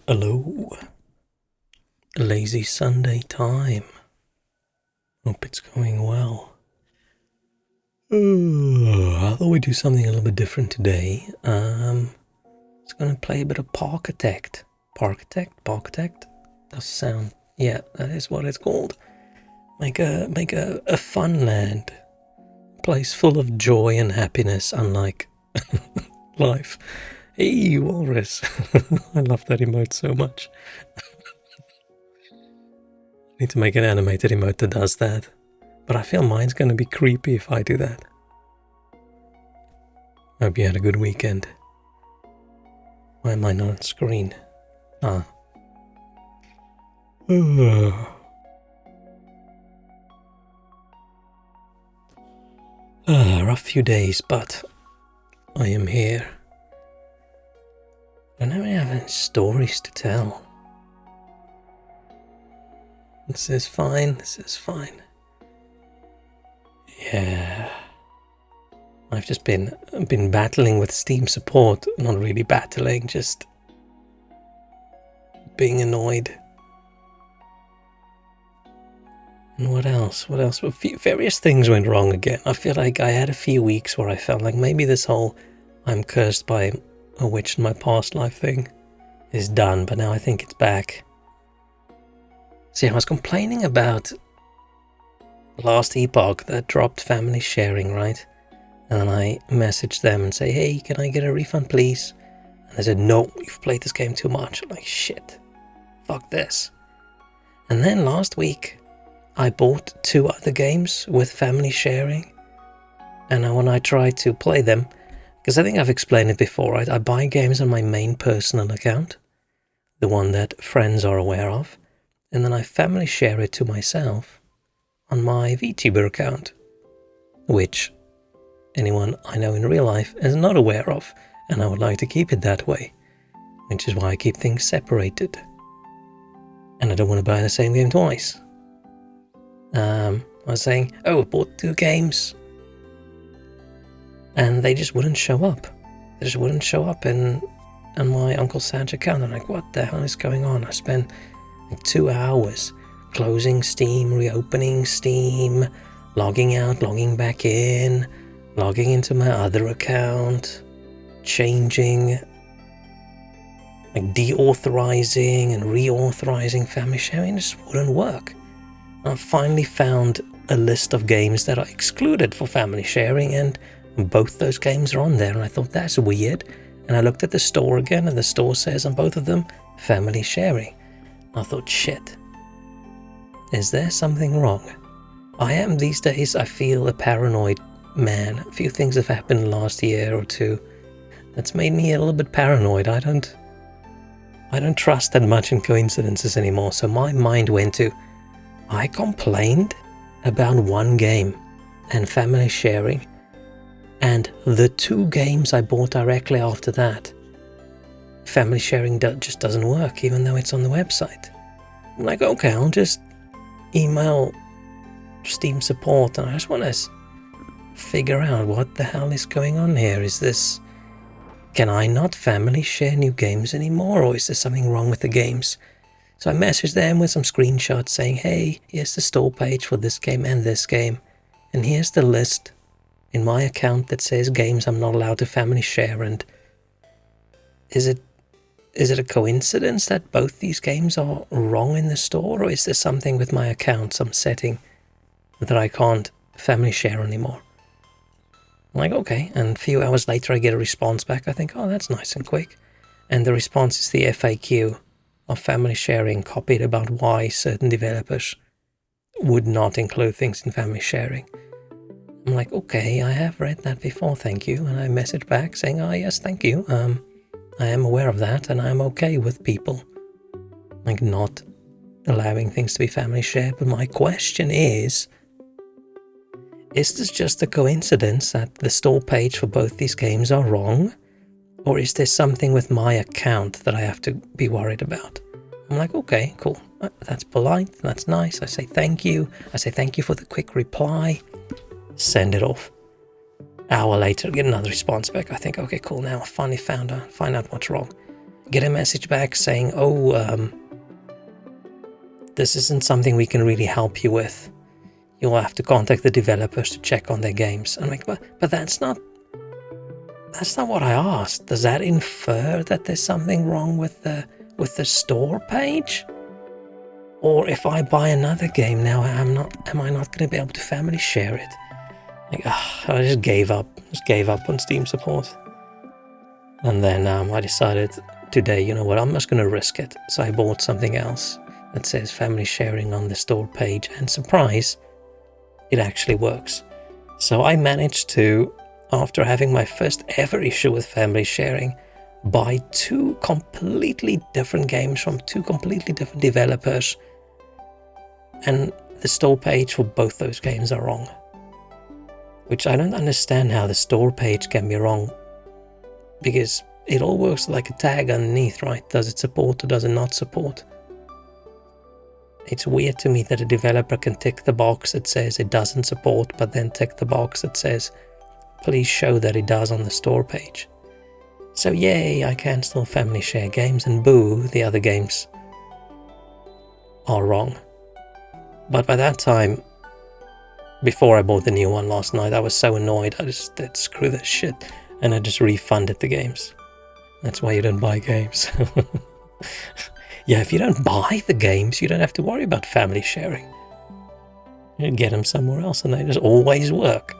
Hello. Lazy Sunday time. Hope it's going well. I thought we'd do something a little bit different today. It's gonna play a bit of parkitect. Parkitect? Does sound, yeah, that is what it's called. Make a fun land. Place full of joy and happiness, unlike life. Hey, Walrus. I love that emote so much. Need to make an animated emote that does that. But I feel mine's gonna be creepy if I do that. Hope you had a good weekend. Why am I not on screen? Rough few days, but I am here. I don't have any stories to tell. This is fine. Yeah. I've just been battling with Steam support. Not really battling, just being annoyed. And what else? Well, various things went wrong again. I feel like I had a few weeks where I felt like maybe this whole I'm cursed by a witch in my past life thing is done, but now I think it's back. See, I was complaining about last epoch that dropped family sharing, right? And then I messaged them and say, hey, can I get a refund, please? And they said, no, you've played this game too much. I'm like, shit, fuck this. And then last week, I bought 2 other games with family sharing. And when I tried to play them, because I think I've explained it before, right? I buy games on my main personal account, the one that friends are aware of, and then I family share it to myself on my VTuber account, which anyone I know in real life is not aware of, and I would like to keep it that way, which is why I keep things separated. And I don't want to buy the same game twice. I was saying, oh, I bought 2 games, and they just wouldn't show up. They just wouldn't show up on my Uncle Sanj account. I'm like, what the hell is going on? I spent like 2 hours closing Steam, reopening Steam, logging out, logging back in, logging into my other account, changing, like deauthorizing and reauthorizing family sharing. It just wouldn't work. I finally found a list of games that are excluded for family sharing, and both those games are on there, and I thought that's weird. And I looked at the store again, and the store says on both of them, family sharing. I thought, shit, is there something wrong? I am these days, I feel a paranoid man. A few things have happened last year or 2 that's made me a little bit paranoid. I don't trust that much in coincidences anymore, so my mind went to, I complained about 1 game and family sharing, and the 2 games I bought directly after that, family sharing just doesn't work, even though it's on the website. I'm like, okay, I'll just email Steam support, and I just want to figure out what the hell is going on here. Is this, can I not family share new games anymore, or is there something wrong with the games? So I messaged them with some screenshots saying, hey, here's the store page for this game and this game, and here's the list in my account that says games I'm not allowed to family share. And is it a coincidence that both these games are wrong in the store, or is there something with my account, some setting that I can't family share anymore? I'm like, okay, and a few hours later I get a response back. I think, oh, that's nice and quick. And the response is the FAQ of family sharing, copied about why certain developers would not include things in family sharing. I'm like, okay, I have read that before, thank you. And I messaged back saying, oh yes, thank you. I am aware of that, and I'm okay with people like not allowing things to be family shared. But my question is this just a coincidence that the store page for both these games are wrong? Or is there something with my account that I have to be worried about? I'm like, okay, cool. That's polite. That's nice. I say thank you. I say thank you for the quick reply. Send it off. Hour later, get another response back. I think, okay, cool. Now I finally find out what's wrong. get a message back saying, oh, this isn't something we can really help you with. You'll have to contact the developers to check on their games. I'm like, but that's not what I asked. Does that infer that there's something wrong with the store page? Or if I buy another game now, am I not going to be able to family share it? Like, I just gave up. On Steam support. And then I decided today, you know what, I'm just going to risk it. So I bought something else that says family sharing on the store page, and surprise, it actually works. So I managed to, after having my first ever issue with family sharing, buy 2 completely different games from 2 completely different developers, and the store page for both those games are wrong. Which I don't understand how the store page can be wrong, because it all works like a tag underneath, right? Does it support or does it not support? It's weird to me that a developer can tick the box that says it doesn't support, but then tick the box that says, please show that it does on the store page. So yay, I can still family share games, and boo, the other games are wrong. But by that time, before I bought the new one last night, I was so annoyed, I just said, screw this shit, and I just refunded the games. That's why you don't buy games. Yeah, if you don't buy the games, you don't have to worry about family sharing. You get them somewhere else and they just always work.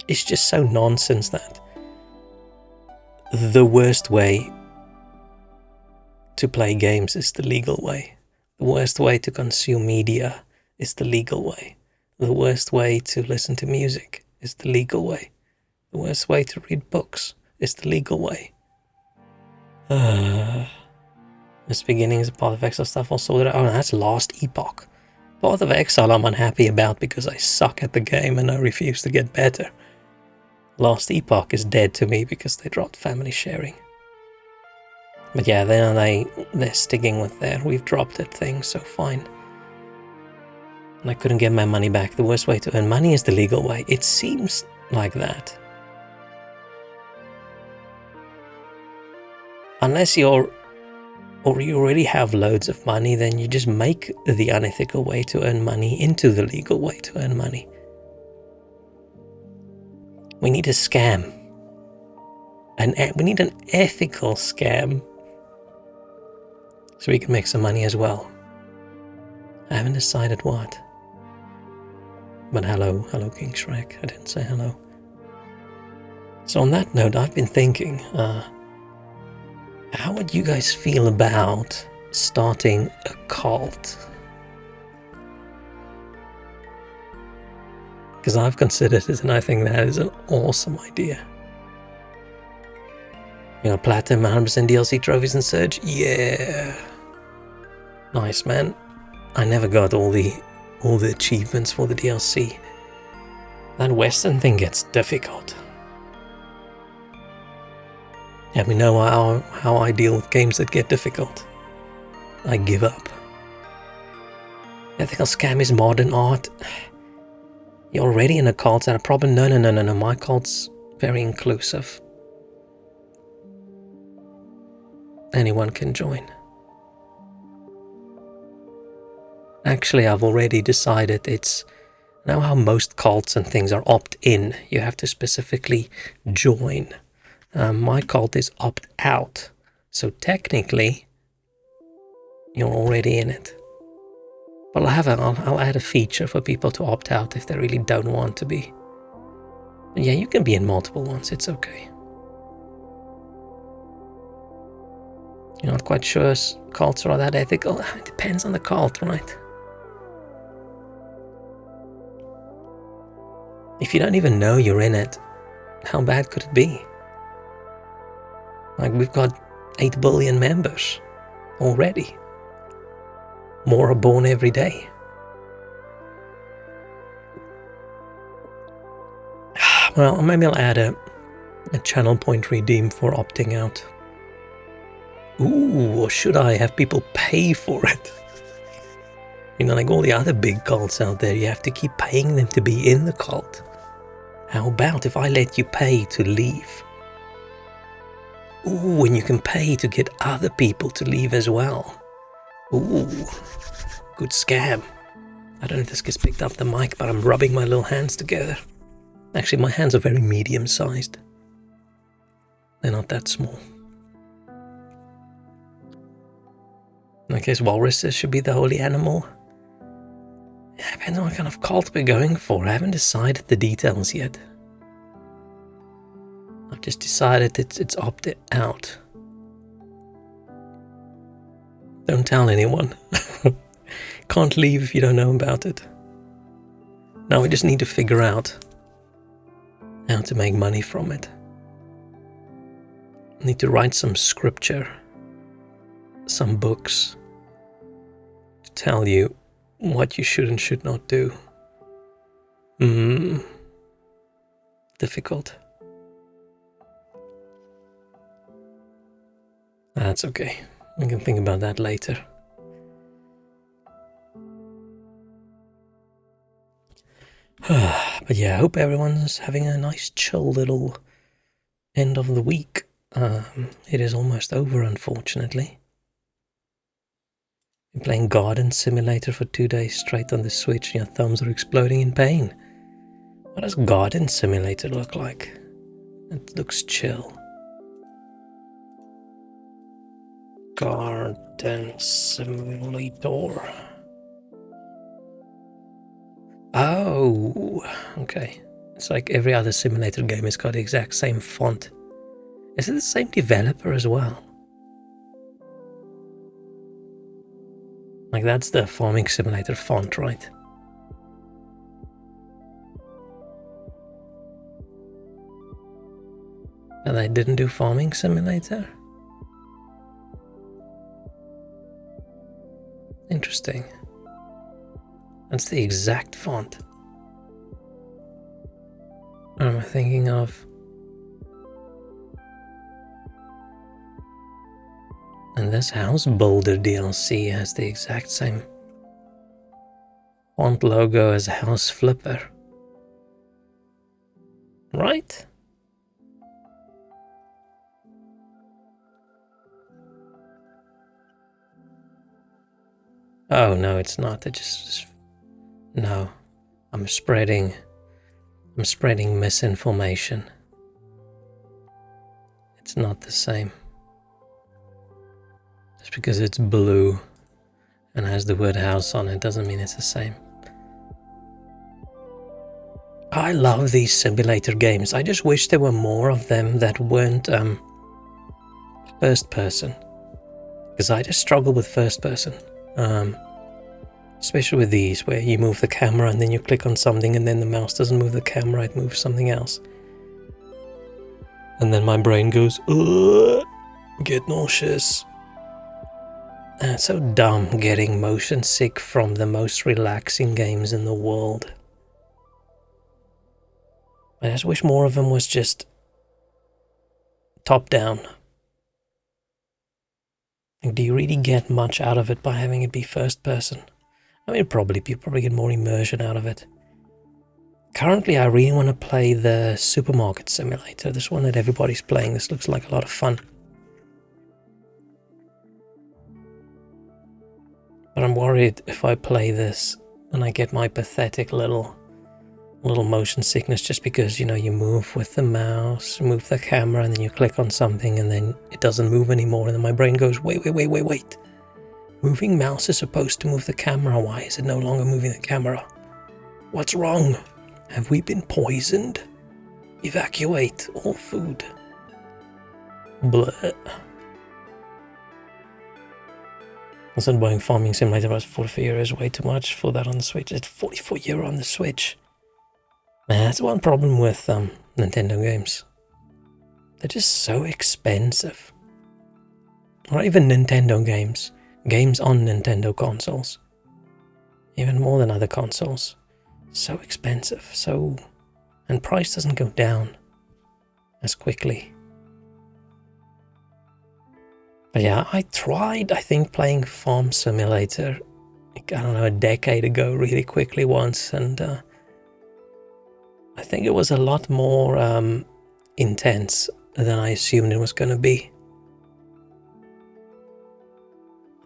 It's just so nonsense that the worst way to play games is the legal way. The worst way to consume media is the legal way. The worst way to listen to music is the legal way. The worst way to read books is the legal way. This beginnings of Path of Exile stuff all sorted out. Oh, that's Last Epoch. Path of Exile I'm unhappy about because I suck at the game and I refuse to get better. Last Epoch is dead to me because they dropped family sharing. But yeah, they're sticking with their we've dropped it thing, so fine. And I couldn't get my money back. The worst way to earn money is the legal way. It seems like that. Unless you already have loads of money, then you just make the unethical way to earn money into the legal way to earn money. We need a scam. We need an ethical scam so we can make some money as well. I haven't decided what. But hello King Shrek. I didn't say hello. So on that note, I've been thinking, how would you guys feel about starting a cult? Because I've considered it and I think that is an awesome idea. You know, platinum, 100% DLC trophies and Surge? Yeah. Nice, man. I never got all the achievements for the DLC. That Western thing gets difficult. And we know how I deal with games that get difficult. I give up. Ethical scam is modern art. You're already in a cult and a problem? No. My cult's very inclusive. Anyone can join. Actually, I've already decided it's now how most cults and things are opt-in. You have to specifically join. My cult is opt-out, so technically you're already in it. But I'll add a feature for people to opt out if they really don't want to be. And yeah, you can be in multiple ones, it's okay. You're not quite sure cults are that ethical? It depends on the cult, right? If you don't even know you're in it, how bad could it be? Like, we've got 8 billion members already. More are born every day. Well, maybe I'll add a channel point redeem for opting out. Ooh, or should I have people pay for it? You know, like all the other big cults out there, you have to keep paying them to be in the cult. How about if I let you pay to leave? Ooh, and you can pay to get other people to leave as well. Ooh, good scam. I don't know if this gets picked up the mic, but I'm rubbing my little hands together. Actually, my hands are very medium-sized. They're not that small. In case walruses should be the holy animal. Yeah, depends on what kind of cult we're going for. I haven't decided the details yet. I've just decided it's opted out. Don't tell anyone. Can't leave if you don't know about it. Now we just need to figure out how to make money from it. I need to write some scripture, some books, to tell you what you should and should not do. Difficult. That's okay. We can think about that later. But yeah, I hope everyone's having a nice chill little end of the week. It is almost over, unfortunately. Been playing Garden Simulator for 2 days straight on the Switch and your thumbs are exploding in pain. What does Garden Simulator look like? It looks chill. Garden Simulator. Oh, okay. It's like every other simulator game, it's got the exact same font. Is it the same developer as well? Like that's the Farming Simulator font, right? And they didn't do Farming Simulator? Interesting. That's the exact font. What am I thinking of? And this House Builder DLC has the exact same font logo as House Flipper. Right? Oh no, it's not. It just... No. I'm spreading misinformation. It's not the same. Just because it's blue and has the word house on it doesn't mean it's the same. I love these simulator games. I just wish there were more of them that weren't first person. Because I just struggle with first person. Especially with these, where you move the camera and then you click on something and then the mouse doesn't move the camera, it moves something else. And then my brain goes, ugh, get nauseous. And it's so dumb getting motion sick from the most relaxing games in the world. I just wish more of them was just top down. Like, do you really get much out of it by having it be first person? I mean, probably, you probably get more immersion out of it. Currently, I really want to play the Supermarket Simulator. This one that everybody's playing. This looks like a lot of fun. But I'm worried if I play this and I get my pathetic little motion sickness just because, you know, you move with the mouse, move the camera, and then you click on something and then it doesn't move anymore. And then my brain goes, wait. Moving mouse is supposed to move the camera. Why is it no longer moving the camera? What's wrong? Have we been poisoned? Evacuate all food. Bleh. I said buying Farming Simulator was 44 euros way too much for that on the Switch. It's 44 euro on the Switch. Man, that's one problem with Nintendo games. They're just so expensive. Or even Nintendo games. Games on Nintendo consoles. Even more than other consoles. So expensive. And price doesn't go down as quickly. But yeah, I tried, I think, playing Farm Simulator, like, I don't know, a decade ago really quickly once, and I think it was a lot more intense than I assumed it was going to be.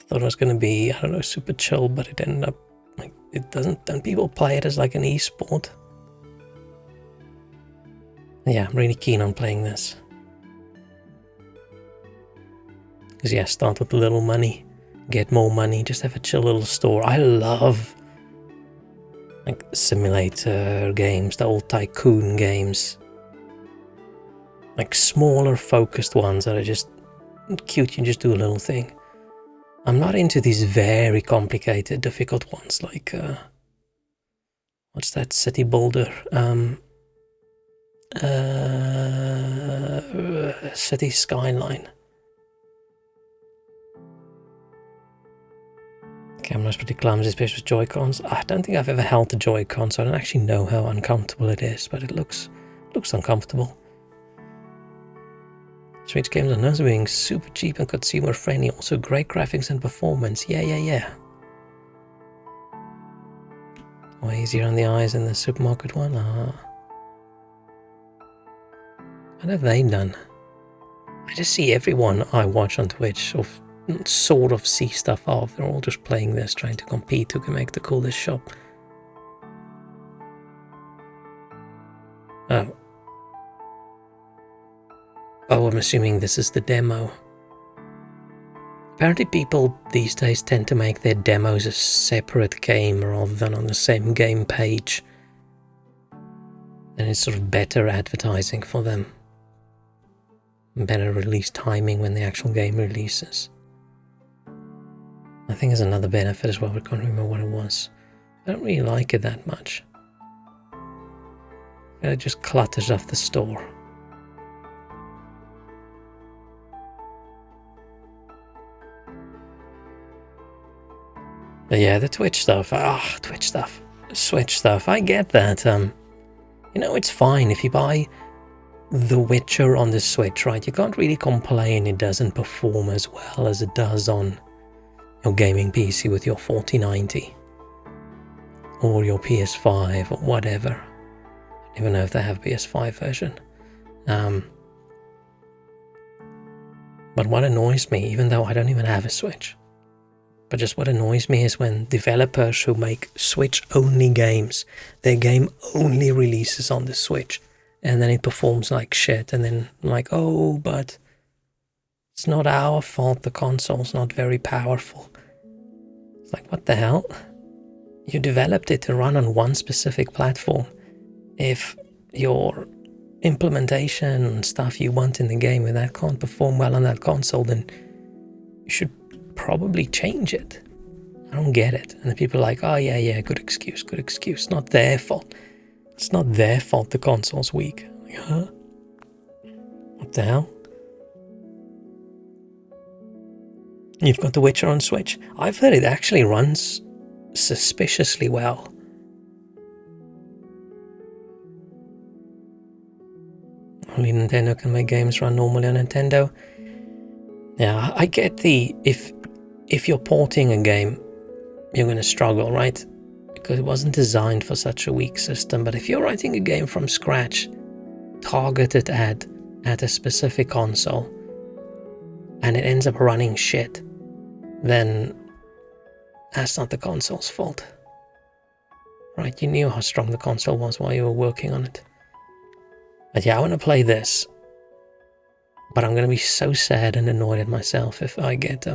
thought it was going to be, I don't know, super chill, but it ended up like it doesn't. Don't people play it as like an e-sport? Yeah, I'm really keen on playing this. Because yeah, start with a little money, get more money, just have a chill little store. I love like simulator games, the old tycoon games. Like smaller focused ones that are just cute, you just do a little thing. I'm not into these very complicated, difficult ones like, what's that city builder? City Skyline. Camera's pretty clumsy, especially with Joy-Cons. I don't think I've ever held the Joy-Con, so I don't actually know how uncomfortable it is, but it looks uncomfortable. Switch games are known as being super cheap and consumer friendly, also great graphics and performance. Yeah. Way easier on the eyes than the supermarket one. What have they done? I just see everyone I watch on Twitch sort of see stuff off. They're all just playing this, trying to compete who can make the coolest shop. Oh, I'm assuming this is the demo. Apparently people these days tend to make their demos a separate game rather than on the same game page. And it's sort of better advertising for them. Better release timing when the actual game releases. I think there's another benefit as well, I can't remember what it was. I don't really like it that much. It just clutters up the store. But yeah, the Twitch stuff. Twitch stuff. Switch stuff. I get that. You know, it's fine if you buy The Witcher on the Switch, right? You can't really complain it doesn't perform as well as it does on your gaming PC with your 4090 or your PS5 or whatever. I don't even know if they have a PS5 version. But what annoys me, even though I don't even have a Switch, but just what annoys me is when developers who make Switch-only games, their game only releases on the Switch, and then it performs like shit, and then like, oh, but it's not our fault, the console's not very powerful. It's like, what the hell? You developed it to run on one specific platform. If your implementation and stuff you want in the game, if that can't perform well on that console, then you should probably change it. I don't get it. And the people are like, oh yeah, good excuse. Not their fault. It's not their fault the console's weak. Like, huh? What the hell? You've got The Witcher on Switch. I've heard it actually runs suspiciously well. Only Nintendo can make games run normally on Nintendo. Yeah, I get if you're porting a game, you're going to struggle, right? Because it wasn't designed for such a weak system. But if you're writing a game from scratch, targeted at a specific console, and it ends up running shit, then that's not the console's fault. Right? You knew how strong the console was while you were working on it. But yeah, I want to play this. But I'm going to be so sad and annoyed at myself if I get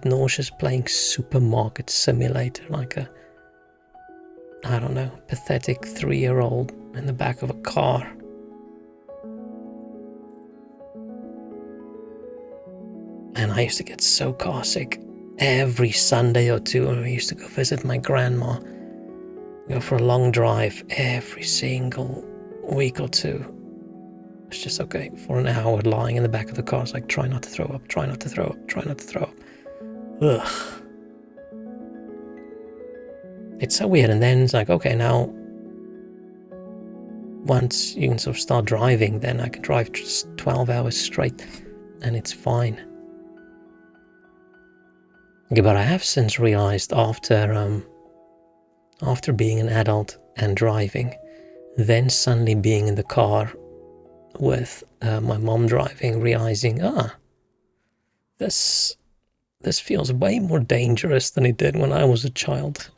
nauseous playing Supermarket Simulator like a, I don't know, pathetic 3-year-old in the back of a car. And I used to get so car sick every Sunday or two when we used to go visit my grandma. Go for a long drive every single week or two. It's just okay for an hour lying in the back of the car. It's like, try not to throw up, try not to throw up, try not to throw up. Ugh. It's so weird. And then it's like, okay, now once you can sort of start driving, then I can drive just 12 hours straight and it's fine. Okay, but I have since realized after being an adult and driving, then suddenly being in the car with my mom driving, realizing, this this feels way more dangerous than it did when I was a child.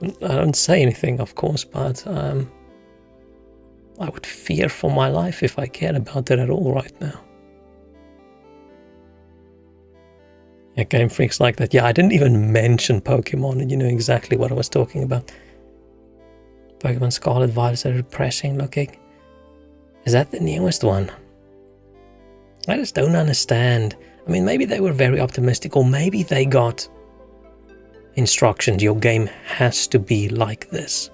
I don't say anything, of course, but I would fear for my life if I cared about it at all right now. Yeah, Game Freak's like that. Yeah, I didn't even mention Pokemon, and you know exactly what I was talking about. Pokemon Scarlet Violet are depressing looking. Is that the newest one? I just don't understand. I mean, maybe they were very optimistic, or maybe they got instructions. Your game has to be like this.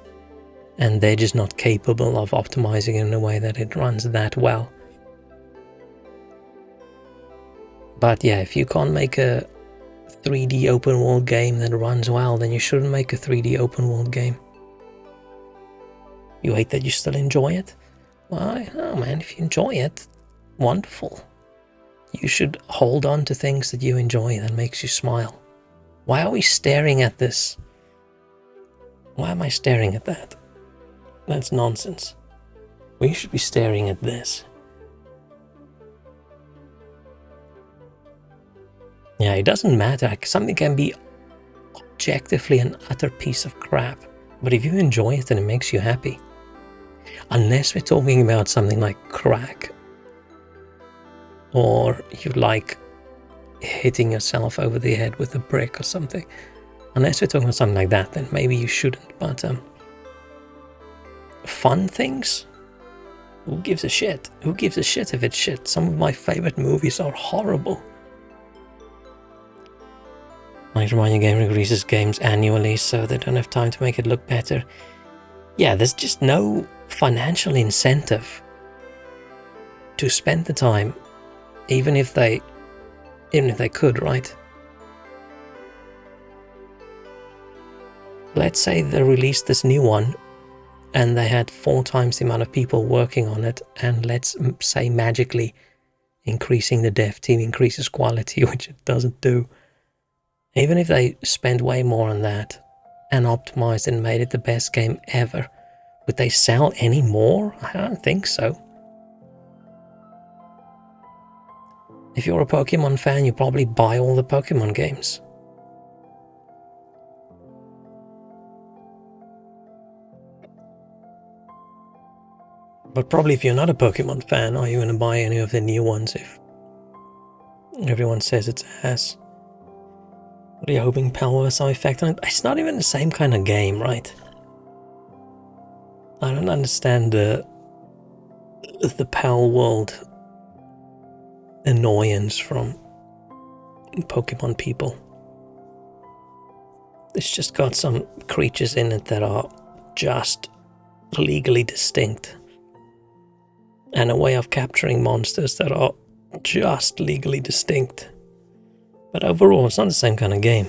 And they're just not capable of optimizing it in a way that it runs that well. But yeah, if you can't make a 3D open world game that runs well, then you shouldn't make a 3D open world game. You hate that you still enjoy it? Well, oh man, if you enjoy it, wonderful. You should hold on to things that you enjoy that makes you smile. Why are we staring at this? Why am I staring at that? That's nonsense. We should be staring at this. Yeah, it doesn't matter. Something can be objectively an utter piece of crap, but if you enjoy it and it makes you happy, unless we're talking about something like crack, or you like hitting yourself over the head with a brick or something, unless we're talking about something like that, then maybe you shouldn't. But fun things? Who gives a shit? Who gives a shit if it's shit? Some of my favorite movies are horrible. Like Remind Game releases games annually, so they don't have time to make it look better. Yeah, there's just no financial incentive to spend the time, even if they could, right? Let's say they released this new one and they had 4 times the amount of people working on it, and let's say magically increasing the dev team increases quality, which it doesn't do. Even if they spent way more on that and optimized and made it the best game ever, would they sell any more? I don't think so. If you're a Pokemon fan, you probably buy all the Pokemon games. But probably if you're not a Pokemon fan, are you going to buy any of the new ones if everyone says it's ass? What are you hoping Pal will have some effect on it? It's not even the same kind of game, right? I don't understand the Pal world annoyance from Pokemon people. It's just got some creatures in it that are just legally distinct, and a way of capturing monsters that are just legally distinct. But overall, it's not the same kind of game.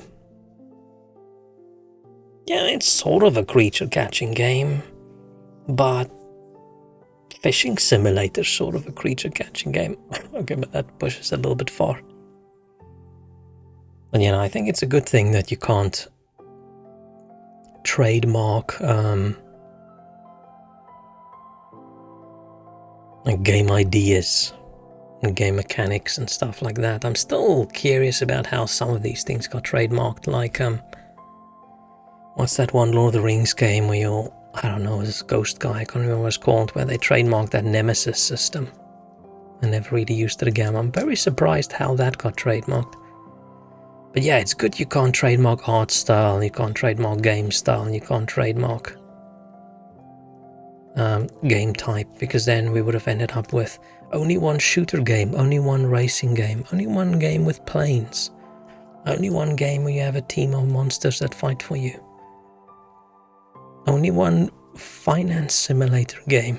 Yeah, it's sort of a creature catching game, but fishing simulator sort of a creature catching game. Okay, but that pushes a little bit far. But you know, I think it's a good thing that you can't trademark game ideas and game mechanics and stuff like that. I'm still curious about how some of these things got trademarked, like what's that one Lord of the Rings game where you're, I don't know, this ghost guy, I can't remember what it's called, where they trademarked that Nemesis system and never really used it again. I'm very surprised how that got trademarked. But yeah, it's good you can't trademark art style, you can't trademark game style, you can't trademark game type, because then we would have ended up with only one shooter game, only one racing game, only one game with planes, only one game where you have a team of monsters that fight for you, only one finance simulator game.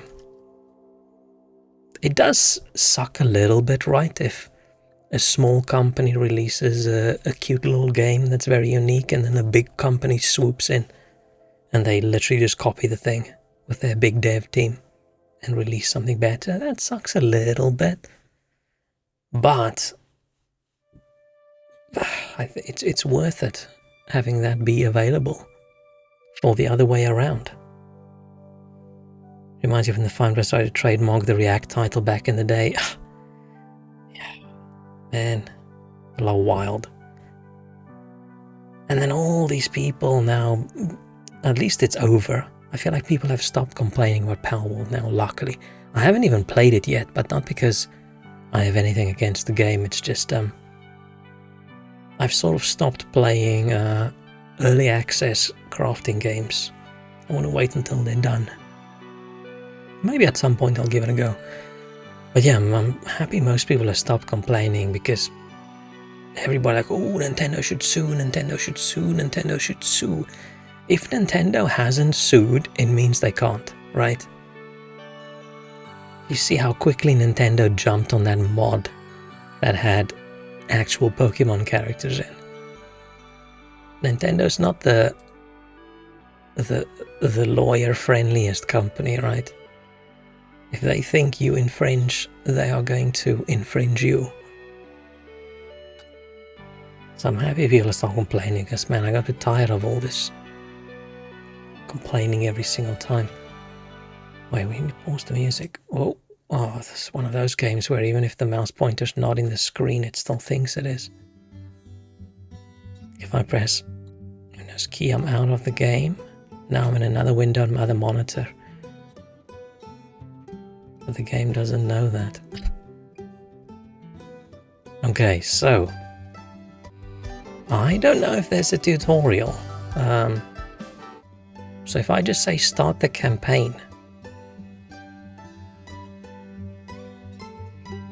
It does suck a little bit, right, if a small company releases a cute little game that's very unique, and then a big company swoops in and they literally just copy the thing with their big dev team and release something better. That sucks a little bit, but it's worth it having that be available for the other way around. Reminds you when the Fine Press tried to trademark the React title back in the day. Yeah, man, people are wild. And then all these people now, at least it's over. I feel like people have stopped complaining about Palworld now, luckily. I haven't even played it yet, but not because I have anything against the game. It's just, I've sort of stopped playing early access crafting games. I want to wait until they're done. Maybe at some point I'll give it a go. But yeah, I'm happy most people have stopped complaining, because everybody like, oh, Nintendo should sue, Nintendo should sue, Nintendo should sue. If Nintendo hasn't sued, it means they can't, right? You see how quickly Nintendo jumped on that mod that had actual Pokemon characters in. Nintendo's not the lawyer friendliest company, right? If they think you infringe, they are going to infringe you. So I'm happy people stop complaining, because man, I got a bit tired of all this complaining every single time. Wait, we need to pause the music. Oh, this is one of those games where even if the mouse pointer's not in the screen, it still thinks it is. If I press Windows key, I'm out of the game. Now I'm in another window on my other monitor. But the game doesn't know that. Okay, so I don't know if there's a tutorial. So if I just say start the campaign,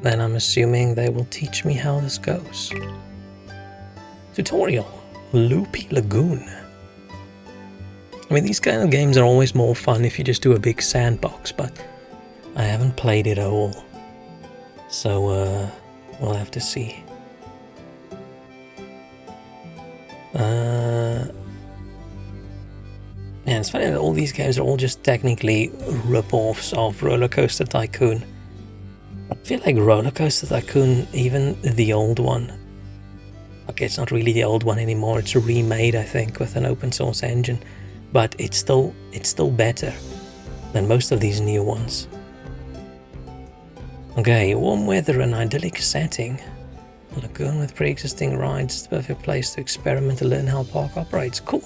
then I'm assuming they will teach me how this goes. Tutorial, Loopy Lagoon. I mean, these kind of games are always more fun if you just do a big sandbox, but I haven't played it at all. So, we'll have to see. Yeah, it's funny that all these games are all just technically rip-offs of Roller Coaster Tycoon. I feel like Roller Coaster Tycoon, even the old one, okay, it's not really the old one anymore, it's remade, I think, with an open source engine, but it's still better than most of these new ones. Okay, warm weather and idyllic setting. A lagoon with pre-existing rides is the perfect place to experiment and learn how a park operates. Cool.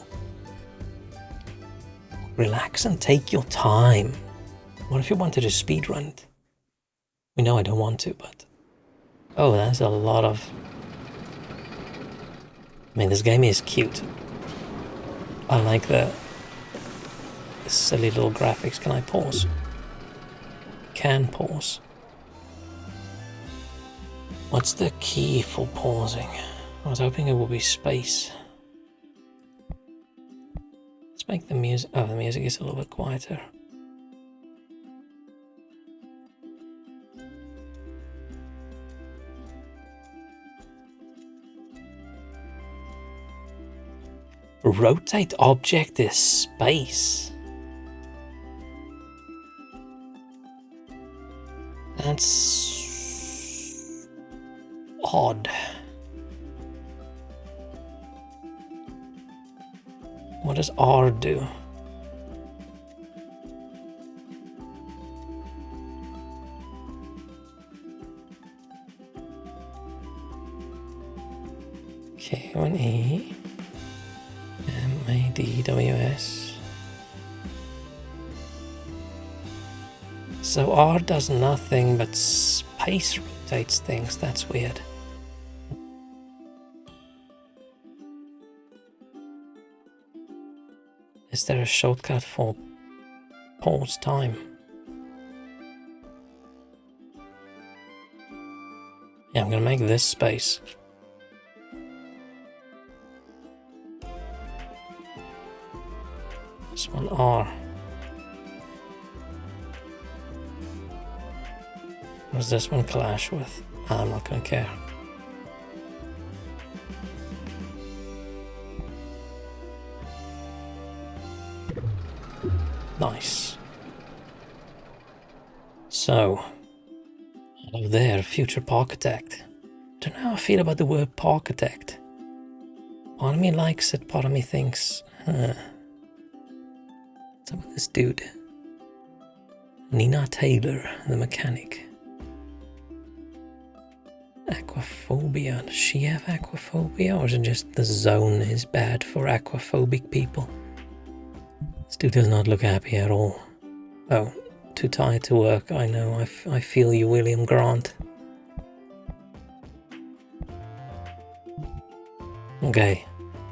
Relax and take your time. What if you wanted to speedrun it? We know I don't want to, but... Oh, that's a lot of... I mean, this game is cute. I like the silly little graphics. Can I pause? Can pause. What's the key for pausing? I was hoping it would be space. Let's make the music... Oh, the music is a little bit quieter. Rotate object is space. That's odd. What does R do? K1E MADWS. So R does nothing, but space rotates things. That's weird. Is there a shortcut for pause time? Yeah, I'm gonna make this space. This one R. What does this one clash with? I'm not gonna care. Nice. So, hello there, future parkitect. Don't know how I feel about the word parkitect. Part of me likes it, part of me thinks, What's up with this dude? Nina Taylor, the mechanic. Aquaphobia. Does she have aquaphobia, or is it just the zone is bad for aquaphobic people? This dude does not look happy at all. Oh, too tired to work. I know. I feel you, William Grant. Okay,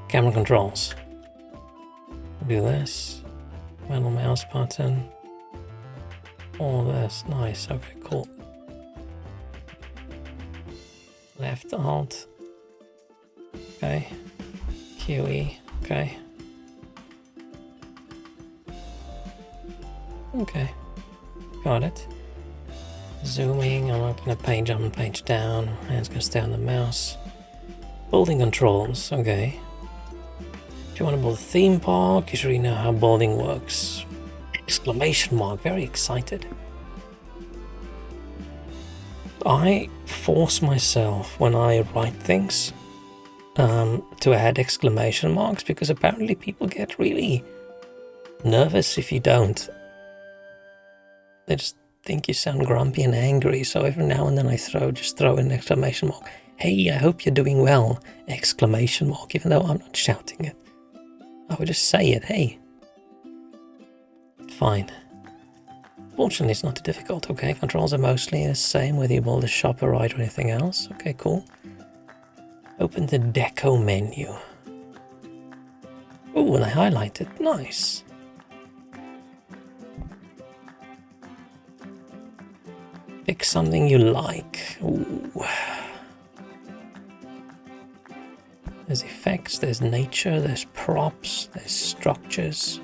camera controls. Do this. Manual mouse button. All this. Nice. Okay, cool. Left alt. Okay. QE. Okay. Okay. Got it. Zooming. I'm opening a page up and page down. Hand's gonna stay on the mouse. Building controls. Okay. Do you want to build a theme park? You should really know how building works. Exclamation mark. Very excited. I force myself when I write things to add exclamation marks, because apparently people get really nervous if you don't. They just think you sound grumpy and angry, so every now and then I just throw in an exclamation mark. Hey, I hope you're doing well! Exclamation mark, even though I'm not shouting it. I would just say it, hey. Fine. Fortunately, it's not too difficult. Okay, controls are mostly the same whether you build a shop or ride or anything else. Okay, cool. Open the deco menu. Ooh, and I highlight it. Nice. Pick something you like. Ooh. There's effects, there's nature, there's props, there's structures.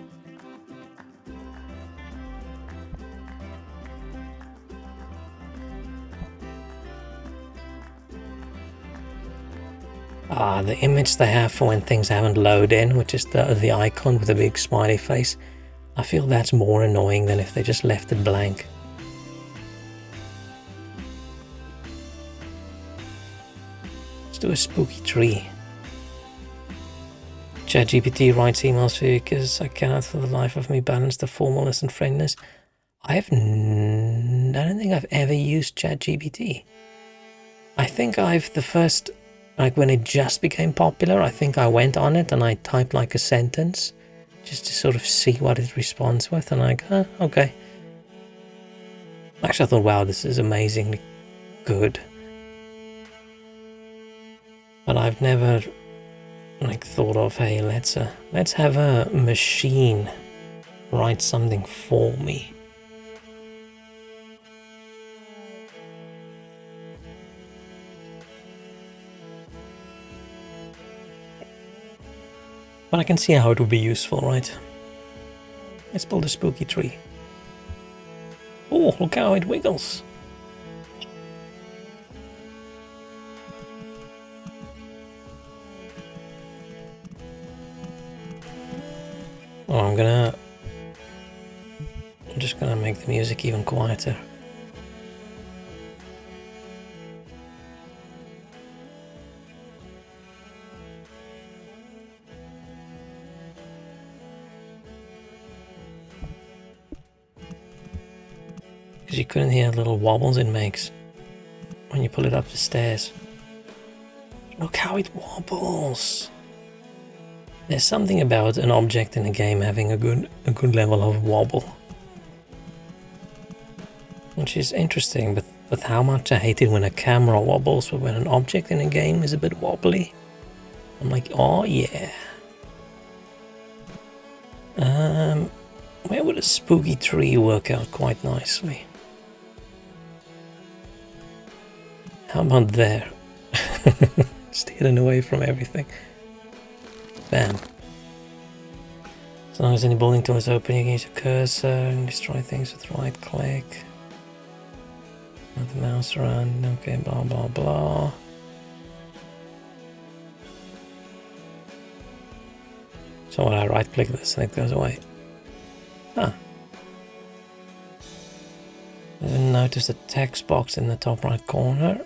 The image they have for when things haven't loaded in, which is the icon with a big smiley face. I feel that's more annoying than if they just left it blank. Let's do a spooky tree. ChatGPT writes emails for you because I cannot for the life of me balance the formalness and friendliness. I don't think I've ever used ChatGPT. I think the first, like when it just became popular, I think I went on it and I typed like a sentence just to sort of see what it responds with, and I go, okay. Actually, I thought, wow, this is amazingly good. But I've never thought of, hey, let's have a machine write something for me. But I can see how it would be useful, right? Let's build a spooky tree. Oh, look how it wiggles. Oh, I'm just gonna make the music even quieter. Because you couldn't hear the little wobbles it makes when you pull it up the stairs. Look how it wobbles. There's something about an object in a game having a good level of wobble, which is interesting, but with how much I hate it when a camera wobbles, but when an object in a game is a bit wobbly, I'm like, oh yeah. Where would a spooky tree work out quite nicely? How about there? Just hidden away from everything. Bam. As long as any building tool is open, you can use a cursor and destroy things with right click. Move the mouse around, okay, blah blah blah. So when I right click this and it goes away. Ah. I didn't notice the text box in the top right corner.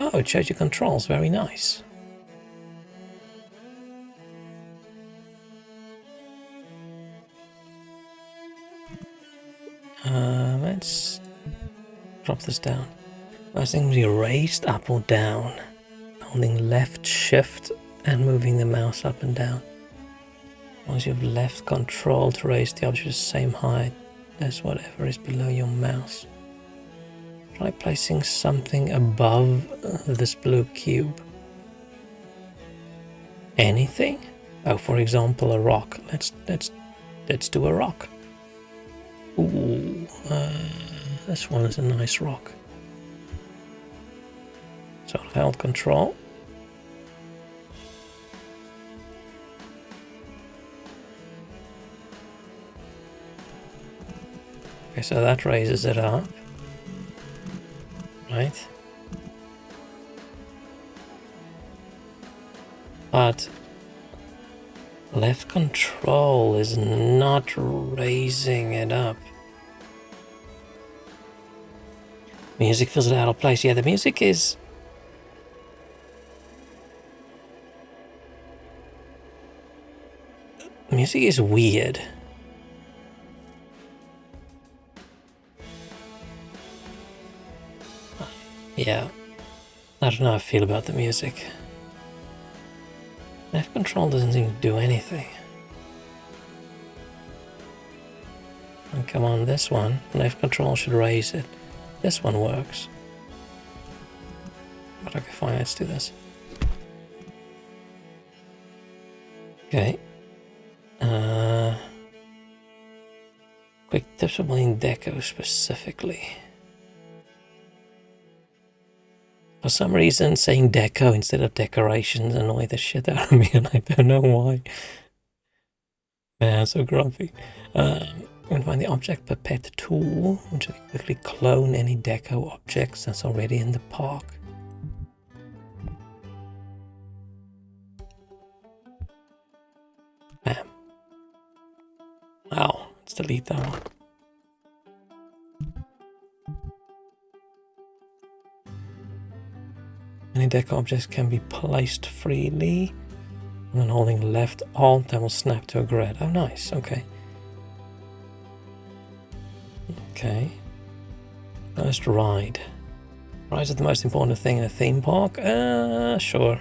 Oh, it shows you controls, very nice. Let's drop this down. Most things be raised up or down. Holding left shift and moving the mouse up and down. Once you have left control to raise the object to the same height as whatever is below your mouse. Try placing something above this blue cube. Anything? Oh, for example, a rock. Let's do a rock. Ooh, this one is a nice rock. So I've held control. Okay, so that raises it up. Right? But left control is not raising it up. Music feels a little out of place. Yeah, the music is... music is weird. Yeah, I don't know how I feel about the music. Left control doesn't seem to do anything. And come on, this one. Left control should raise it. This one works. But okay, fine, let's do this. Okay. Quick tips for playing deco specifically. For some reason, saying deco instead of decorations annoy the shit out of me, and I don't know why. Man, I'm so grumpy. You can find the object pipette tool, which will quickly clone any deco objects that's already in the park. Bam. Wow, let's delete that one. Any deco objects can be placed freely. And then holding left alt, they will snap to a grid. Oh, nice. Okay. Okay. First ride. Rides are the most important thing in a theme park? Sure.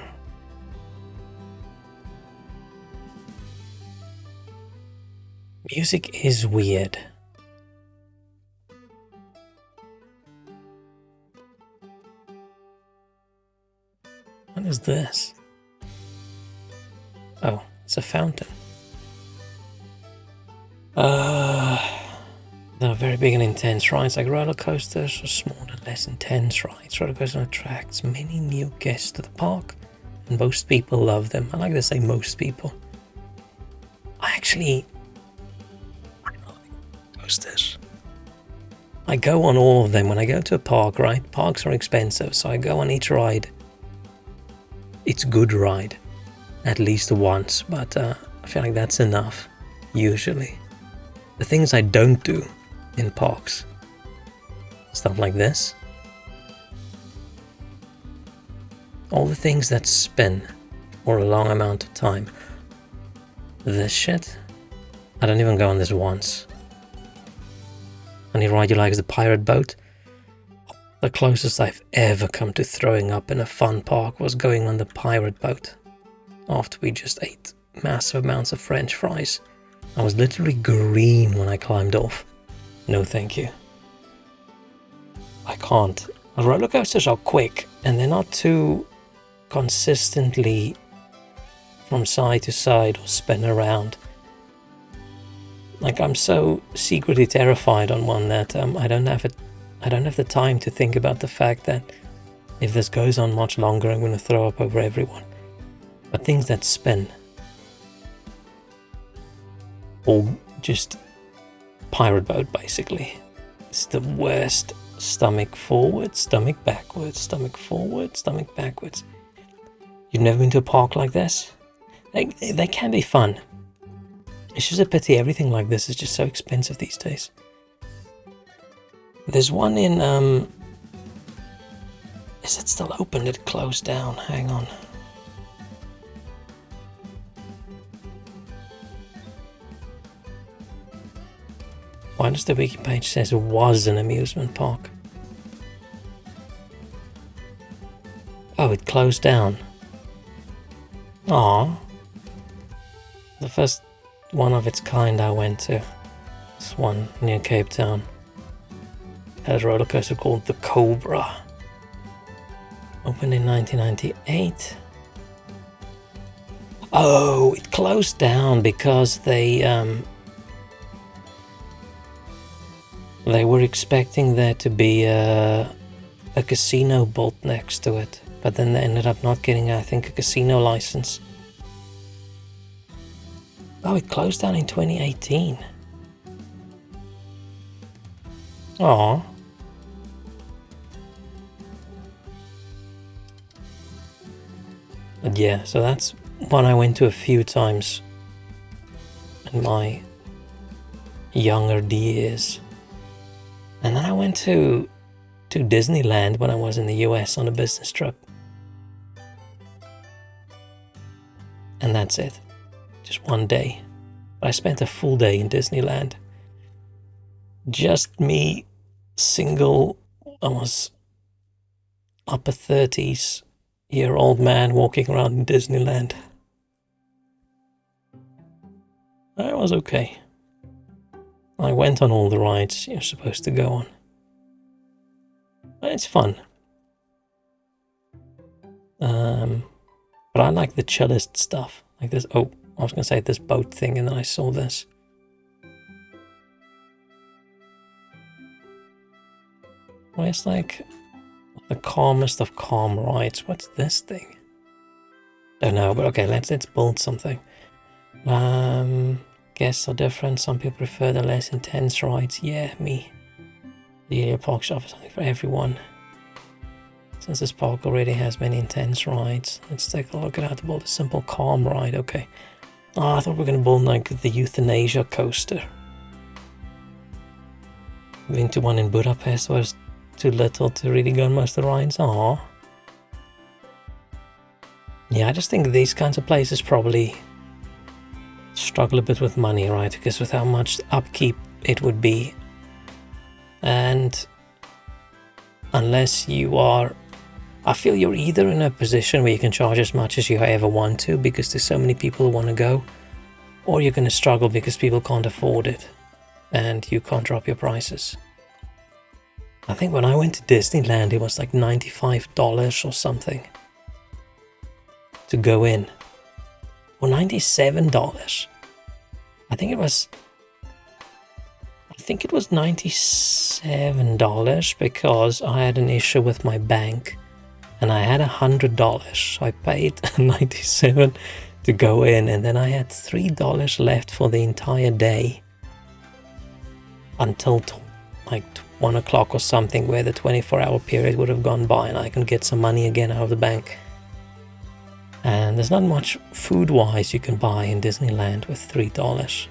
Music is weird. What is this? Oh, it's a fountain. They're very big and intense rides like roller coasters, or smaller, less intense rides. Roller coaster attracts many new guests to the park, and most people love them. I like to say most people. I like coasters. I go on all of them when I go to a park, right? Parks are expensive, so I go on each ride. It's a good ride. At least once, but I feel like that's enough, usually. The things I don't do in parks. Stuff like this. All the things that spin for a long amount of time. This shit, I don't even go on this once. Only ride you like is the pirate boat. The closest I've ever come to throwing up in a fun park was going on the pirate boat. After we just ate massive amounts of French fries. I was literally green when I climbed off. No thank you. I can't. Roller coasters are quick and they're not too consistently from side to side or spin around. Like, I'm so secretly terrified on one that I don't have the time to think about the fact that if this goes on much longer, I'm going to throw up over everyone. But things that spin, or just pirate boat basically, it's the worst. Stomach forward, stomach backwards, stomach forward, stomach backwards. You've never been to a park like this? They can be fun. It's just a pity everything like this is just so expensive these days. There's one in, is it still open? It closed down, hang on. Why does the wiki page says it was an amusement park? Oh, it closed down. Aww. The first one of its kind I went to. This one near Cape Town. Had a roller coaster called the Cobra. Opened in 1998. Oh, it closed down because they were expecting there to be a casino built next to it, but then they ended up not getting, I think, a casino license. Oh, it closed down in 2018. Aww. But yeah, so that's one I went to a few times in my younger years. And then I went to Disneyland when I was in the US on a business trip. And that's it. Just one day. But I spent a full day in Disneyland. Just me, single, I was upper 30s year old man walking around in Disneyland. I was okay. I went on all the rides you're supposed to go on. It's fun. But I like the chillest stuff. Like this, oh, I was gonna say this boat thing and then I saw this. Well, it's like the calmest of calm rides. What's this thing? Don't know, but okay, let's build something. Guests are different. Some people prefer the less intense rides. Yeah, me. The park shop is something for everyone. Since this park already has many intense rides, let's take a look at how to build a simple calm ride. Okay. Oh, I thought we were going to build like the euthanasia coaster. Been to one in Budapest was too little to really go on most of the rides. Aww. Yeah, I just think these kinds of places probably struggle a bit with money, right? Because with how much upkeep it would be. And unless you are, I feel you're either in a position where you can charge as much as you ever want to because there's so many people who want to go, or you're going to struggle because people can't afford it and you can't drop your prices. I think when I went to Disneyland, it was like $95 or something to go in. Or $97. I think it was $97 because I had an issue with my bank and I had $100. So I paid $97 to go in, and then I had $3 left for the entire day until like 1 o'clock or something, where the 24-hour period would have gone by and I can get some money again out of the bank. And there's not much food-wise you can buy in Disneyland with $3.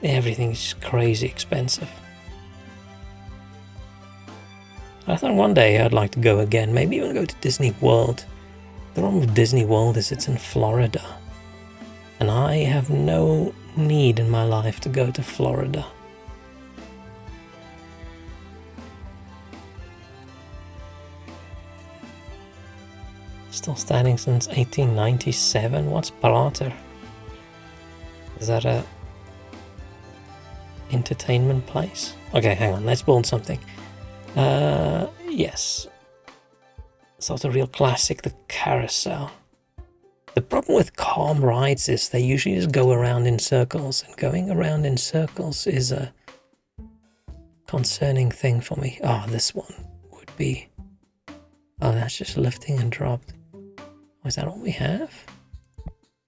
Everything's crazy expensive. I thought one day I'd like to go again, maybe even go to Disney World. The problem with Disney World is it's in Florida. And I have no need in my life to go to Florida. Still standing since 1897. What's Prater? Is that a entertainment place? Okay, hang on. Let's build something. Yes. Sort of real classic, the carousel. The problem with calm rides is they usually just go around in circles, and going around in circles is a concerning thing for me. Oh, this one would be... Oh, that's just lifting and dropped. Oh, is that all we have?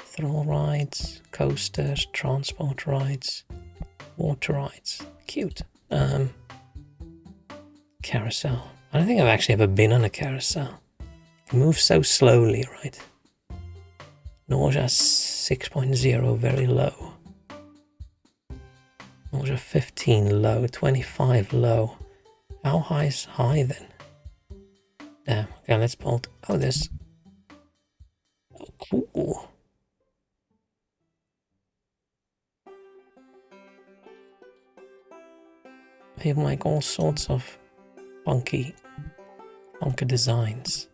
Thrill rides, coasters, transport rides, water rides. Cute. Carousel. I don't think I've actually ever been on a carousel. It moves so slowly, right? Nausea 6.0, very low. Nausea 15, low. 25, low. How high is high then? Damn. Okay, let's build. Oh, this. Oh, cool. People make all sorts of funky designs.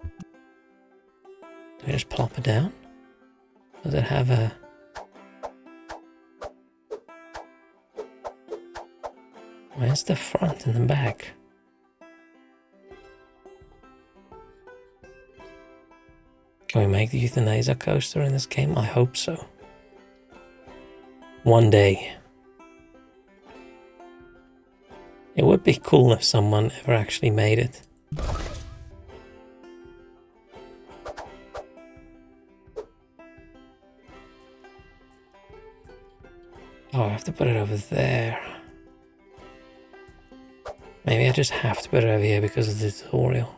we just plop it down? Does it have a... Where's the front and the back? Can we make the euthanasia coaster in this game? I hope so. One day. It would be cool if someone ever actually made it. Oh, I have to put it over there. Maybe I just have to put it over here because of the tutorial.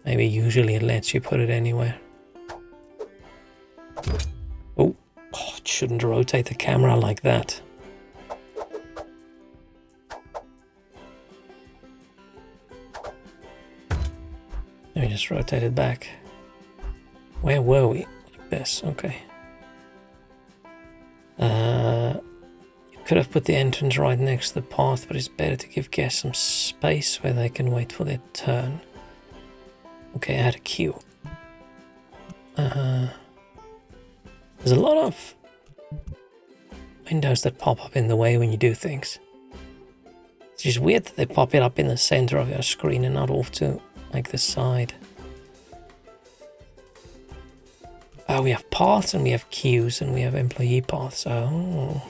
Maybe usually it lets you put it anywhere. Oh, it shouldn't rotate the camera like that. Let me just rotate it back. Where were we? Like this, okay. Could have put the entrance right next to the path, but it's better to give guests some space where they can wait for their turn. Okay, add a queue. There's a lot of windows that pop up in the way when you do things. It's just weird that they pop it up in the center of your screen and not off to like the side. Oh, we have paths and we have queues and we have employee paths. Oh.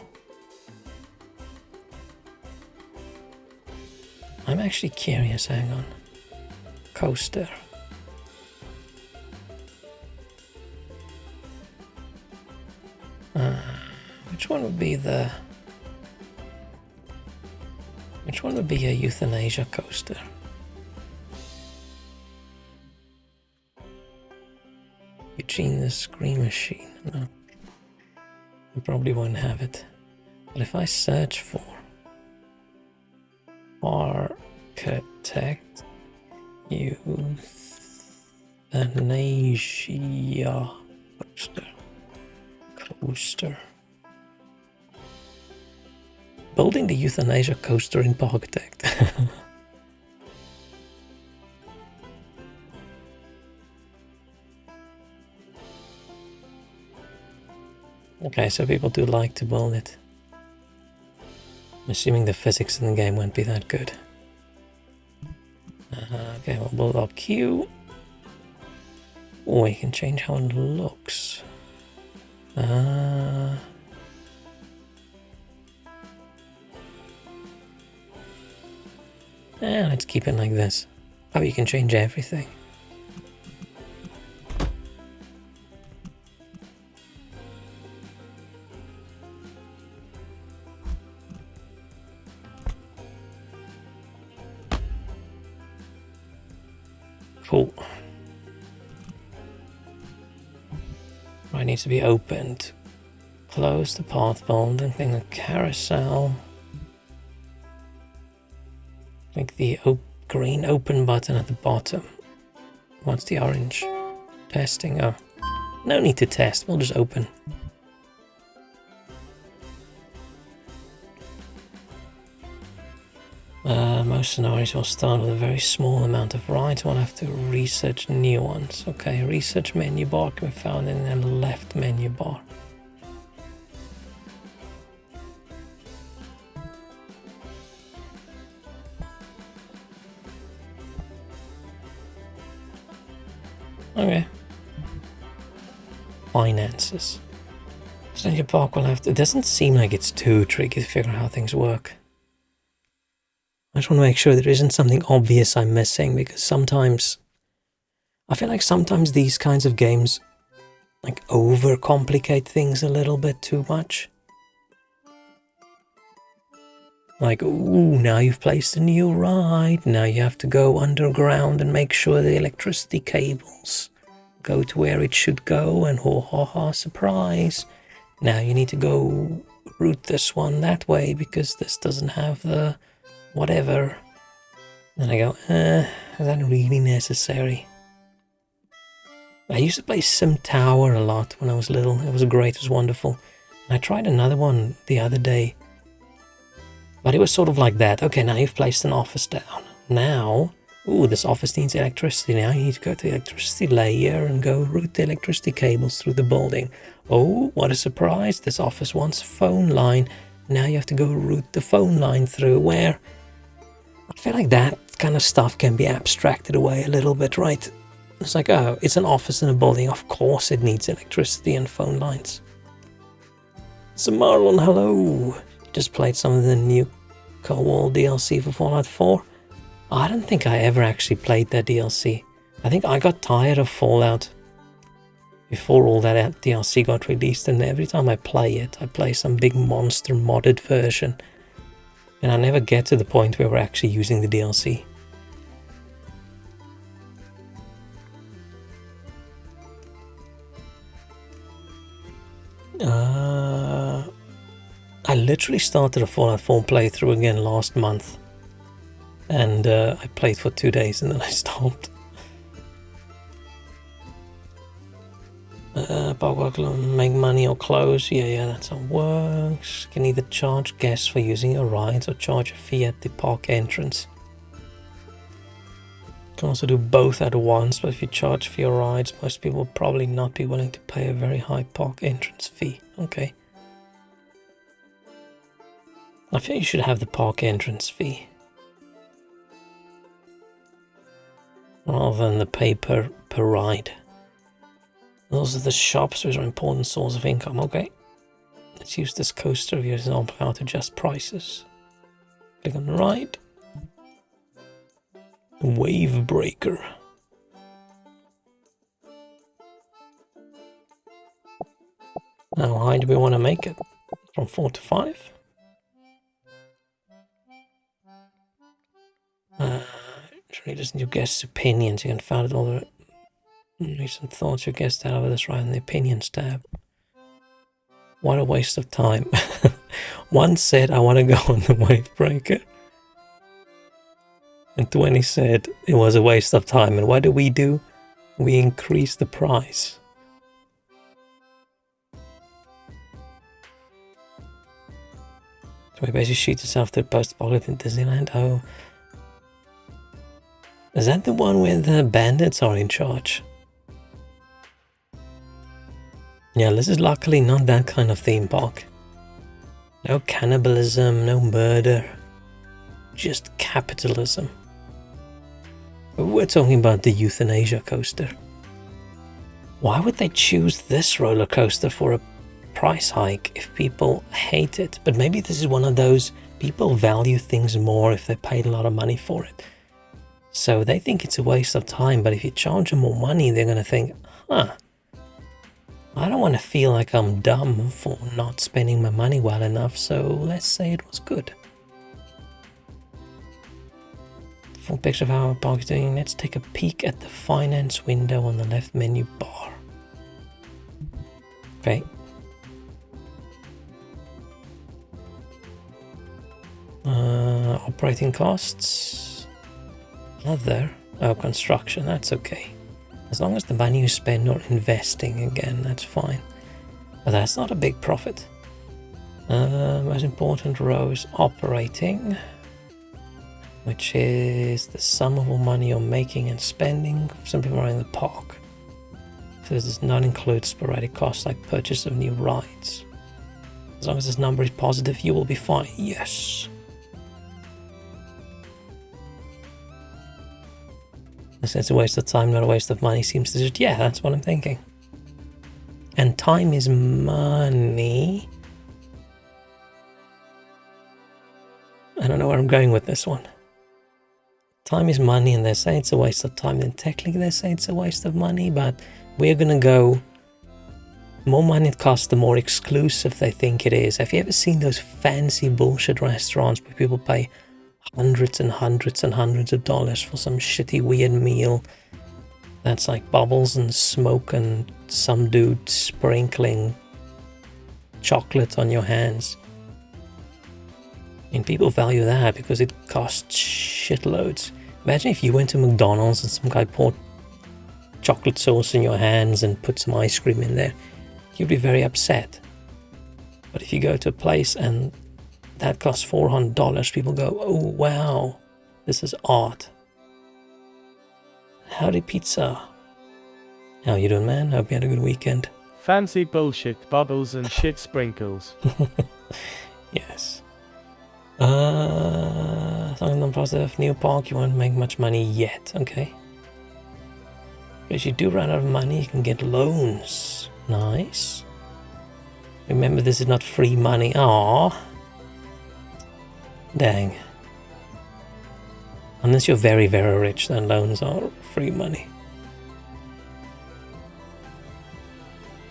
I'm actually curious, hang on. Coaster. Which one would be the... Which one would be a euthanasia coaster? Eugene the Scream Machine. No. I probably won't have it. But if I search for parkitect euthanasia coaster. Building the euthanasia coaster in Parkitect. Okay, so people do like to build it. I'm assuming the physics in the game won't be that good. Okay, we'll build our queue. Oh, we can change how it looks. Yeah, let's keep it like this. Oh, you can change everything. Cool. Right, needs to be opened. Close the path building thing, the carousel. Click the green open button at the bottom. What's the orange? Testing. Oh, no need to test. We'll just open. Most scenarios will start with a very small amount of rides. We'll have to research new ones. Okay, research menu bar can be found in the left menu bar. Okay. Finances. Stranger Park will have to... It doesn't seem like it's too tricky to figure out how things work. I just want to make sure there isn't something obvious I'm missing, because sometimes... I feel like sometimes these kinds of games like overcomplicate things a little bit too much. Like, ooh, now you've placed a new ride. Now you have to go underground and make sure the electricity cables go to where it should go, and ho ha ha, surprise. Now you need to go route this one that way because this doesn't have the whatever. Then I go, is that really necessary? I used to play Sim Tower a lot when I was little. It was great, it was wonderful. And I tried another one the other day. But it was sort of like that. Okay, now you've placed an office down. Now, Ooh, this office needs electricity. Now you need to go to the electricity layer and go route the electricity cables through the building. Oh, what a surprise. This office wants a phone line. Now you have to go route the phone line through. Where I feel like that kind of stuff can be abstracted away a little bit, right? It's like, oh, it's an office in a building. Of course it needs electricity and phone lines. So Marlon, hello. Just played some of the new Cold DLC for Fallout 4. I don't think I ever actually played that DLC. I think I got tired of Fallout before all that DLC got released, and every time I play it, I play some big monster modded version. And I never get to the point where we're actually using the DLC. I literally started a Fallout 4 playthrough again last month. And I played for 2 days and then I stopped. Make money or close. Yeah, that's how it works. You can either charge guests for using your rides or charge a fee at the park entrance. You can also do both at once, but if you charge for your rides, most people will probably not be willing to pay a very high park entrance fee. Okay. I feel you should have the park entrance fee rather than the pay per ride. Those are the shops which are an important source of income. Okay, let's use this coaster as an example how to adjust prices. Click on the right. Wave breaker. How high do we want to make it? From 4 to 5? Really just your guest's opinions. You can find all the recent thoughts your guest had over this right in the opinions tab. What a waste of time. One said I want to go on the wave breaker. And 20 said it was a waste of time. And what do? We increase the price. So we basically shoot yourself to the post-apocalypse in Disneyland. Oh. Is that the one where the bandits are in charge? Yeah, this is luckily not that kind of theme park. No cannibalism, no murder. Just capitalism. But we're talking about the euthanasia coaster. Why would they choose this roller coaster for a price hike if people hate it? But maybe this is one of those people value things more if they paid a lot of money for it. So they think it's a waste of time, but if you charge them more money, they're going to think, I don't want to feel like I'm dumb for not spending my money well enough, so let's say it was good. Full picture of how our park is doing. Let's take a peek at the finance window on the left menu bar. Okay. Operating costs. Other. Oh, construction. That's okay. As long as the money you spend on investing again, that's fine. But that's not a big profit. Most important row is operating, which is the sum of all money you're making and spending simply running the park. So this does not include sporadic costs like purchase of new rides. As long as this number is positive, you will be fine. Yes. It's a waste of time, not a waste of money, seems to just, yeah, that's what I'm thinking. And time is money. I don't know where I'm going with this one. Time is money, and they say it's a waste of time. Then technically they say it's a waste of money, but we're gonna go, more money it costs, the more exclusive they think it is. Have you ever seen those fancy bullshit restaurants where people pay hundreds and hundreds and hundreds of dollars for some shitty weird meal that's like bubbles and smoke and some dude sprinkling chocolate on your hands? And people value that because it costs shitloads. Imagine if you went to McDonald's and some guy poured chocolate sauce in your hands and put some ice cream in there. You'd be very upset. But if you go to a place and that costs $400, people go, oh wow, this is art. Howdy pizza. How you doing, man? Hope you had a good weekend. Fancy bullshit bubbles and shit sprinkles. Yes. Something non-positive. New park, you won't make much money yet, okay? Because you do run out of money, you can get loans. Nice. Remember, this is not free money. Aww. Dang. Unless you're very, very rich, then loans are free money.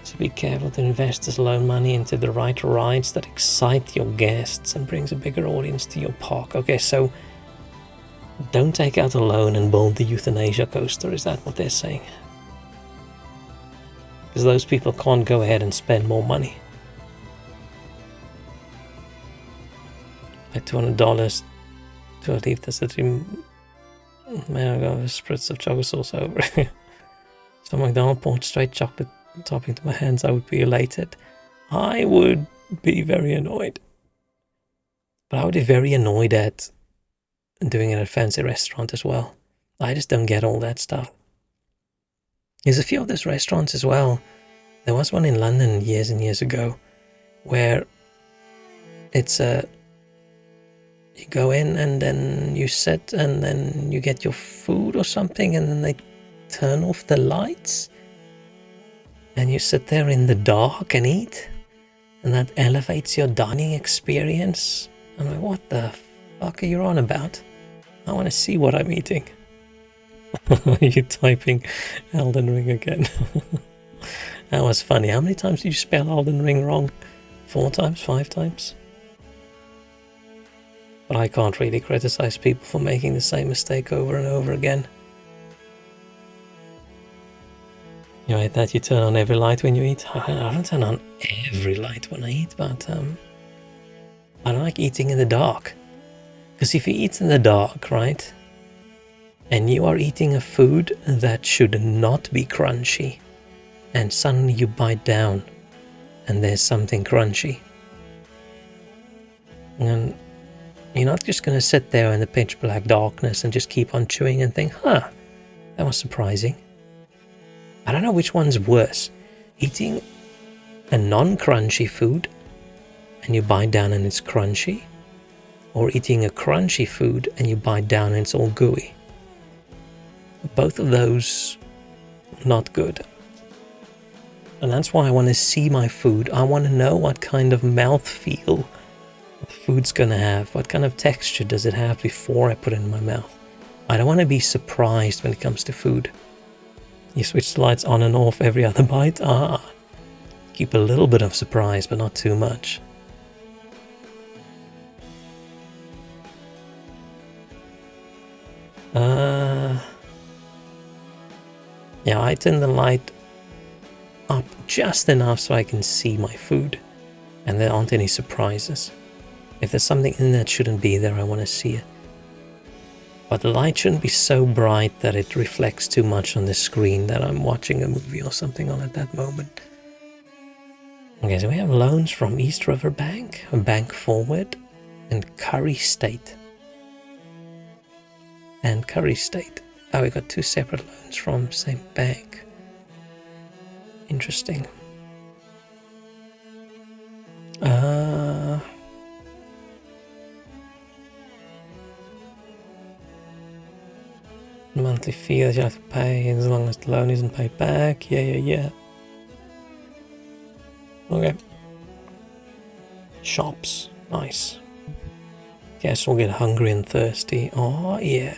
So be careful to investors loan money into the right rides that excite your guests and brings a bigger audience to your park. Okay, so don't take out a loan and build the euthanasia coaster. Is that what they're saying? Because those people can't go ahead and spend more money. Like $200 to leave the city. Man, I got a spritz of chocolate sauce over it. So McDonald's poured straight chocolate topping to my hands, I would be elated. I would be very annoyed. But I would be very annoyed at doing it at a fancy restaurant as well. I just don't get all that stuff. There's a few of those restaurants as well. There was one in London years and years ago where it's you go in and then you sit and then you get your food or something and then they turn off the lights and you sit there in the dark and eat, and that elevates your dining experience. I'm like, what the fuck are you on about? I want to see what I'm eating. Are you typing Elden Ring again? That was funny. How many times did you spell Elden Ring wrong? 4 times? 5 times? But I can't really criticize people for making the same mistake over and over again. You know, that you turn on every light when you eat. I don't turn on every light when I eat, but I don't like eating in the dark. Because if you eat in the dark, right, and you are eating a food that should not be crunchy, and suddenly you bite down, and there's something crunchy, and you're not just going to sit there in the pitch black darkness and just keep on chewing and think, huh, that was surprising. I don't know which one's worse. Eating a non-crunchy food and you bite down and it's crunchy, or eating a crunchy food and you bite down and it's all gooey. Both of those, not good. And that's why I want to see my food. I want to know what kind of mouthfeel the food's going to have. What kind of texture does it have before I put it in my mouth? I don't want to be surprised when it comes to food. You switch the lights on and off every other bite? Keep a little bit of surprise, but not too much. Yeah, I turn the light up just enough so I can see my food, and there aren't any surprises. If there's something in that shouldn't be there, I want to see it. But the light shouldn't be so bright that it reflects too much on the screen that I'm watching a movie or something on at that moment. Okay, so we have loans from East River Bank, Bank Forward, and Curry State. And Curry State. Oh, we got 2 separate loans from same bank. Interesting. Monthly fee that you have to pay as long as the loan isn't paid back. Yeah. Okay. Shops. Nice. Guess we'll get hungry and thirsty. Oh, yeah.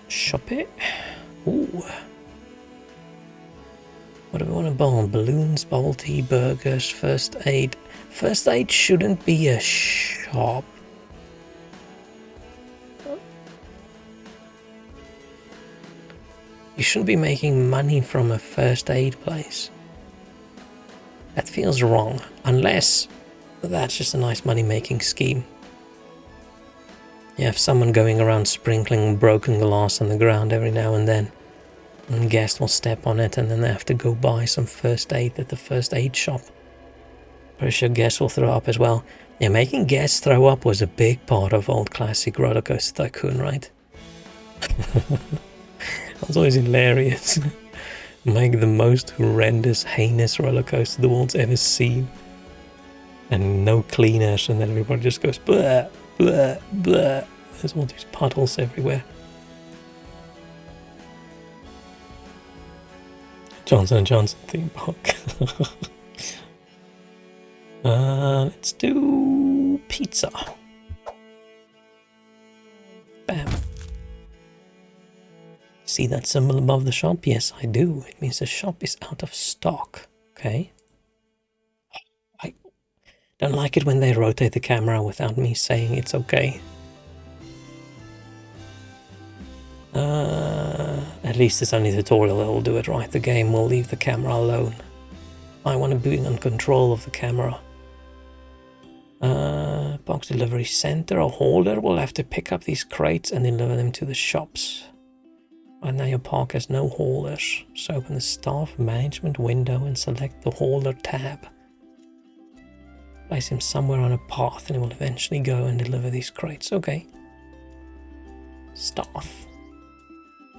Shop it. Ooh. What do we want to buy? Balloons, bubble tea, burgers, first aid. First aid shouldn't be a shop. You shouldn't be making money from a first aid place. That feels wrong, unless that's just a nice money-making scheme. You have someone going around sprinkling broken glass on the ground every now and then, and guests will step on it and then they have to go buy some first aid at the first aid shop. Pretty sure guests will throw up as well. Yeah, making guests throw up was a big part of old classic Roller Coaster Tycoon, right? That's always hilarious. Make the most horrendous, heinous roller coaster the world's ever seen. And no cleaners, and then everybody just goes blah, blah, blah. There's all these puddles everywhere. Johnson & Johnson theme park. Let's do pizza. Bam. See that symbol above the shop? Yes, I do. It means the shop is out of stock. Okay. I don't like it when they rotate the camera without me saying it's okay. At least it's only a tutorial that will do it right. The game will leave the camera alone. I want to be in control of the camera. Box delivery center. A holder will have to pick up these crates and deliver them to the shops. Right now your park has no holders. So open the staff management window and select the holder tab. Place him somewhere on a path and he will eventually go and deliver these crates. Okay. Staff.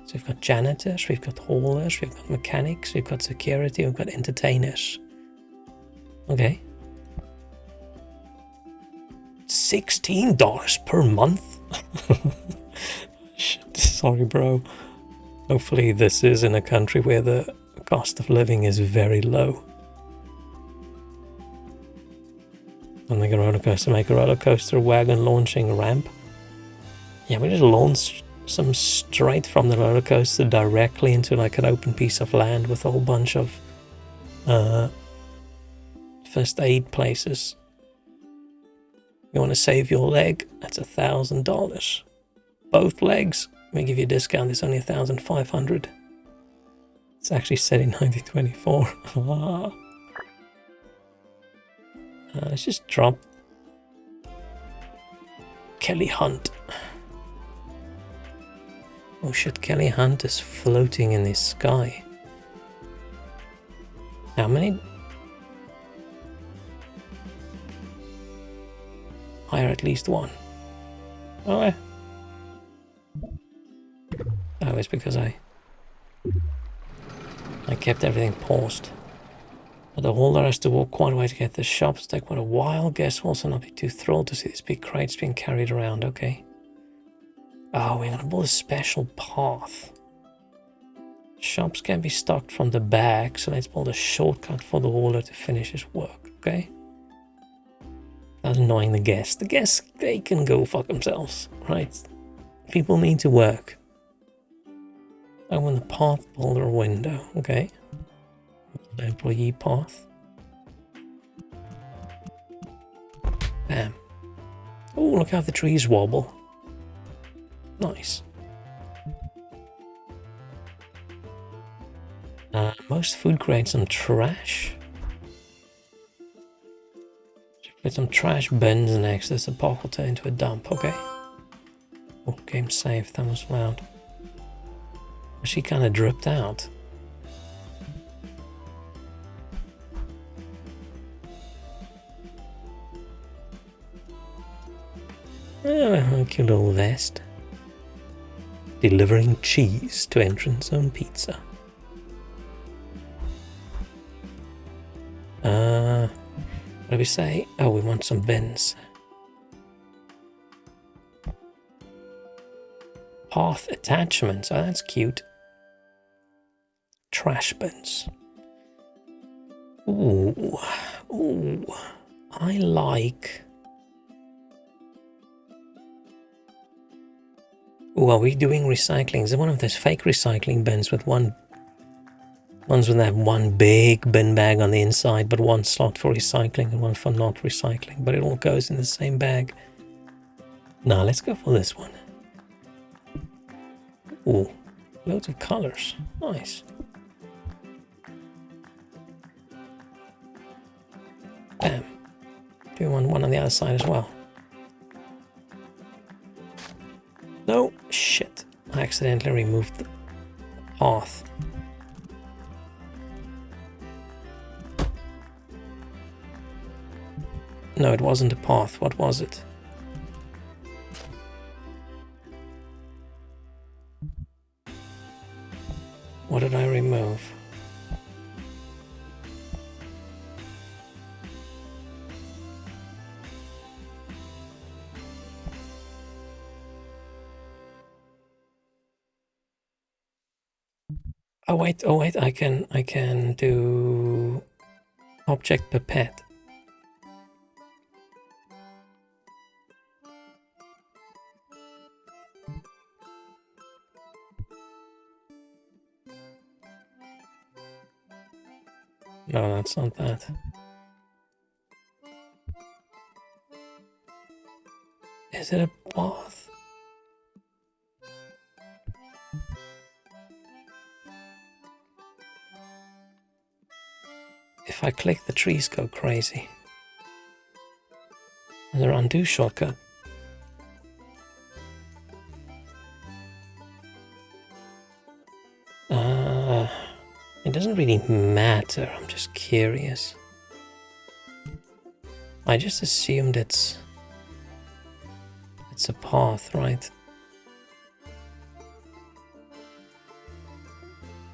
So we've got janitors, we've got haulers, we've got mechanics, we've got security, we've got entertainers. Okay. $16 per month? Shit, sorry bro. Hopefully this is in a country where the cost of living is very low. I'll make a roller coaster, make a roller coaster wagon launching ramp. Yeah, we just launched some straight from the roller coaster directly into like an open piece of land with a whole bunch of first aid places. You want to save your leg? That's $1,000. Both legs, let me give you a discount. It's only $1,500. It's actually set in 1924. Let's just drop Kelly Hunt. Oh shit, Kelly Hunt is floating in the sky. How many? Hire at least one. Oh, oh, it's because I kept everything paused. But the holder has to walk quite a way to get to the shops. Take quite a while. Guests will also not be too thrilled to see these big crates being carried around. Okay. Oh, we're gonna build a special path. Shops can be stocked from the back, so let's build a shortcut for the hauler to finish his work, okay? That's annoying the guests. The guests, they can go fuck themselves, right? People need to work. Open the path builder window, okay? The employee path. Bam. Oh, look how the trees wobble. Nice. Most food grade some trash. Put some trash bins next to the park will turn into a dump, okay. Oh, game saved, that was loud. She kinda dripped out. Oh, cute little vest. Delivering cheese to entrance on pizza. What do we say? Oh, we want some bins. Path attachments. Oh, that's cute. Trash bins. Ooh. Ooh. I like... Ooh, are we doing recycling? Is it one of those fake recycling bins with ones with that one big bin bag on the inside, but one slot for recycling and one for not recycling, but it all goes in the same bag? Nah, let's go for this one. Ooh, loads of colors. Nice. Bam. Do you want one on the other side as well? No, shit. I accidentally removed the path. No, it wasn't a path. What was it? What did I remove? Oh wait, I can do object per pet. No, that's not that. Is it a path? If I click, the trees go crazy. Is there an undo shortcut? It doesn't really matter, I'm just curious. I just assumed it's a path, right?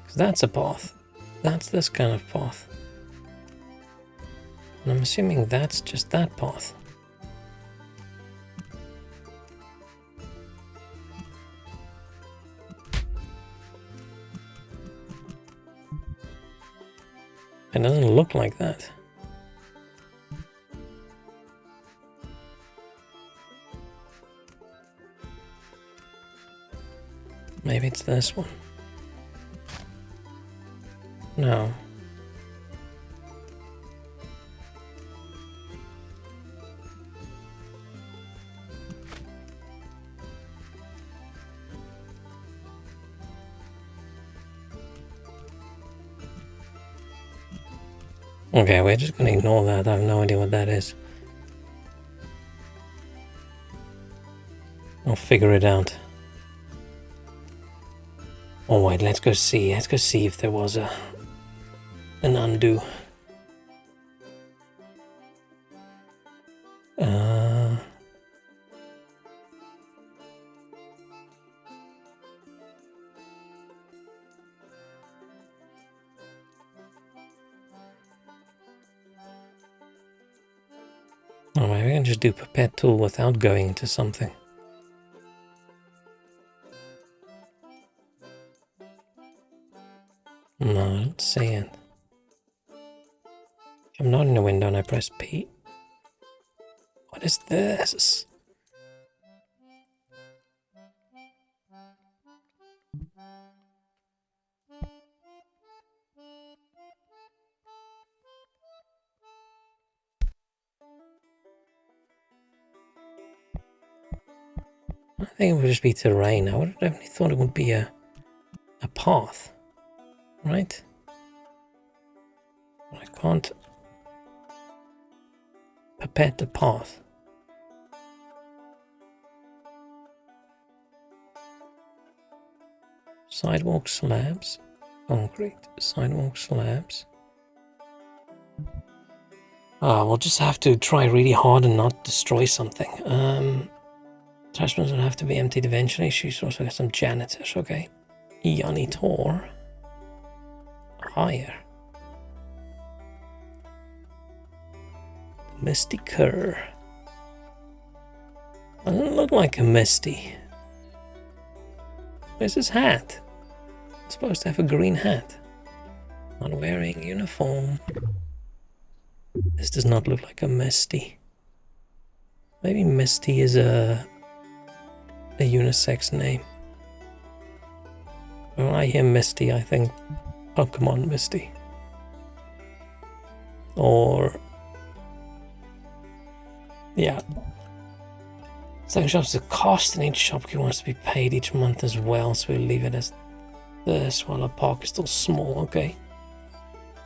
'Cause that's a path. That's this kind of path. And I'm assuming that's just that path. It doesn't look like that. Maybe it's this one. No. Okay, we're just gonna ignore that. I have no idea what that is. I'll figure it out. Oh wait, let's go see. Let's go see if there was an undo. Oh, maybe I can just do pipette tool without going into something. No, I don't see it. I'm not in the window and I press P. What is this? I think it would just be terrain. I would have definitely thought it would be a path, right? I can't pipette the path. Sidewalk slabs, concrete, sidewalk slabs. We'll just have to try really hard and not destroy something. Attachments will have to be emptied eventually. She's also got some janitors, okay. Janitor. Higher. Misty Cur. Doesn't look like a Misty. Where's his hat? He's supposed to have a green hat. Not wearing uniform. This does not look like a Misty. Maybe Misty is a unisex name. When I hear Misty, I think Pokemon Misty. Or... yeah. Second shop's the cost, and each shopkeeper wants to be paid each month as well, so we'll leave it as this while our park is still small, okay?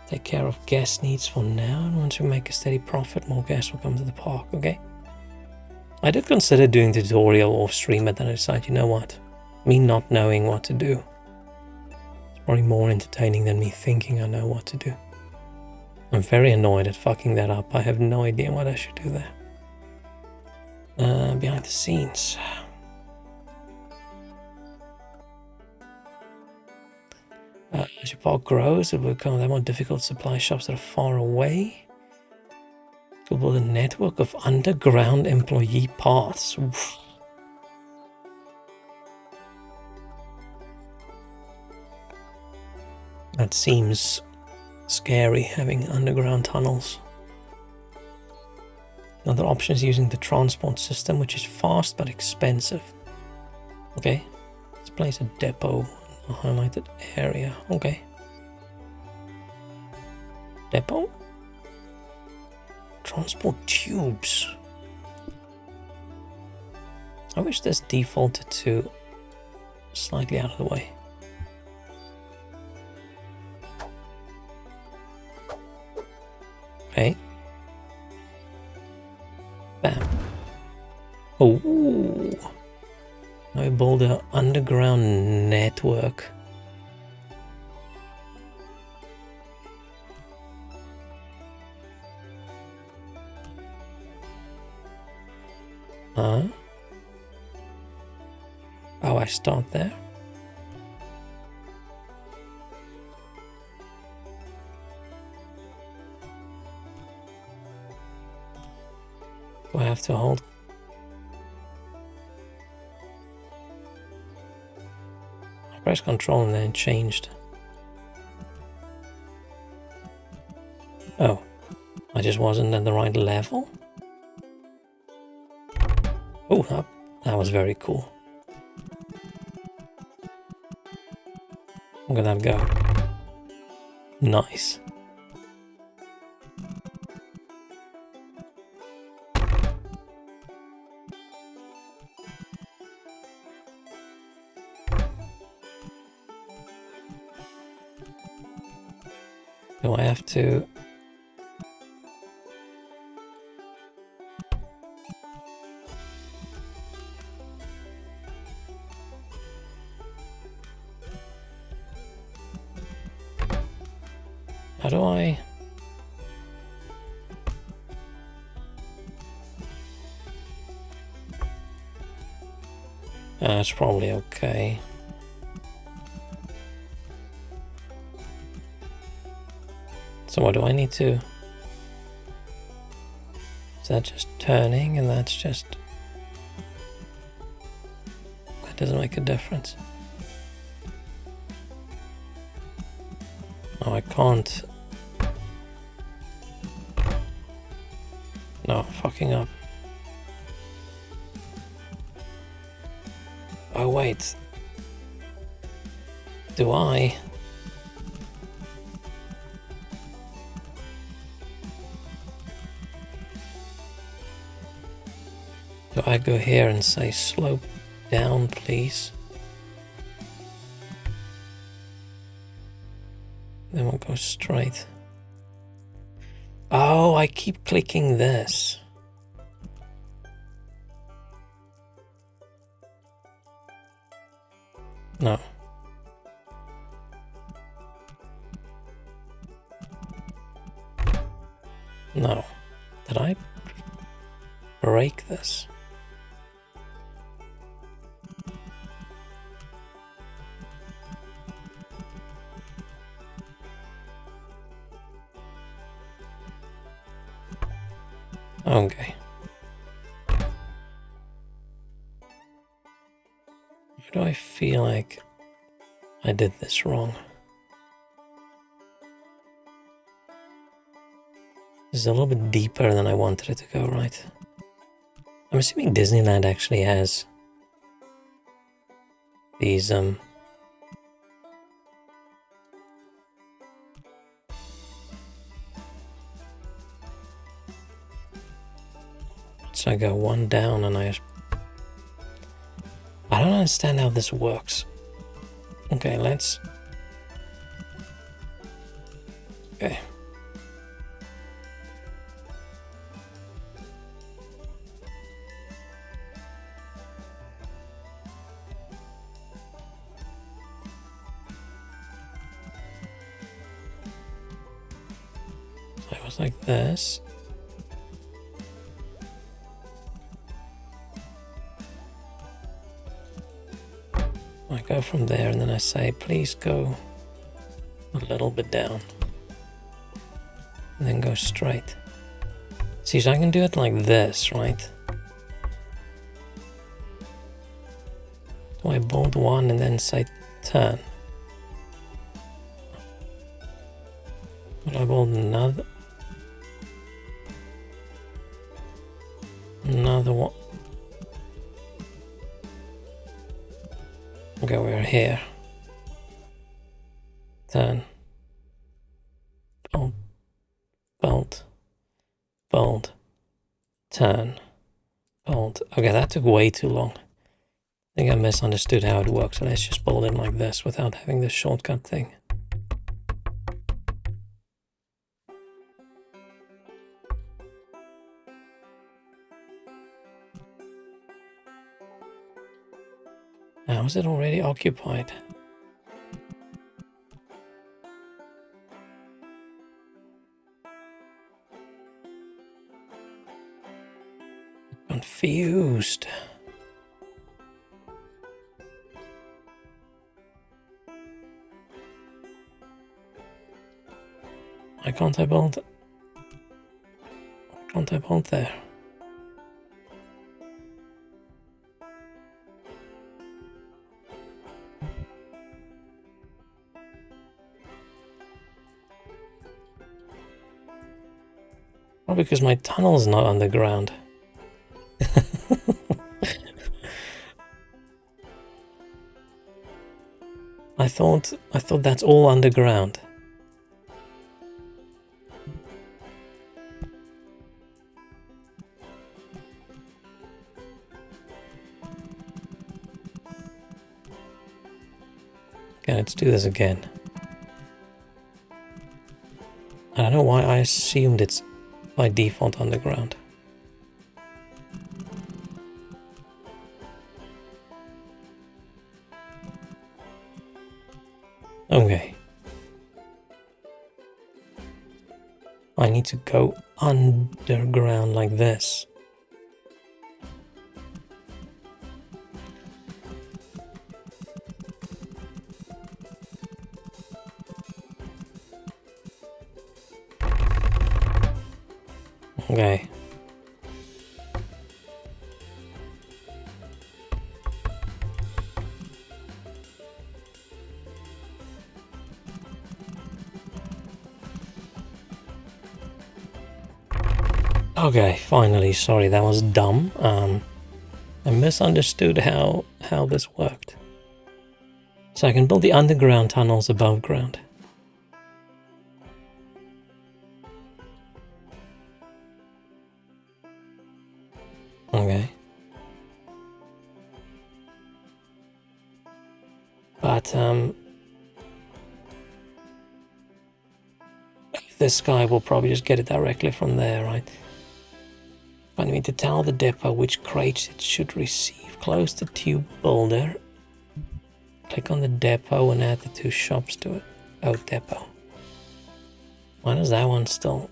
Take care of guest needs for now, and once we make a steady profit, more guests will come to the park, okay? I did consider doing the tutorial off stream, but then I decided, you know what? Me not knowing what to do. It's probably more entertaining than me thinking I know what to do. I'm very annoyed at fucking that up. I have no idea what I should do there. Behind the scenes. As your park grows, it will become more difficult supply shops that are far away. To build a network of underground employee paths. Oof. That seems scary, having underground tunnels. Another option is using the transport system, which is fast but expensive. Okay, let's place a depot in a highlighted area. Okay. Depot? Transport tubes. I wish this defaulted to slightly out of the way. Okay. Bam. Oh. Now we build an underground network. Huh? Oh, I start there. Do I have to hold? I press control and then it changed. Oh, I just wasn't at the right level? Oh, that was very cool. Look at that go. Nice. Do I have to... How do I... That's probably okay. So what do I need to... Is that just turning and that's just... That doesn't make a difference. Oh, I can't... No, I'm fucking up. Oh wait. Do I? Do I go here and say slope down, please? Then we'll go straight. Oh, I keep clicking this. No. No. Did I break this? Okay. Why do I feel like I did this wrong? This is a little bit deeper than I wanted it to go, right? I'm assuming Disneyland actually has these, So I go one down and I don't understand how this works. Okay, let's... Okay. goes like this. I go from there and then I say, please go a little bit down. And then go straight. See, so I can do it like this, right? So I bolt one and then say turn. But I bolt another one. Okay, we're here. Turn. Bolt. Bolt. Bolt. Turn. Bolt. Okay, that took way too long. I think I misunderstood how it works, so let's just bolt it like this without having this shortcut thing. How is it already occupied? Confused. Why can't I bolt? Why can't I bolt there? Well, because my tunnel's not underground. I thought that's all underground. Okay, let's do this again. I don't know why I assumed it's by default underground. Okay. I need to go underground like this. Okay. Okay, finally, sorry, that was dumb. I misunderstood how this worked. So I can build the underground tunnels above ground. Okay. But, this guy will probably just get it directly from there, right? I need to tell the depot which crates it should receive. Close the tube builder. Click on the depot and add the two shops to it. Oh, depot. Why does that one still...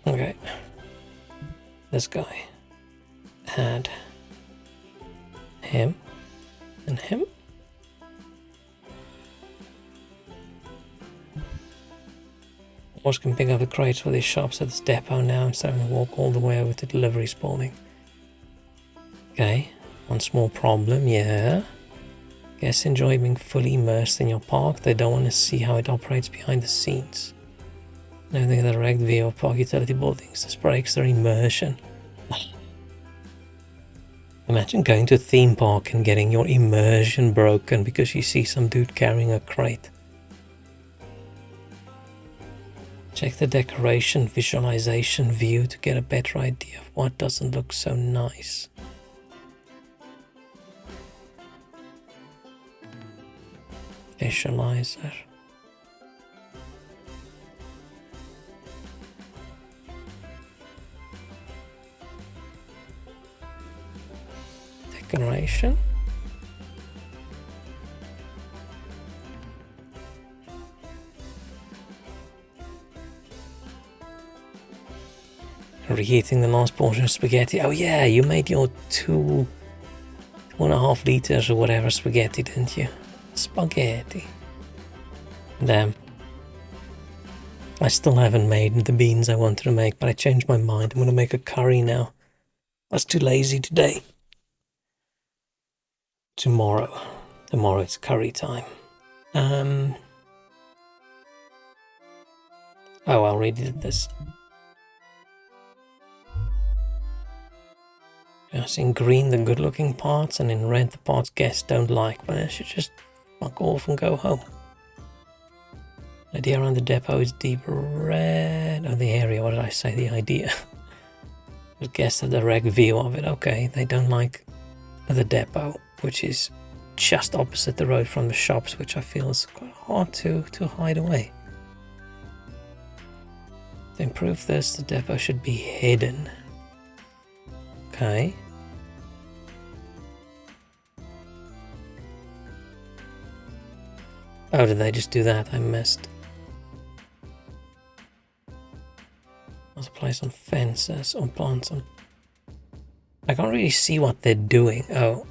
Okay. This guy. Add him and him. Horse can pick up the crates for these shops at this depot now instead of having to walk all the way over to delivery spawning. Okay, one small problem, yeah. Guests enjoy being fully immersed in your park. They don't want to see how it operates behind the scenes. Now they get a direct view of park utility buildings. This breaks their immersion. Imagine going to a theme park and getting your immersion broken because you see some dude carrying a crate. Check the decoration visualization view to get a better idea of what doesn't look so nice. Visualizer. Decoration. Reheating the last portion of spaghetti. Oh yeah, you made your 2.5 liters or whatever spaghetti, didn't you? Spaghetti. Damn. I still haven't made the beans I wanted to make, but I changed my mind. I'm gonna make a curry now. I was too lazy today. Tomorrow it's curry time. Oh, I already did this. Yes, in green the good looking parts, and in red the parts guests don't like, but I should just fuck off and go home. Idea around the depot is deep red. Oh, the area, what did I say? The idea. I guess a direct view of it. Okay, they don't like the depot, which is just opposite the road from the shops, which I feel is quite hard to hide away. To improve this, the depot should be hidden. Okay. Oh, did they just do that? I missed. Let's place some fences or plant some. I can't really see what they're doing. Oh.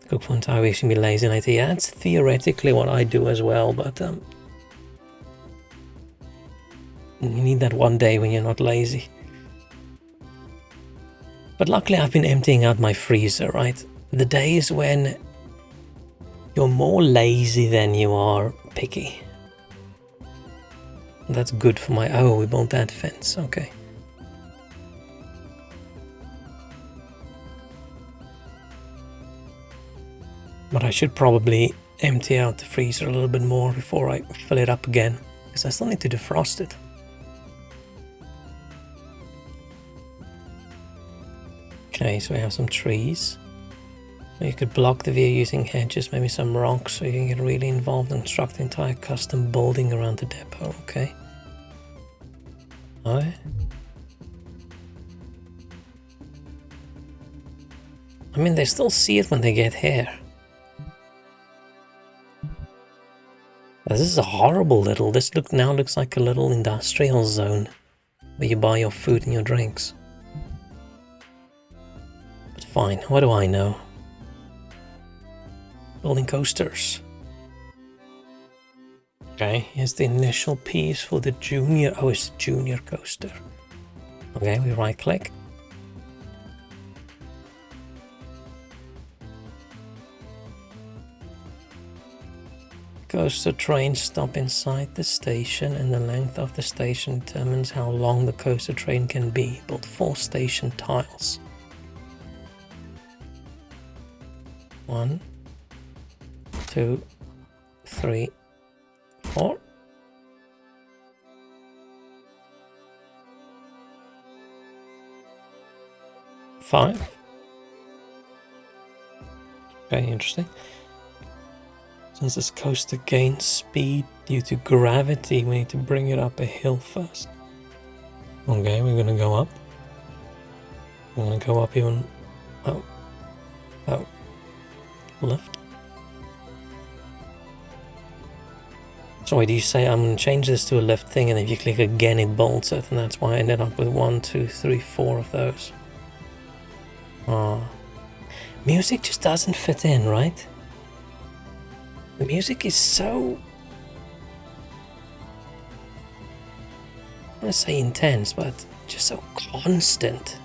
Cook for entire week should be lazy later. Yeah, that's theoretically what I do as well, but you need that one day when you're not lazy. But luckily I've been emptying out my freezer, right? The days when you're more lazy than you are picky. That's good for my... Oh, we built that fence. Okay. But I should probably empty out the freezer a little bit more before I fill it up again, because I still need to defrost it. Okay, so we have some trees. You could block the view using hedges, maybe some rocks, so you can get really involved and construct the entire custom building around the depot, okay? Alright. I mean, they still see it when they get here. This is a horrible little... This now looks like a little industrial zone where you buy your food and your drinks. But fine, what do I know? Building coasters. Okay, here's the initial piece for the junior... Oh, it's the junior coaster. Okay, we right click. Coaster trains stop inside the station, and the length of the station determines how long the coaster train can be. Build 4 station tiles. 1, 2, 3, 4. Five. Okay, interesting. Since this coaster gains speed due to gravity, we need to bring it up a hill first. Okay, we're gonna go up. We're gonna go up even... Oh. Oh. Left. So wait, do you say I'm gonna change this to a left thing, and if you click again it bolts it, and that's why I ended up with 1, 2, 3, 4 of those. Oh. Music just doesn't fit in, right? The music is so... I want to say intense, but just so constant.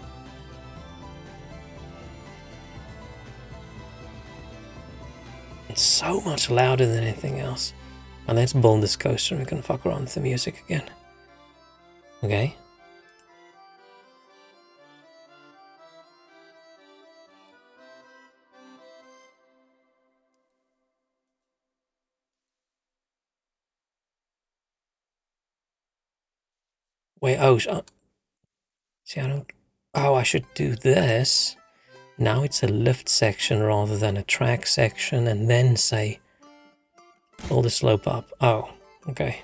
It's so much louder than anything else. And let's build this coaster and we can fuck around with the music again. Okay. Wait, oh, see, I don't... Oh, I should do this. Now it's a lift section rather than a track section, and then say, pull the slope up. Oh, okay.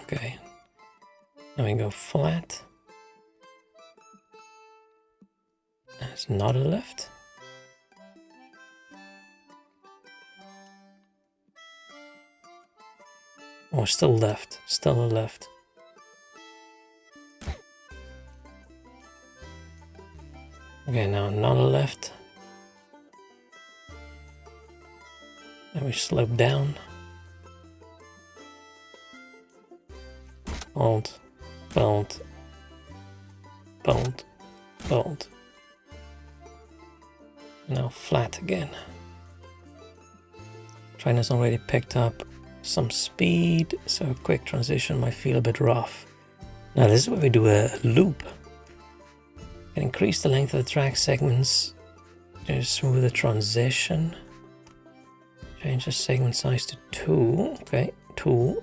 Okay. Now we go flat. That's not a lift. Oh, still left. Still a left. Okay, now another left. Then we slope down. Bolt, bolt, bolt, bolt. Now flat again. Train has already picked up some speed, so a quick transition might feel a bit rough. Now this is where we do a loop. Can increase the length of the track segments to smooth the transition. Change the segment size to 2. Okay, 2.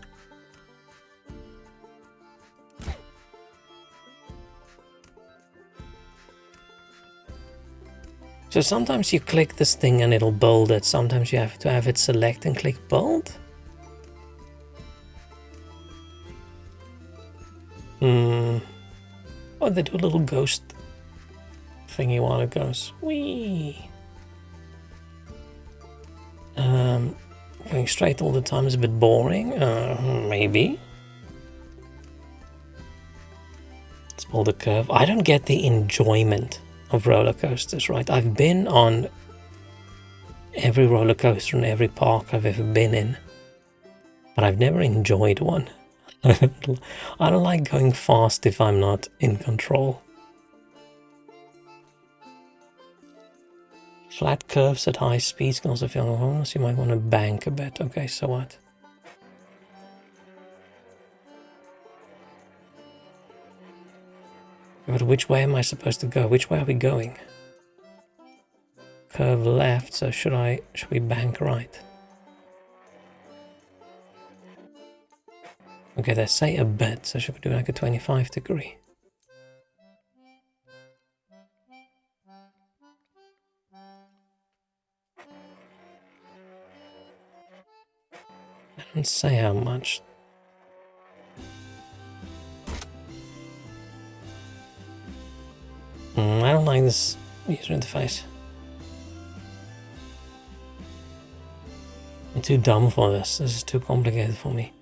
So sometimes you click this thing and it'll bold it. Sometimes you have to have it select and click bold. Oh, they do a little ghost thingy while it goes. Whee! Going straight all the time is a bit boring. Maybe. Let's pull the curve. I don't get the enjoyment of roller coasters, right? I've been on every roller coaster in every park I've ever been in, but I've never enjoyed one. I don't like going fast if I'm not in control. Flat curves at high speeds can also feel almost. You might want to bank a bit. Okay, so what? But which way am I supposed to go? Which way are we going? Curve left, so should we bank right? Okay, they say a bit, so should we do like a 25-degree? I don't say how much. I don't like this user interface. I'm too dumb for this. This is too complicated for me.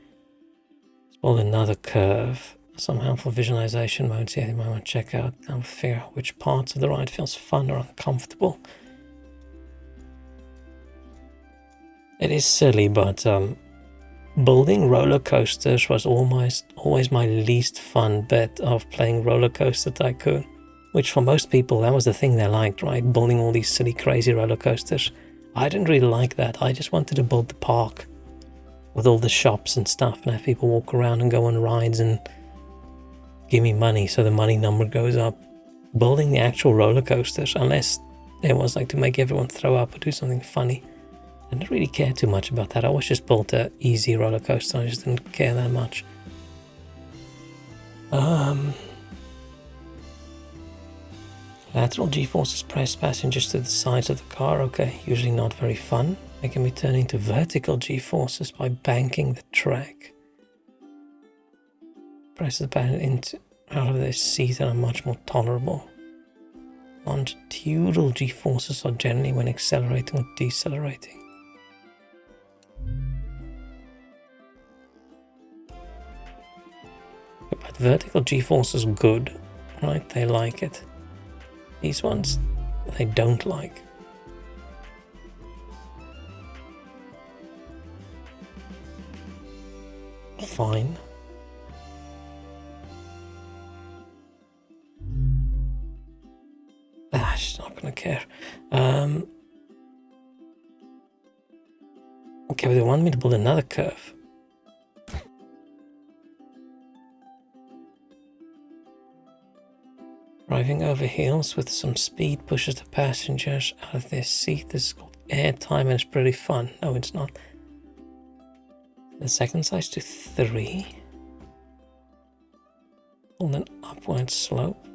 Let's build another curve. Some helpful visualization modes here you might want to check out. Now figure out which parts of the ride feels fun or uncomfortable. It is silly, but building roller coasters was always my least fun bit of playing Roller Coaster Tycoon. Which for most people, that was the thing they liked, right? Building all these silly, crazy roller coasters. I didn't really like that. I just wanted to build the park with all the shops and stuff and have people walk around and go on rides and give me money so the money number goes up. Building the actual roller coasters, unless it was like to make everyone throw up or do something funny, I didn't really care too much about that. I always just built an easy roller coaster. I just didn't care that much. Lateral G-forces press passengers to the sides of the car. Okay, usually not very fun. They can be turned into vertical G-forces by banking the track. Press the passenger out of their seat and are much more tolerable. Longitudinal G-forces are generally when accelerating or decelerating. But vertical G-forces are good, right? They like it. These ones, they don't like. Fine. She's not gonna care. Okay, but they want me to build another curve. Driving over hills with some speed pushes the passengers out of their seat. This is called airtime and it's pretty fun. No, it's not. The second size to 3. On an upward slope.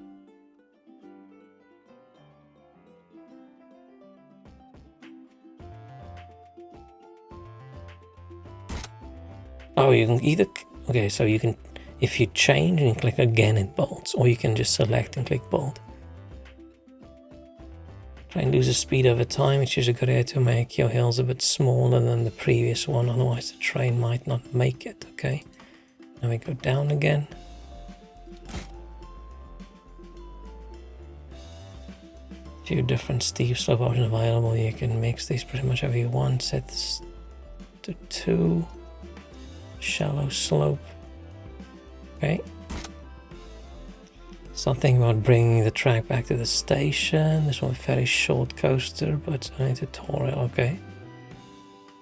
Oh, you can either... Okay, so you can... If you change and you click again, it bolts. Or you can just select and click bold. Try and lose a speed over time. It's usually a good idea to make your hills a bit smaller than the previous one, otherwise the train might not make it, okay? Now we go down again. A few different steep slope options available. You can mix these pretty much however you want. Set this to 2. Shallow slope. Okay. Something about bringing the track back to the station. This one very short coaster, but only tutorial. Okay.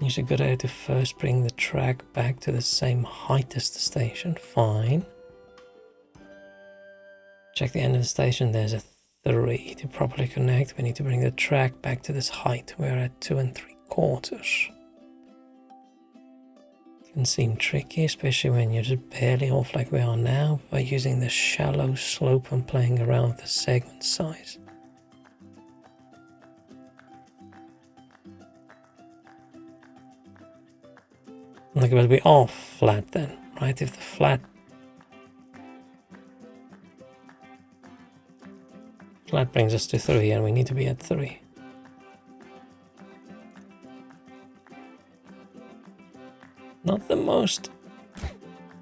It's a good idea to first bring the track back to the same height as the station. Fine. Check the end of the station. There's a 3. To properly connect, we need to bring the track back to this height. We're at 2 3/4. Can seem tricky, especially when you're just barely off like we are now, by using the shallow slope and playing around with the segment size. Like, but we are flat then, right? If the flat brings us to 3 and we need to be at 3. Not the most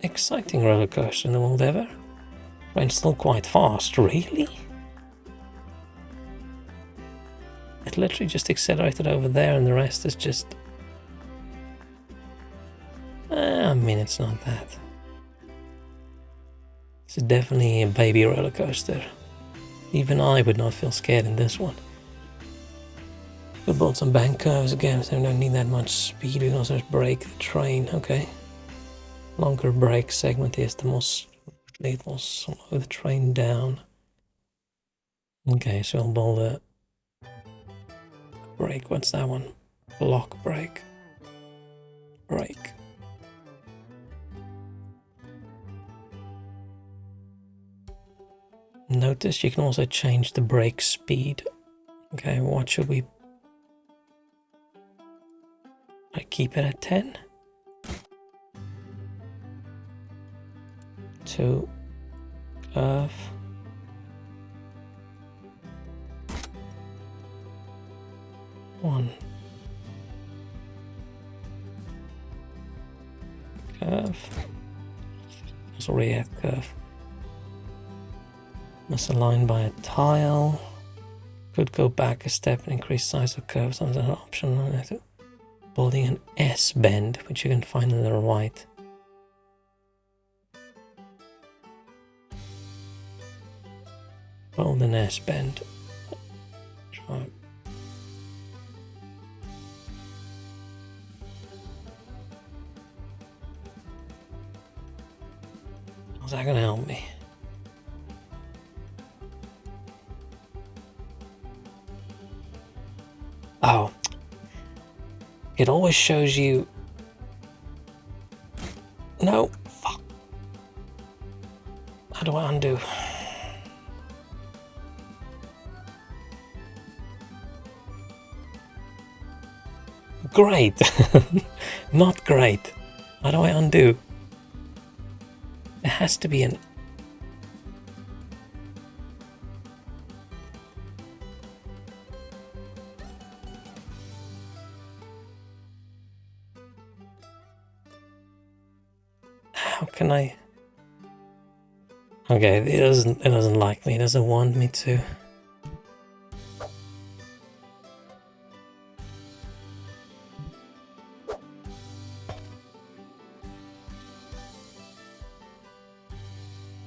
exciting roller coaster in the world ever. Went still quite fast, really? It literally just accelerated over there and the rest is just... I mean, it's not that. It's definitely a baby roller coaster. Even I would not feel scared in this one. We'll build some bank curves again, so we don't need that much speed. We can also just brake the train, okay. Longer brake segment is the most... It will slow the train down. Okay, so we'll build a brake. What's that one? Block brake. Brake. Notice you can also change the brake speed. Okay, what should we... I keep it at 10. 2. Curve. One. Curve. It's already at curve. Misaligned by a tile. Could go back a step and increase size of curves. That's an option. Building an S bend, which you can find on the right. Build an S bend. Try. How's that gonna help me? Oh. It always shows you... No, fuck. How do I undo? Great. Not great. How do I undo? There has to be an... How can I... Okay, it doesn't like me. It doesn't want me to.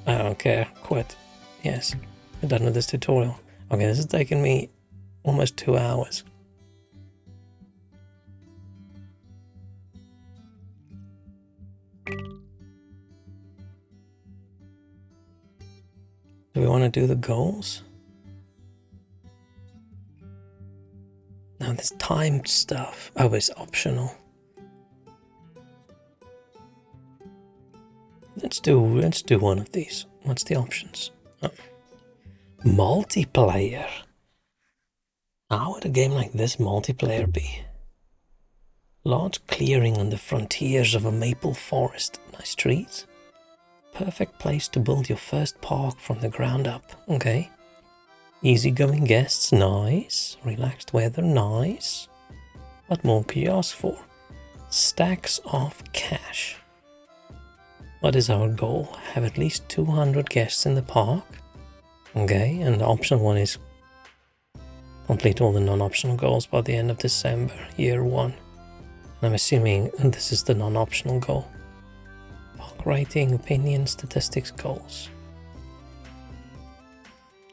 I don't care. Quit. Yes. I'm done with this tutorial. Okay, this has taken me almost 2 hours. Do we want to do the goals? Now this timed stuff. Oh, it's optional. Let's do one of these. What's the options? Oh. Multiplayer. How would a game like this multiplayer be? Large clearing on the frontiers of a maple forest. Nice trees. Perfect place to build your first park from the ground up. Okay. Easygoing guests, nice. Relaxed weather, nice. What more could you ask for? Stacks of cash. What is our goal? Have at least 200 guests in the park. Okay, and the optional one is complete all the non-optional goals by the end of December, year 1. And I'm assuming this is the non-optional goal. Park rating, opinion, statistics, goals.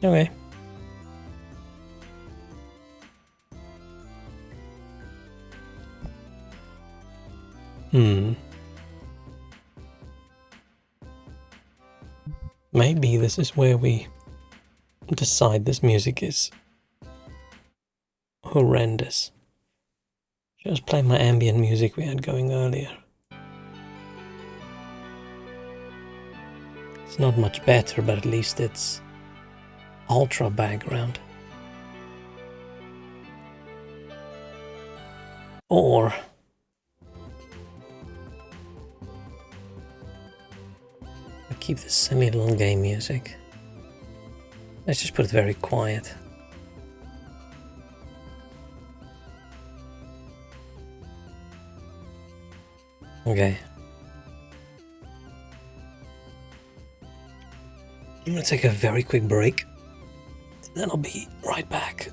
Okay. Maybe this is where we decide this music is horrendous. Just play my ambient music we had going earlier. It's not much better, but at least it's ultra background. Or I keep this silly little game music. Let's just put it very quiet. Okay. I'm gonna take a very quick break. Then I'll be right back.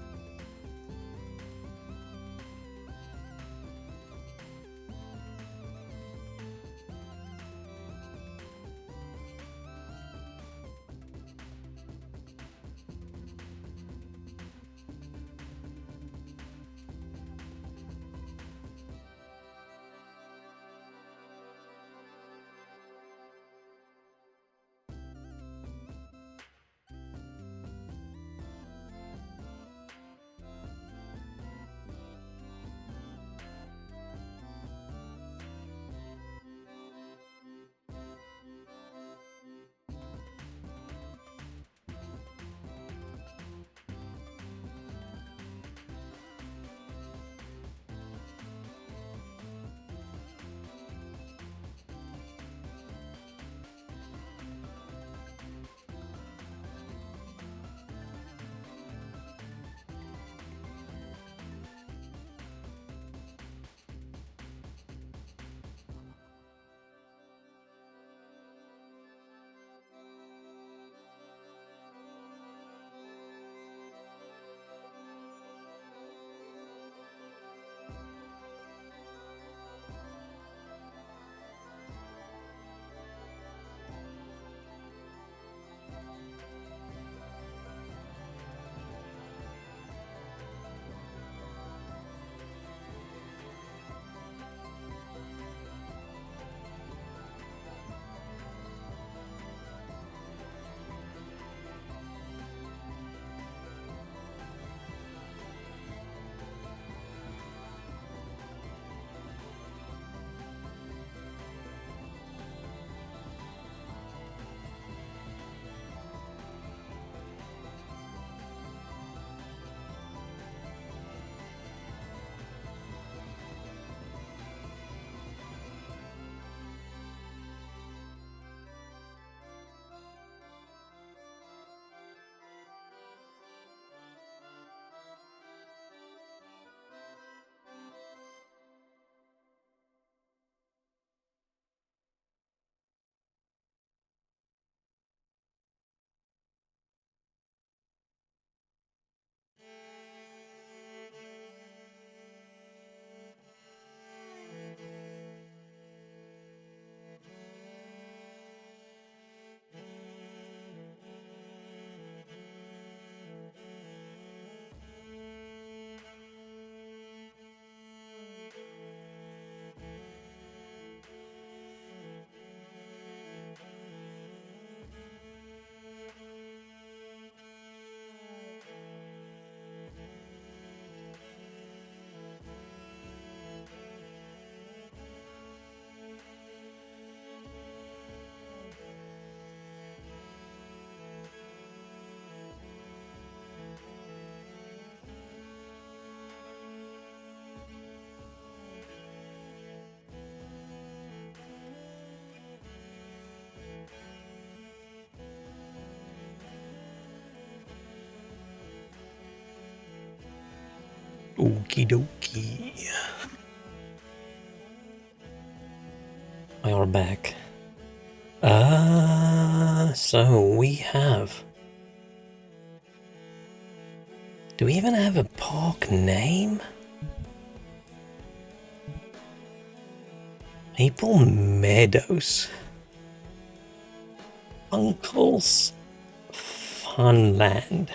Okie dokie. We are back. So we have... Do we even have a park name? Maple Meadows. Uncle's Funland.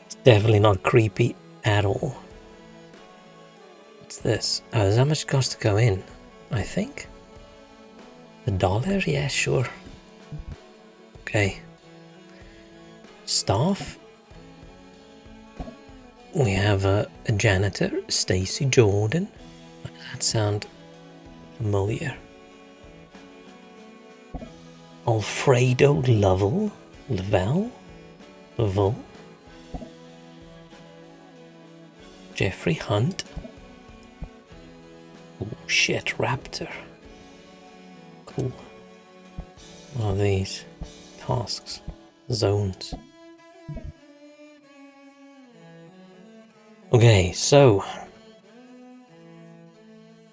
It's definitely not creepy at all. What's this? Oh, there's how much it costs to go in, I think. $1? Yeah, sure. Okay. Staff. We have a janitor, Stacy Jordan. Does that sound familiar? Alfredo Lovell? Lovell? Jeffrey Hunt. Oh shit, Raptor. Cool. What are these? Tasks. Zones. Okay, so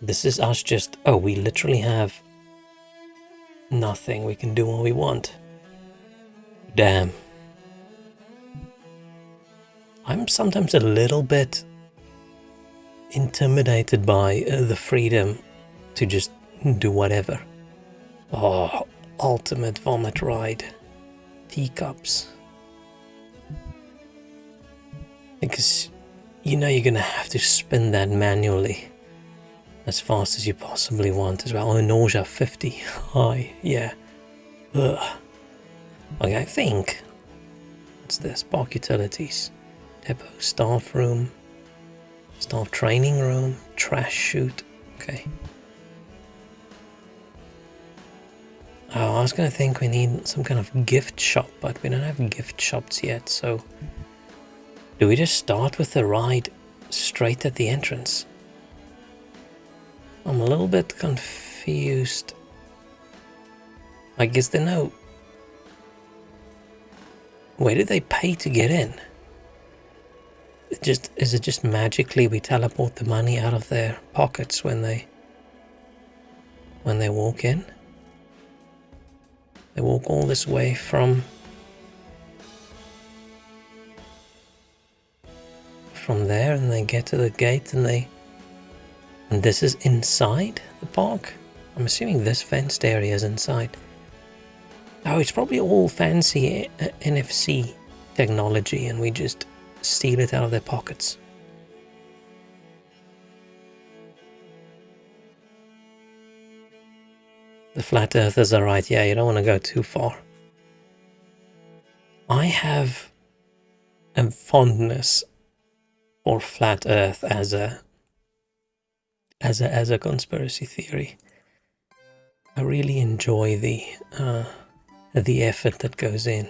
this is us just... Oh, we literally have nothing. We can do what we want. Damn. I'm sometimes a little bit intimidated by the freedom to just do whatever. Oh, ultimate vomit ride. Teacups. Because you know you're gonna have to spin that manually as fast as you possibly want as well. Oh, nausea 50 high, yeah. Ugh. Okay, I think... What's this? Park utilities. Depot, staff room. Staff training room. Trash chute. Okay. Oh, I was gonna think we need some kind of gift shop, but we don't have gift shops yet, so... Do we just start with the ride straight at the entrance? I'm a little bit confused. I guess they know. Where did they pay to get in? Is it just magically we teleport the money out of their pockets when they walk in? They walk all this way from there, and they get to the gate, and this is inside the park. I'm assuming this fenced area is inside. Oh, it's probably all fancy NFC technology, and we just steal it out of their pockets. The flat earthers are right. Yeah, you don't want to go too far. I have a fondness for flat Earth as a conspiracy theory. I really enjoy the effort that goes in.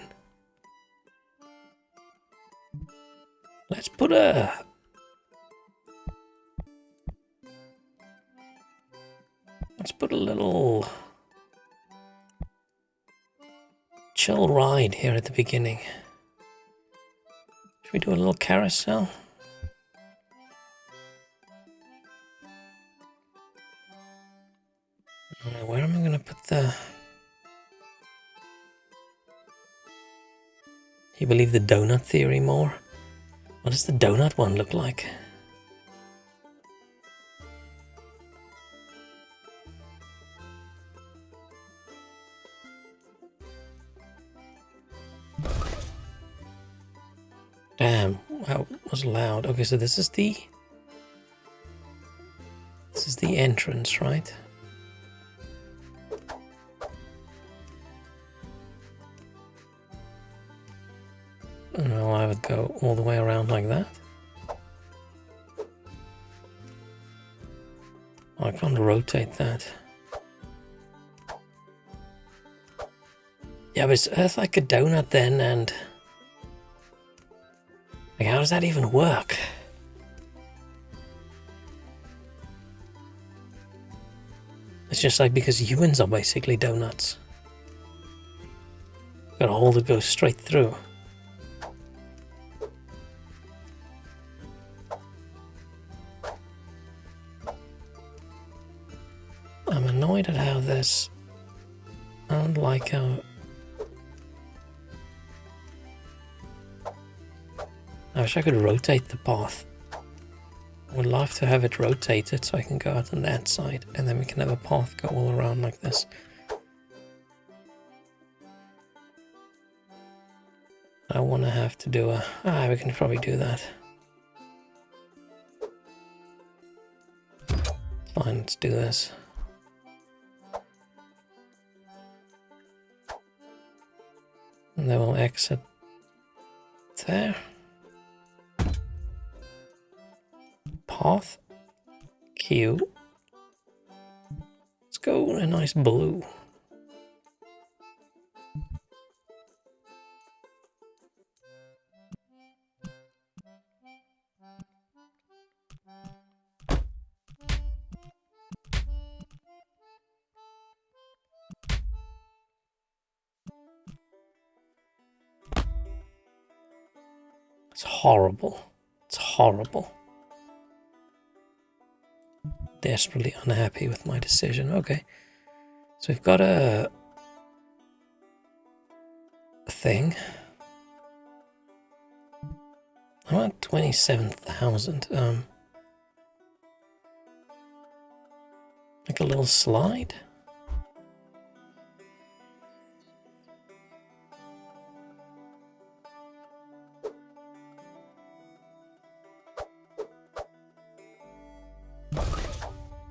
Let's put a little chill ride here at the beginning. Should we do a little carousel? Where am I going to put the... You believe the donut theory more? What does the donut one look like? Damn, that was loud. Okay, so this is the entrance, right? And I would go all the way around like that. I can't rotate that. Yeah, but is Earth like a donut then, and... Like, how does that even work? It's just like because humans are basically donuts. Got a hole that goes straight through. this. I don't like how... I wish I could rotate the path. I would love to have it rotated so I can go out on that side and then we can have a path go all around like this. I want to have to do a... we can probably do that. Fine, let's do this. And then we'll exit there. Path. Q. Let's go with a nice blue. It's horrible. It's horrible. Desperately unhappy with my decision. Okay. So we've got a thing. I'm at 27,000. Like a little slide.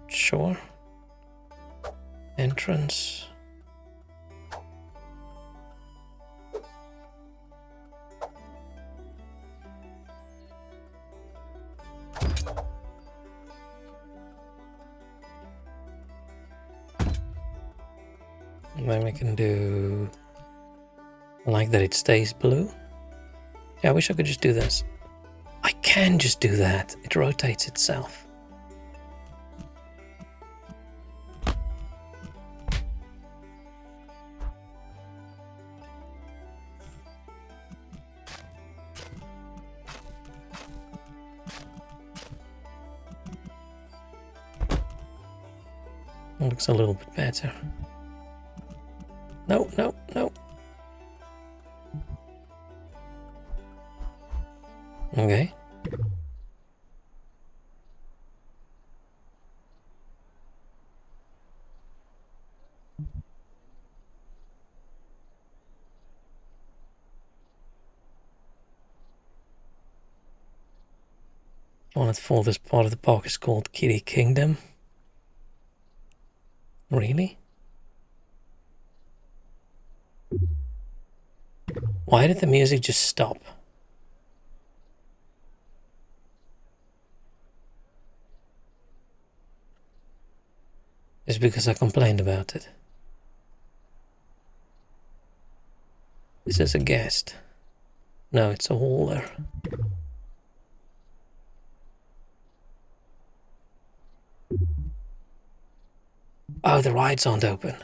Sure. Entrance. And then we can do... I like that it stays blue. Yeah, I wish I could just do this. I can just do that. It rotates itself. Looks a little bit better. No, no, no. Okay. One of the this part of the park is called Kitty Kingdom. Really? Why did the music just stop? It's because I complained about it. This is a guest. No, it's a hauler. Oh, the rides aren't open.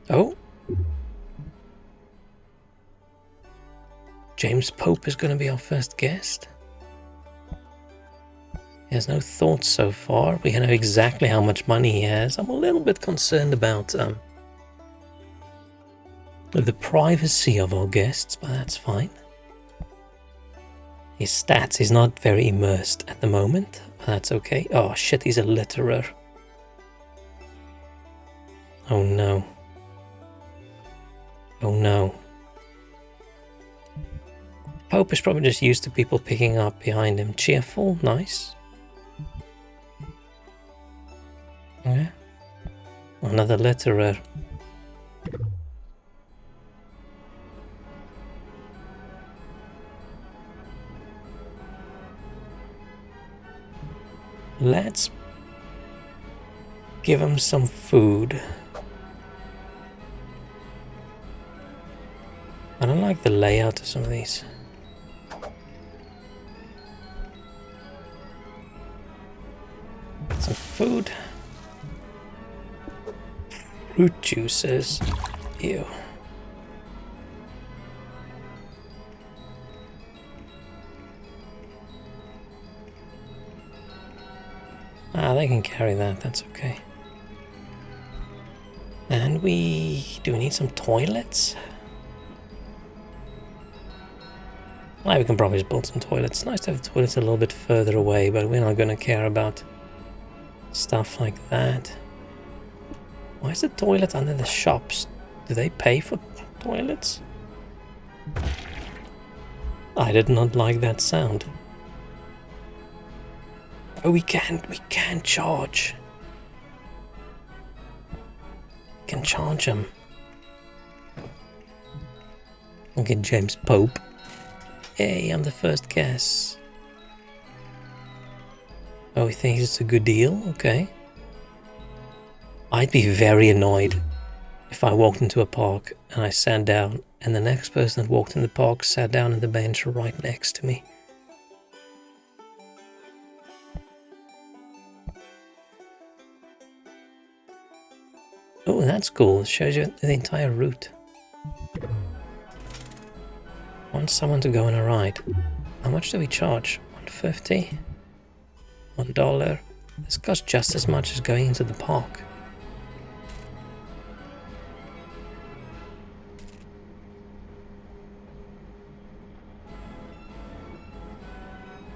Oh. James Pope is going to be our first guest. He has no thoughts so far. We know exactly how much money he has. I'm a little bit concerned about the privacy of our guests, but that's fine. His stats, he's not very immersed at the moment, but that's okay. Oh shit, he's a litterer. Oh no. Oh no. Pope is probably just used to people picking up behind him. Cheerful, nice. Okay. Another letterer. Let's give him some food. I don't like the layout of some of these. food. Fruit juices. Ew. Ah, they can carry that, that's okay. And do we need some toilets? Well, we can probably just build some toilets. It's nice to have the toilets a little bit further away, but we're not going to care about stuff like that. Why is the toilet under the shops? Do they pay for toilets? I did not like that sound. Oh, we can't charge. We can charge them. Okay, James Pope. Hey, I'm the first guess. Oh, he thinks it's a good deal? Okay. I'd be very annoyed if I walked into a park and I sat down and the next person that walked in the park sat down on the bench right next to me. Oh, that's cool. It shows you the entire route. Want someone to go on a ride. How much do we charge? $1.50? $1. This costs just as much as going into the park.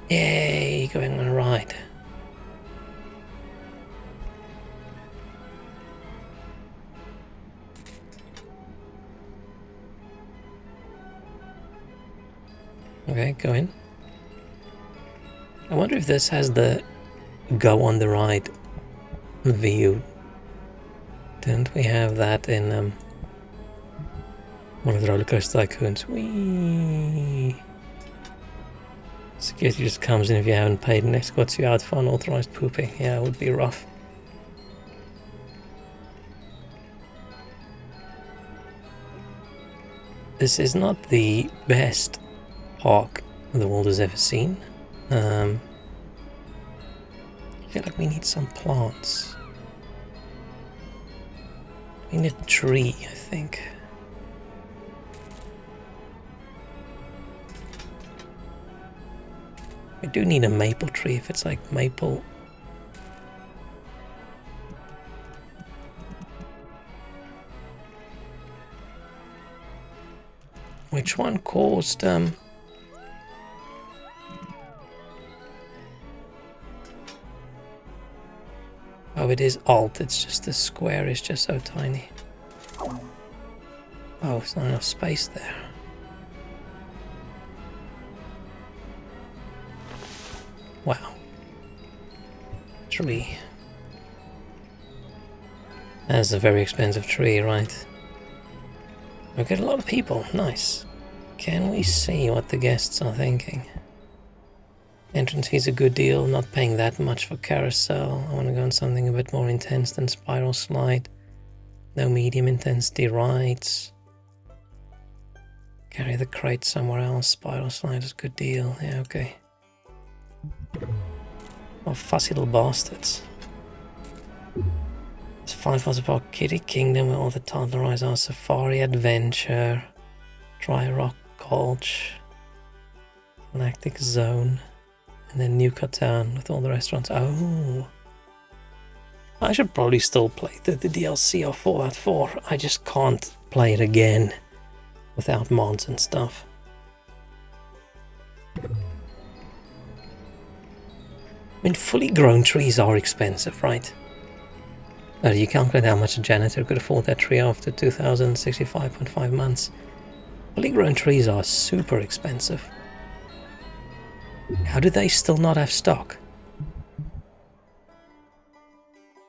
Yay, going on a ride. Okay, go in. I wonder if this has the go on the ride view. Didn't we have that in one of the roller coaster tycoons? Whee! Security just comes in if you haven't paid and escorts you out for unauthorized pooping. Yeah, it would be rough. This is not the best park the world has ever seen. I feel like we need some plants. We need a tree, I think. We do need a maple tree if it's like maple. Which one caused oh, it is alt, it's just the square is just so tiny. Oh, it's not enough space there. Wow. Tree. That's a very expensive tree, right? We get a lot of people, nice. Can we see what the guests are thinking? Entrance fee's a good deal, not paying that much for carousel. I want to go on something a bit more intense than spiral slide. No medium intensity rides. Carry the crate somewhere else. Spiral slide is a good deal. Yeah, okay. Oh, fussy little bastards. It's 5 Water Park Kitty Kingdom where all the toddler rides are. Safari Adventure. Dry Rock Gulch. Galactic Zone. And then Nuka Town with all the restaurants. Oh. I should probably still play the DLC of Fallout 4. I just can't play it again without mods and stuff. I mean, fully grown trees are expensive, right? You calculate how much a janitor could afford that tree after 2,065.5 months. Fully grown trees are super expensive. How do they still not have stock?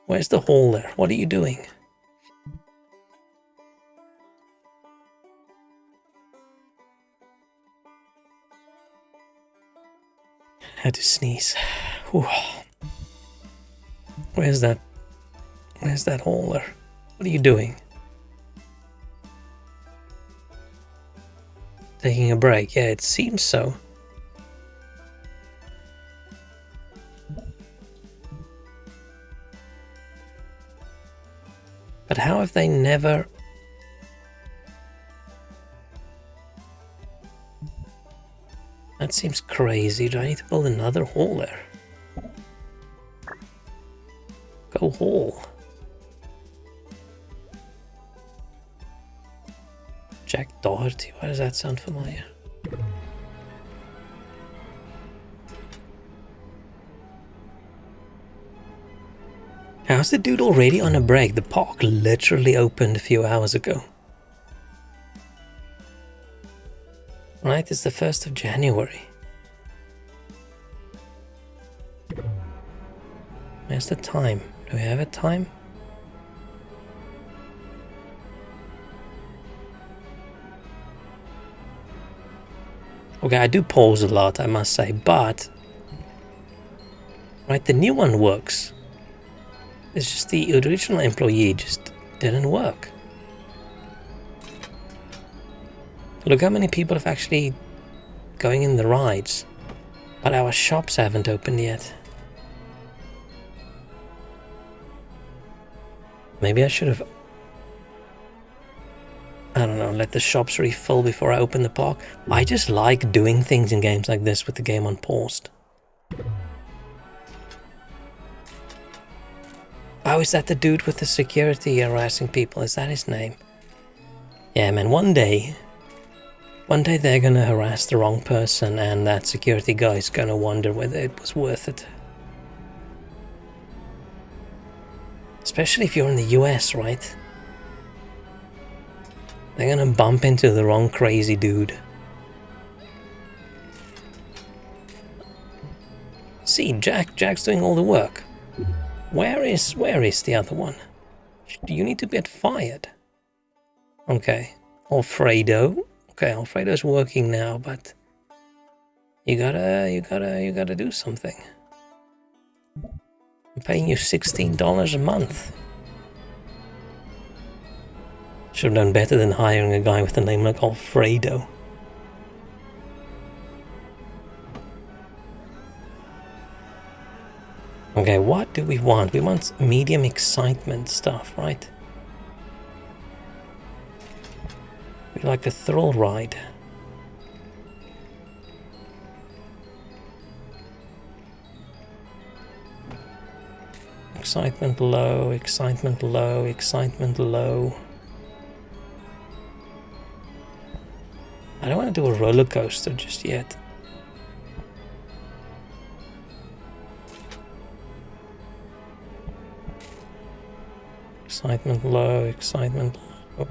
Where's the hall there? What are you doing? Had to sneeze. Whew. Where's that hauler? What are you doing? Taking a break? Yeah, it seems so. But how have they never... That seems crazy. Do I need to build another hall there? Go hall. Jack Doherty, why does that sound familiar? How's the dude already on a break? The park literally opened a few hours ago. Right, it's the 1st of January. Where's the time? Do we have a time? Okay, I do pause a lot, I must say, but... Right, the new one works. It's just the original employee just didn't work. Look how many people have actually going in the rides, but our shops haven't opened yet. Maybe I should have, I don't know, let the shops refill before I open the park. I just like doing things in games like this with the game on paused. Oh, is that the dude with the security harassing people? Is that his name? Yeah, man, one day they're gonna harass the wrong person and that security guy's gonna wonder whether it was worth it. Especially if you're in the US, right? They're gonna bump into the wrong crazy dude. See, Jack's doing all the work. Where is the other one? Do you need to get fired? Okay, Alfredo. Okay, Alfredo's working now, but you gotta do something. I'm paying you $16 a month. Should have done better than hiring a guy with a name like Alfredo. Okay, what do we want? We want medium excitement stuff, right? We like a thrill ride. Excitement low, excitement low, excitement low. I don't want to do a roller coaster just yet. Excitement low, excitement low.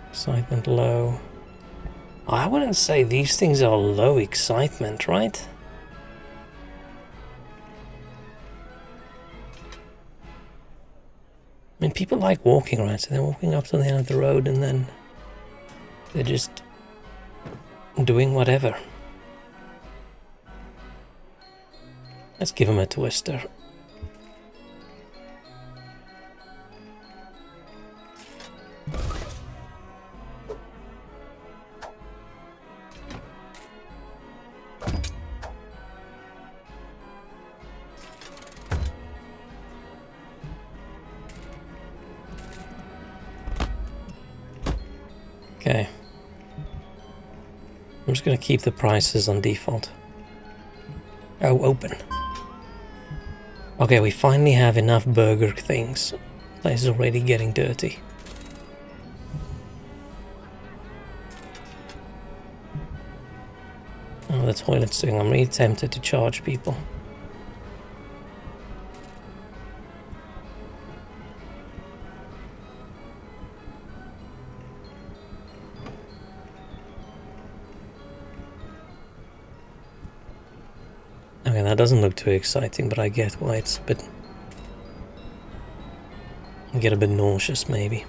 Excitement low. I wouldn't say these things are low excitement, right? I mean, people like walking, right? So they're walking up to the end of the road and then they're just doing whatever. Let's give them a twister. Okay. I'm just gonna keep the prices on default. Oh, open. Okay, we finally have enough burger things. The place is already getting dirty. Oh, the toilet's doing. I'm really tempted to charge people. Okay, that doesn't look too exciting, but I get why it's a bit... I get a bit nauseous, maybe.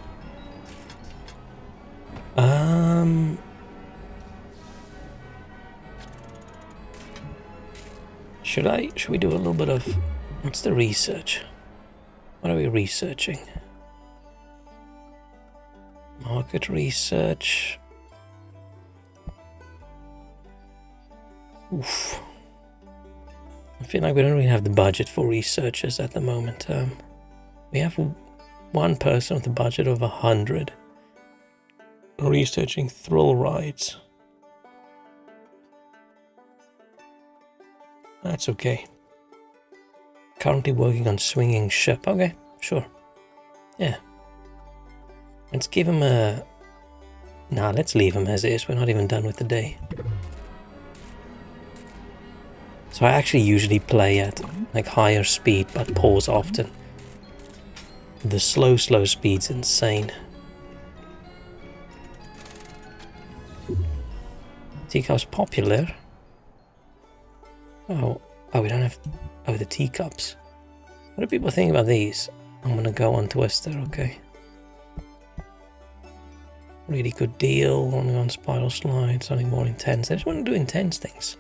Should we do a little bit of... What's the research? What are we researching? Market research. Oof. I feel like we don't really have the budget for researchers at the moment. We have One person with a budget of 100. Researching thrill rides. That's okay. Currently working on swinging ship. Okay, sure. Yeah. Let's give him a... Nah, let's leave him as is. We're not even done with the day. So I actually usually play at like higher speed, but pause often. The slow speed's insane. Teacups popular. Oh, we don't have... Oh, the teacups. What do people think about these? I'm gonna go on Twister, okay. Really good deal, only on spiral slides, only more intense. I just want to do intense things.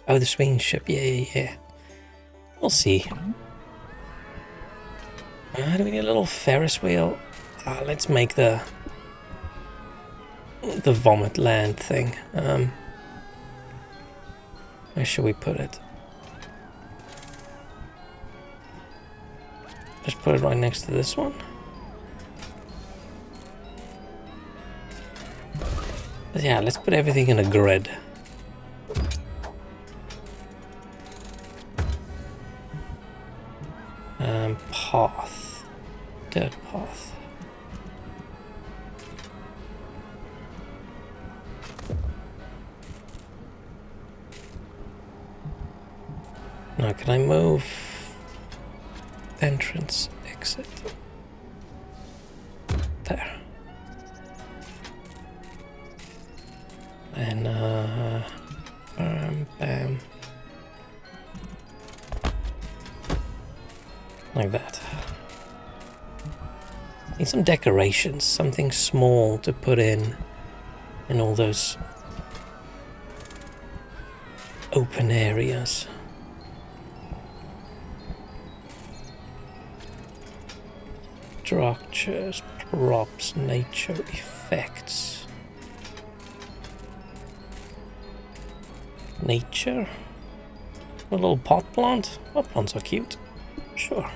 Oh, the swinging ship, yeah. We'll see. Do we need a little Ferris wheel? Let's make the vomit land thing. Where should we put it? Just put it right next to this one. Yeah, let's put everything in a grid. Path. Dirt path. Now can I move entrance, exit? There. And bam. Like that. Need some decorations, something small to put in all those open areas. Structures, props, nature, effects. Nature? A little pot plant? Pot plants are cute. Sure.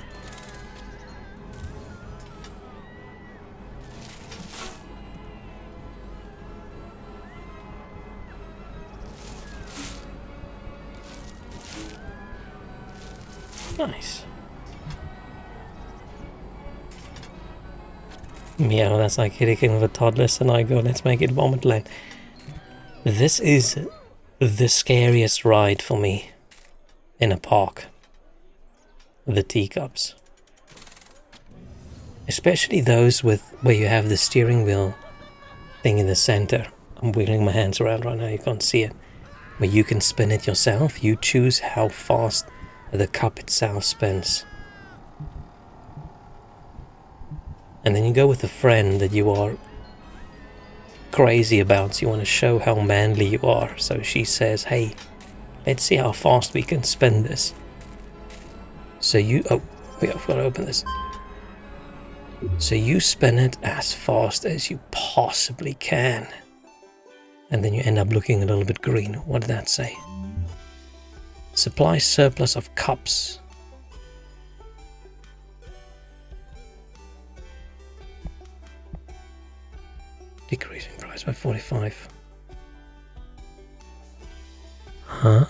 Nice. Yeah, that's like hitting with a toddler, and I go, let's make it vomit land. This is the scariest ride for me in a park. The teacups. Especially those where you have the steering wheel thing in the center. I'm wiggling my hands around right now, you can't see it. Where you can spin it yourself. You choose how fast the cup itself spins. And then you go with a friend that you are crazy about, so you want to show how manly you are. So she says, hey, let's see how fast we can spin this. So you... Oh, wait, I've got to open this. So you spin it as fast as you possibly can. And then you end up looking a little bit green. What did that say? Supply surplus of cups. Decreasing price by 45. Huh?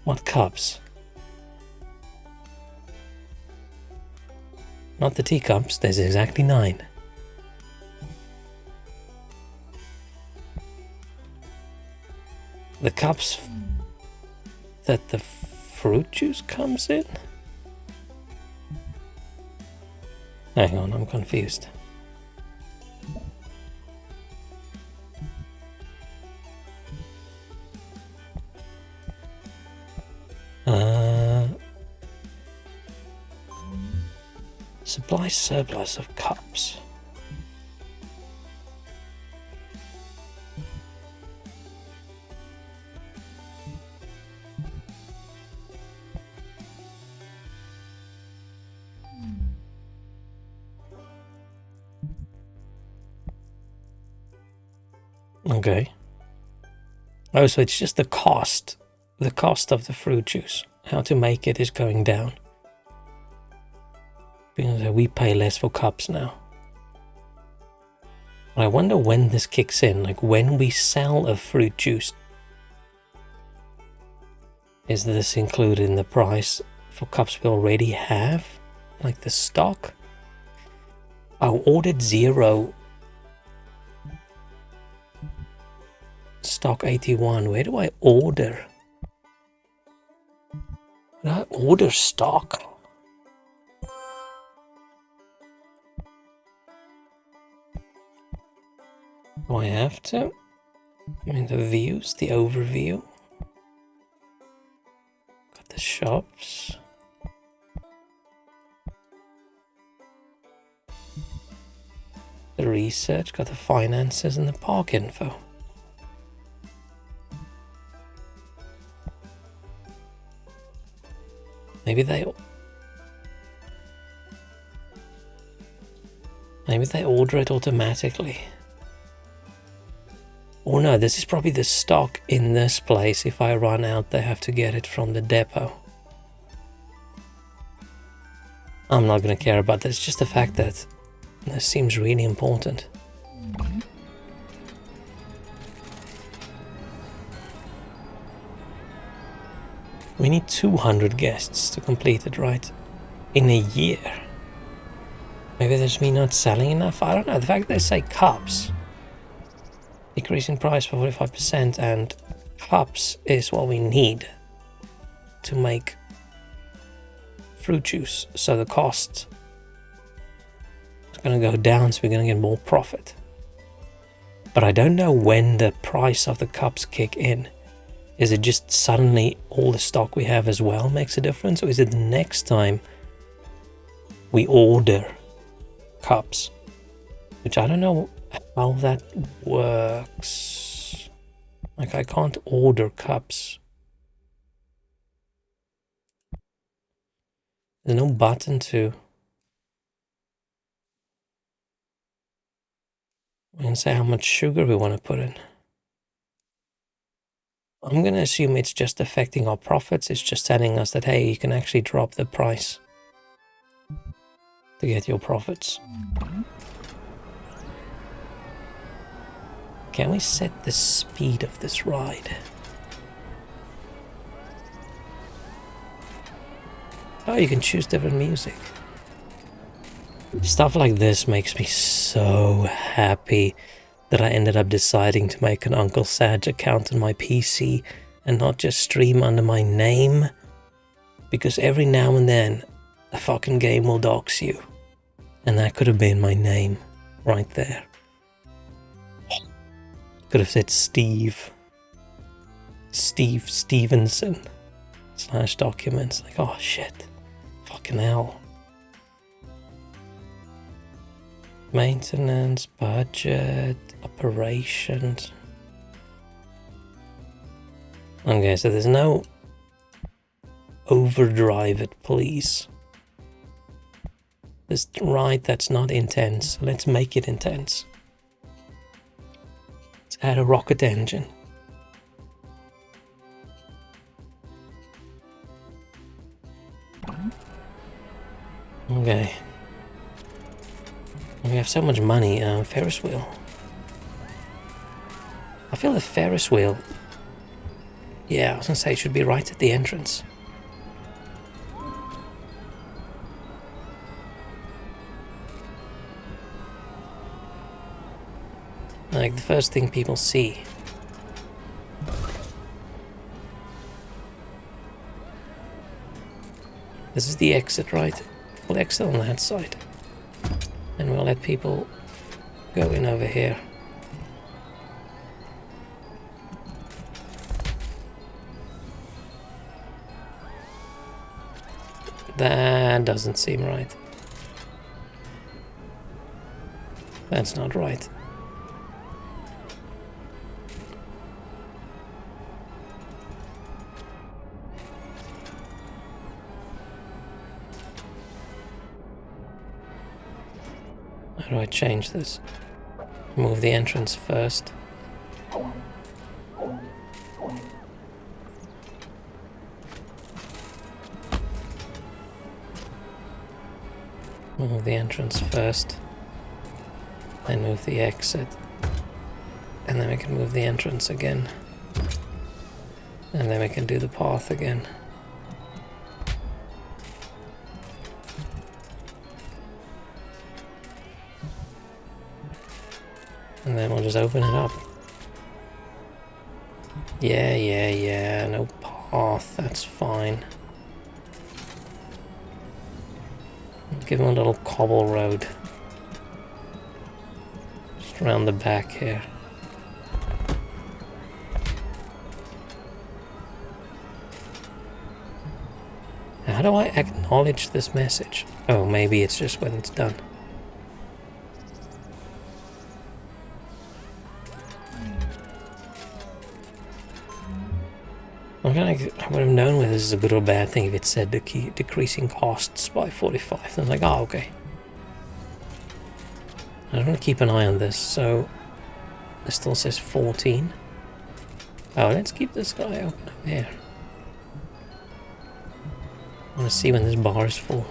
What cups? Not the teacups, there's exactly 9. The cups that the fruit juice comes in? Hang on, I'm confused. Supply surplus of cups. Okay. Oh, so it's just the cost. The cost of the fruit juice. How to make it is going down. Because we pay less for cups now. I wonder when this kicks in, like when we sell a fruit juice. Is this included in the price for cups we already have? Like the stock? I ordered 0. Stock 81. Where do I order? Did I order stock? Do I have to? I mean, the views, the overview. Got the shops. The research, got the finances and the park info. Maybe they order it automatically. Or no, this is probably the stock in this place. If I run out, they have to get it from the depot. I'm not going to care about that. It's just the fact that this seems really important. We need 200 guests to complete it, right? In a year. Maybe there's me not selling enough? I don't know. The fact that they say cups. Decreasing price by 45%, and cups is what we need to make fruit juice. So the cost is going to go down, so we're going to get more profit. But I don't know when the price of the cups kick in. Is it just suddenly all the stock we have as well makes a difference? Or is it the next time we order cups? Which I don't know how that works. Like, I can't order cups. There's no button to... We can say how much sugar we want to put in. I'm going to assume it's just affecting our profits. It's just telling us that, hey, you can actually drop the price to get your profits. Can we set the speed of this ride? Oh, you can choose different music. Stuff like this makes me so happy that I ended up deciding to make an Uncle Sag account on my PC and not just stream under my name. Because every now and then, the fucking game will dox you. And that could have been my name right there. Could have said Steve Stevenson / documents. Like, oh shit. Fucking hell. Maintenance, budget, operations. Okay, so there's no overdrive it, please. This ride that's not intense. Let's make it intense. Let's add a rocket engine. Okay. We have so much money. Ferris wheel. I feel the Ferris wheel... Yeah, I was gonna say it should be right at the entrance. Like the first thing people see. This is the exit, right? We'll exit on that side. And we'll let people go in over here. That doesn't seem right. That's not right. How do I change this? Move the entrance first. Move the entrance first. Then move the exit. And then we can move the entrance again. And then we can do the path again. And then we'll just open it up. Yeah, no path, that's fine. Give him a little cobble road. Just around the back here. How do I acknowledge this message? Oh, maybe it's just when it's done. I would have known whether this is a good or bad thing if it said decreasing costs by 45. I was like, oh, okay. I want to keep an eye on this, so it still says 14. Oh, let's keep this guy open over here. I want to see when this bar is full.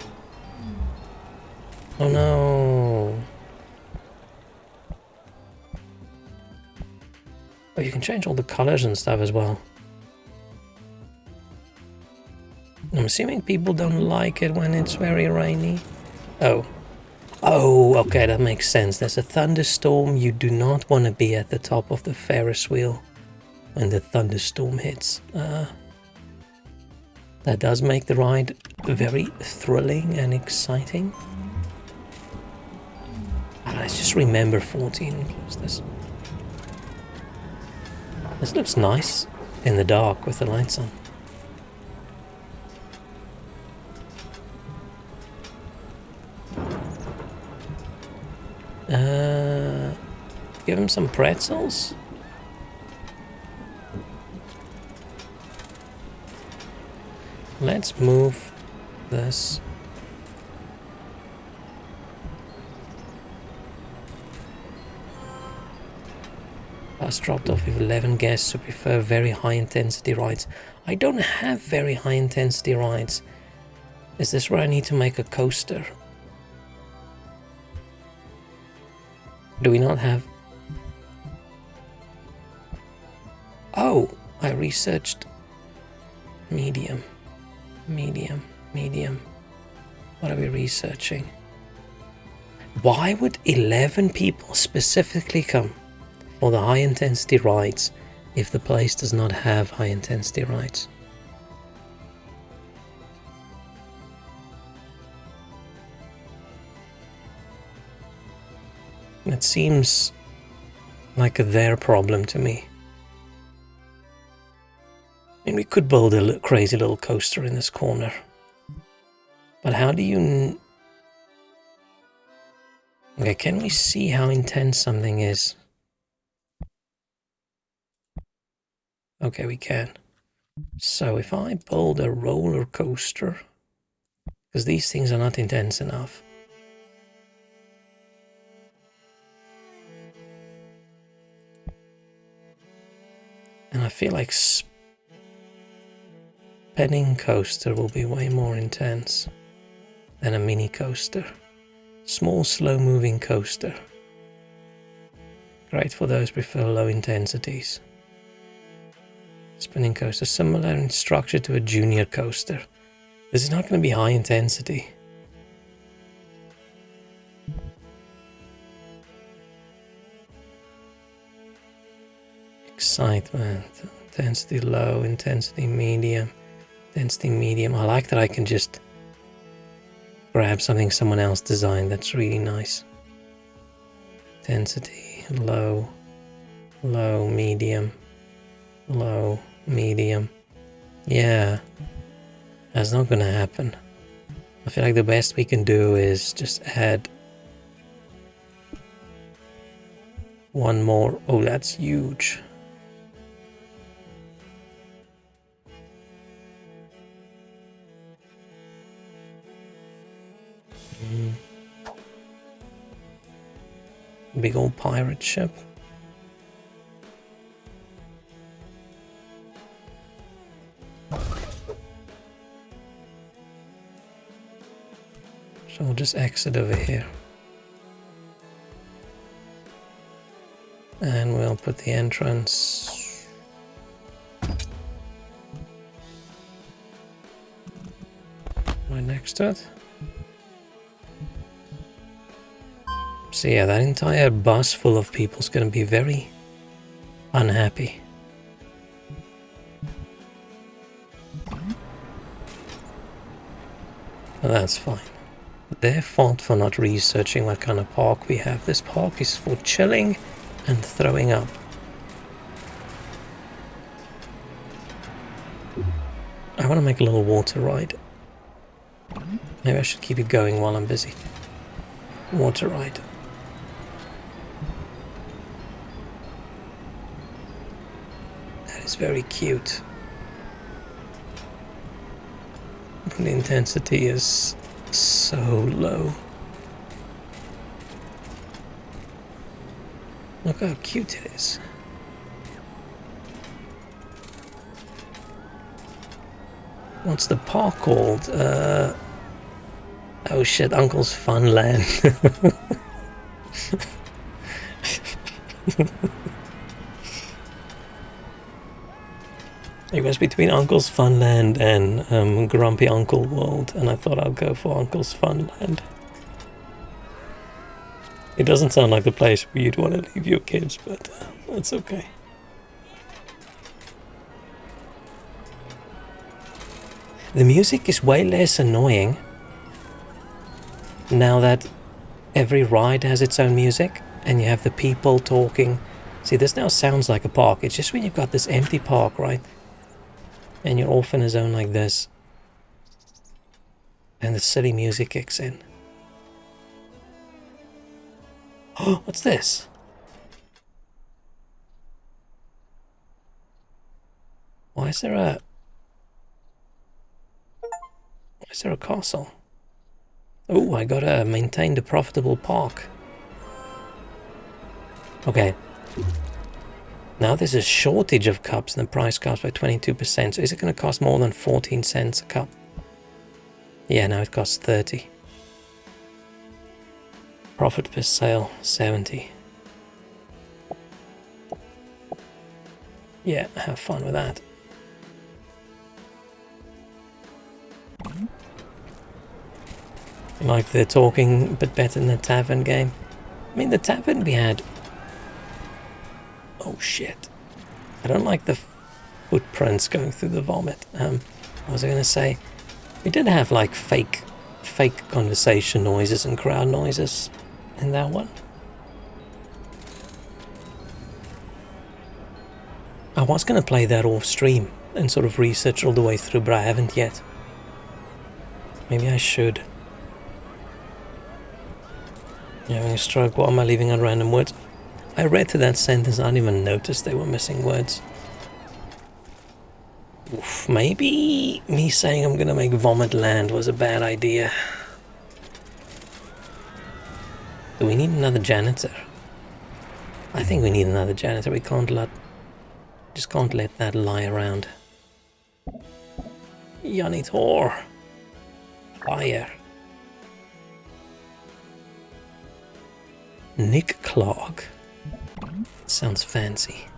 Oh no! Oh, you can change all the colors and stuff as well. I'm assuming people don't like it when it's very rainy. Oh, okay, that makes sense. There's a thunderstorm. You do not want to be at the top of the Ferris wheel when the thunderstorm hits. That does make the ride very thrilling and exciting. Let's just remember 14 and close this. This looks nice in the dark with the lights on. Give him some pretzels. Let's move this. Bus dropped off with 11 guests who prefer very high intensity rides. I don't have very high intensity rides. Is this where I need to make a coaster? Do we not have... Oh, I researched medium. What are we researching? Why would 11 people specifically come for the high intensity rides if the place does not have high intensity rides? It seems like their problem to me. I mean, we could build a crazy little coaster in this corner. But how do you... Okay, can we see how intense something is? Okay, we can. So if I build a roller coaster, because these things are not intense enough. And I feel like spinning coaster will be way more intense than a mini coaster. Small, slow-moving coaster. Great for those who prefer low intensities. Spinning coaster, similar in structure to a junior coaster. This is not going to be high intensity. Excitement, intensity low, intensity medium, intensity medium. I like that I can just grab something someone else designed. That's really nice. Intensity low, low, medium, low, medium. Yeah, that's not gonna happen. I feel like the best we can do is just add one more. Oh, that's huge. Big old pirate ship. So we'll just exit over here. And we'll put the entrance right next to it. So yeah, that entire bus full of people is going to be very unhappy. But that's fine. Their fault for not researching what kind of park we have. This park is for chilling and throwing up. I want to make a little water ride. Maybe I should keep it going while I'm busy. Water ride. That is very cute. The intensity is so low. Look how cute it is. What's the park called? Oh shit, Uncle's Funland. It was between Uncle's Funland and Grumpy Uncle World, and I thought I'd go for Uncle's Funland. It doesn't sound like the place where you'd want to leave your kids, but that's okay. The music is way less annoying now that every ride has its own music and you have the people talking. See, this now sounds like a park. It's just when you've got this empty park, right? And you're off in a zone like this, and the silly music kicks in. Oh, what's this? Why is there a castle? Oh, I gotta maintain the profitable park. Okay. Now there's a shortage of cups and the price costs by 22%. So is it going to cost more than 14 cents a cup? Yeah, now it costs 30. Profit per sale, 70. Yeah, have fun with that. Like they're talking a bit better than the tavern game. I mean, the tavern we had... Oh shit. I don't like the footprints going through the vomit. What was I going to say? We did have like fake conversation noises and crowd noises in that one. I was going to play that off stream and sort of research all the way through, but I haven't yet. Maybe I should. You're having a stroke. What am I leaving on random words? I read through that sentence, I didn't even notice they were missing words. Oof, maybe me saying I'm gonna make Vomit Land was a bad idea. Do we need another janitor? I think we need another janitor. We can't just can't let that lie around. Janitor. Fire. Nick Clark. Sounds fancy.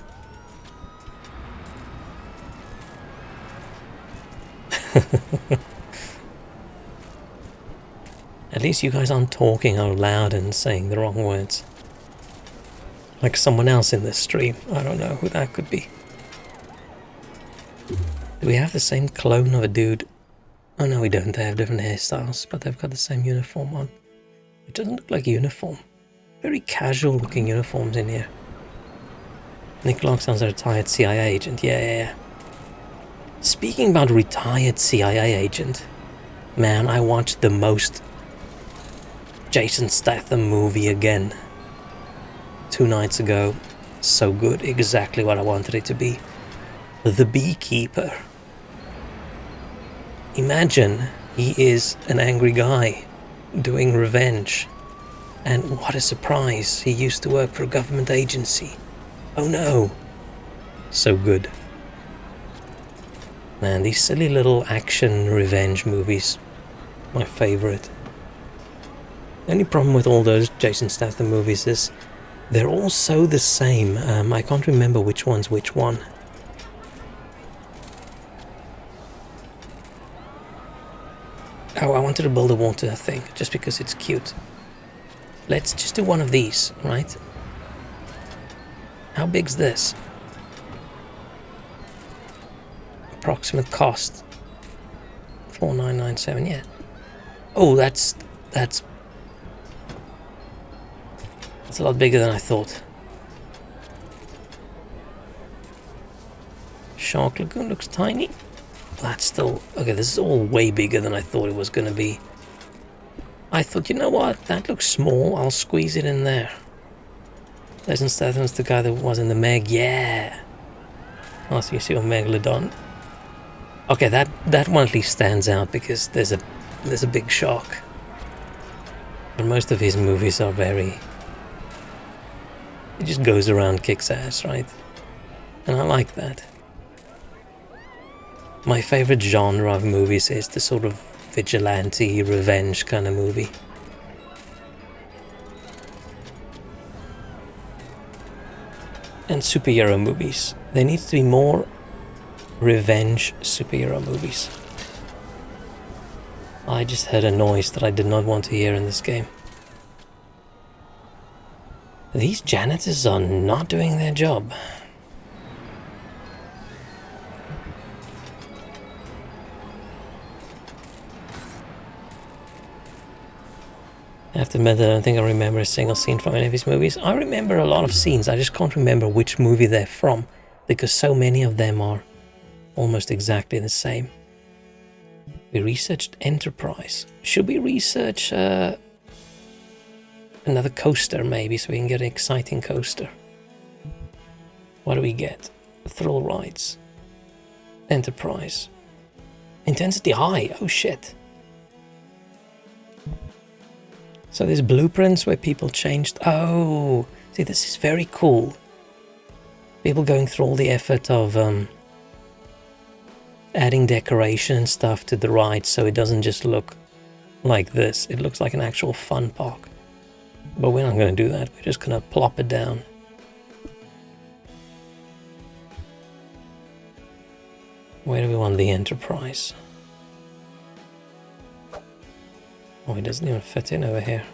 At least you guys aren't talking out loud and saying the wrong words. Like someone else in this stream. I don't know who that could be. Do we have the same clone of a dude? Oh no, we don't. They have different hairstyles, but they've got the same uniform on. It doesn't look like uniform. Very casual looking uniforms in here. Nick Clark sounds like a retired CIA agent. Yeah. Speaking about retired CIA agent, man, I watched the most Jason Statham movie again 2 nights ago. So good, exactly what I wanted it to be. The Beekeeper. Imagine he is an angry guy doing revenge. And what a surprise, he used to work for a government agency. Oh no. So good. Man, these silly little action revenge movies, my favorite. The only problem with all those Jason Statham movies is they're all so the same. I can't remember which one's which one. Oh, I wanted to build a water thing just because it's cute. Let's just do one of these, right? How big's this? Approximate cost 4997. Yeah. Oh, that's a lot bigger than I thought. Shark Lagoon looks tiny. That's still okay. This is all way bigger than I thought it was going to be. I thought, you know what? That looks small. I'll squeeze it in there. Jason Statham's the guy that was in the Meg. Yeah. Oh, so you see a Megalodon. Okay, that one at least stands out because there's a big shark. And most of his movies are very... He just goes around, kicks ass, right? And I like that. My favorite genre of movies is the sort of vigilante, revenge kind of movie. And superhero movies. There needs to be more revenge superhero movies. I just heard a noise that I did not want to hear in this game. These janitors are not doing their job. I have to admit that I don't think I remember a single scene from any of his movies. I remember a lot of scenes, I just can't remember which movie they're from, because so many of them are almost exactly the same. We researched Enterprise. Should we research another coaster maybe, so we can get an exciting coaster? What do we get? Thrill rides. Enterprise. Intensity high. Oh shit. So there's blueprints where people changed. Oh, see, this is very cool. People going through all the effort of adding decoration and stuff to the ride so it doesn't just look like this. It looks like an actual fun park. But we're not going to do that. We're just going to plop it down. Where do we want the Enterprise? Oh, it doesn't even fit in over here.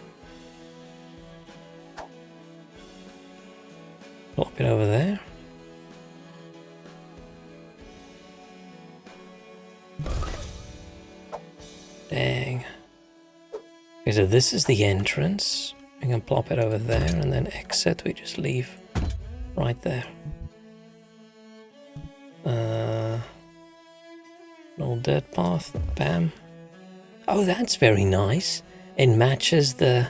Plop it over there. Dang. Okay, so this is the entrance. We can plop it over there and then exit. We just leave right there. Little dirt path. Bam. Oh, that's very nice. It matches the...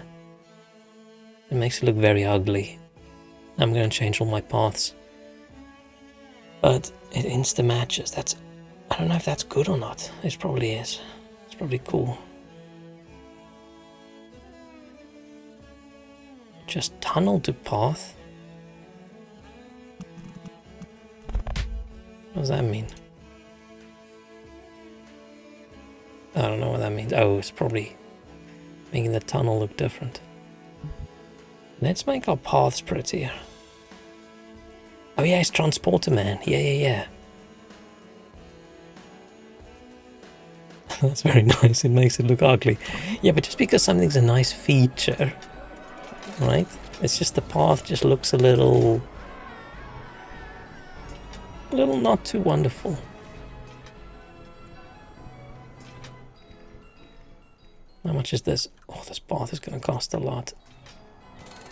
It makes it look very ugly. I'm going to change all my paths. But it insta-matches. That's... I don't know if that's good or not. It probably is. It's probably cool. Just tunnel to path. What does that mean? I don't know what that means. Oh, it's probably making the tunnel look different. Let's make our paths prettier. Oh yeah, it's Transporter Man. Yeah. That's very nice. It makes it look ugly. Yeah, but just because something's a nice feature, right? It's just the path just looks a little not too wonderful. How much is this? Oh, this path is going to cost a lot.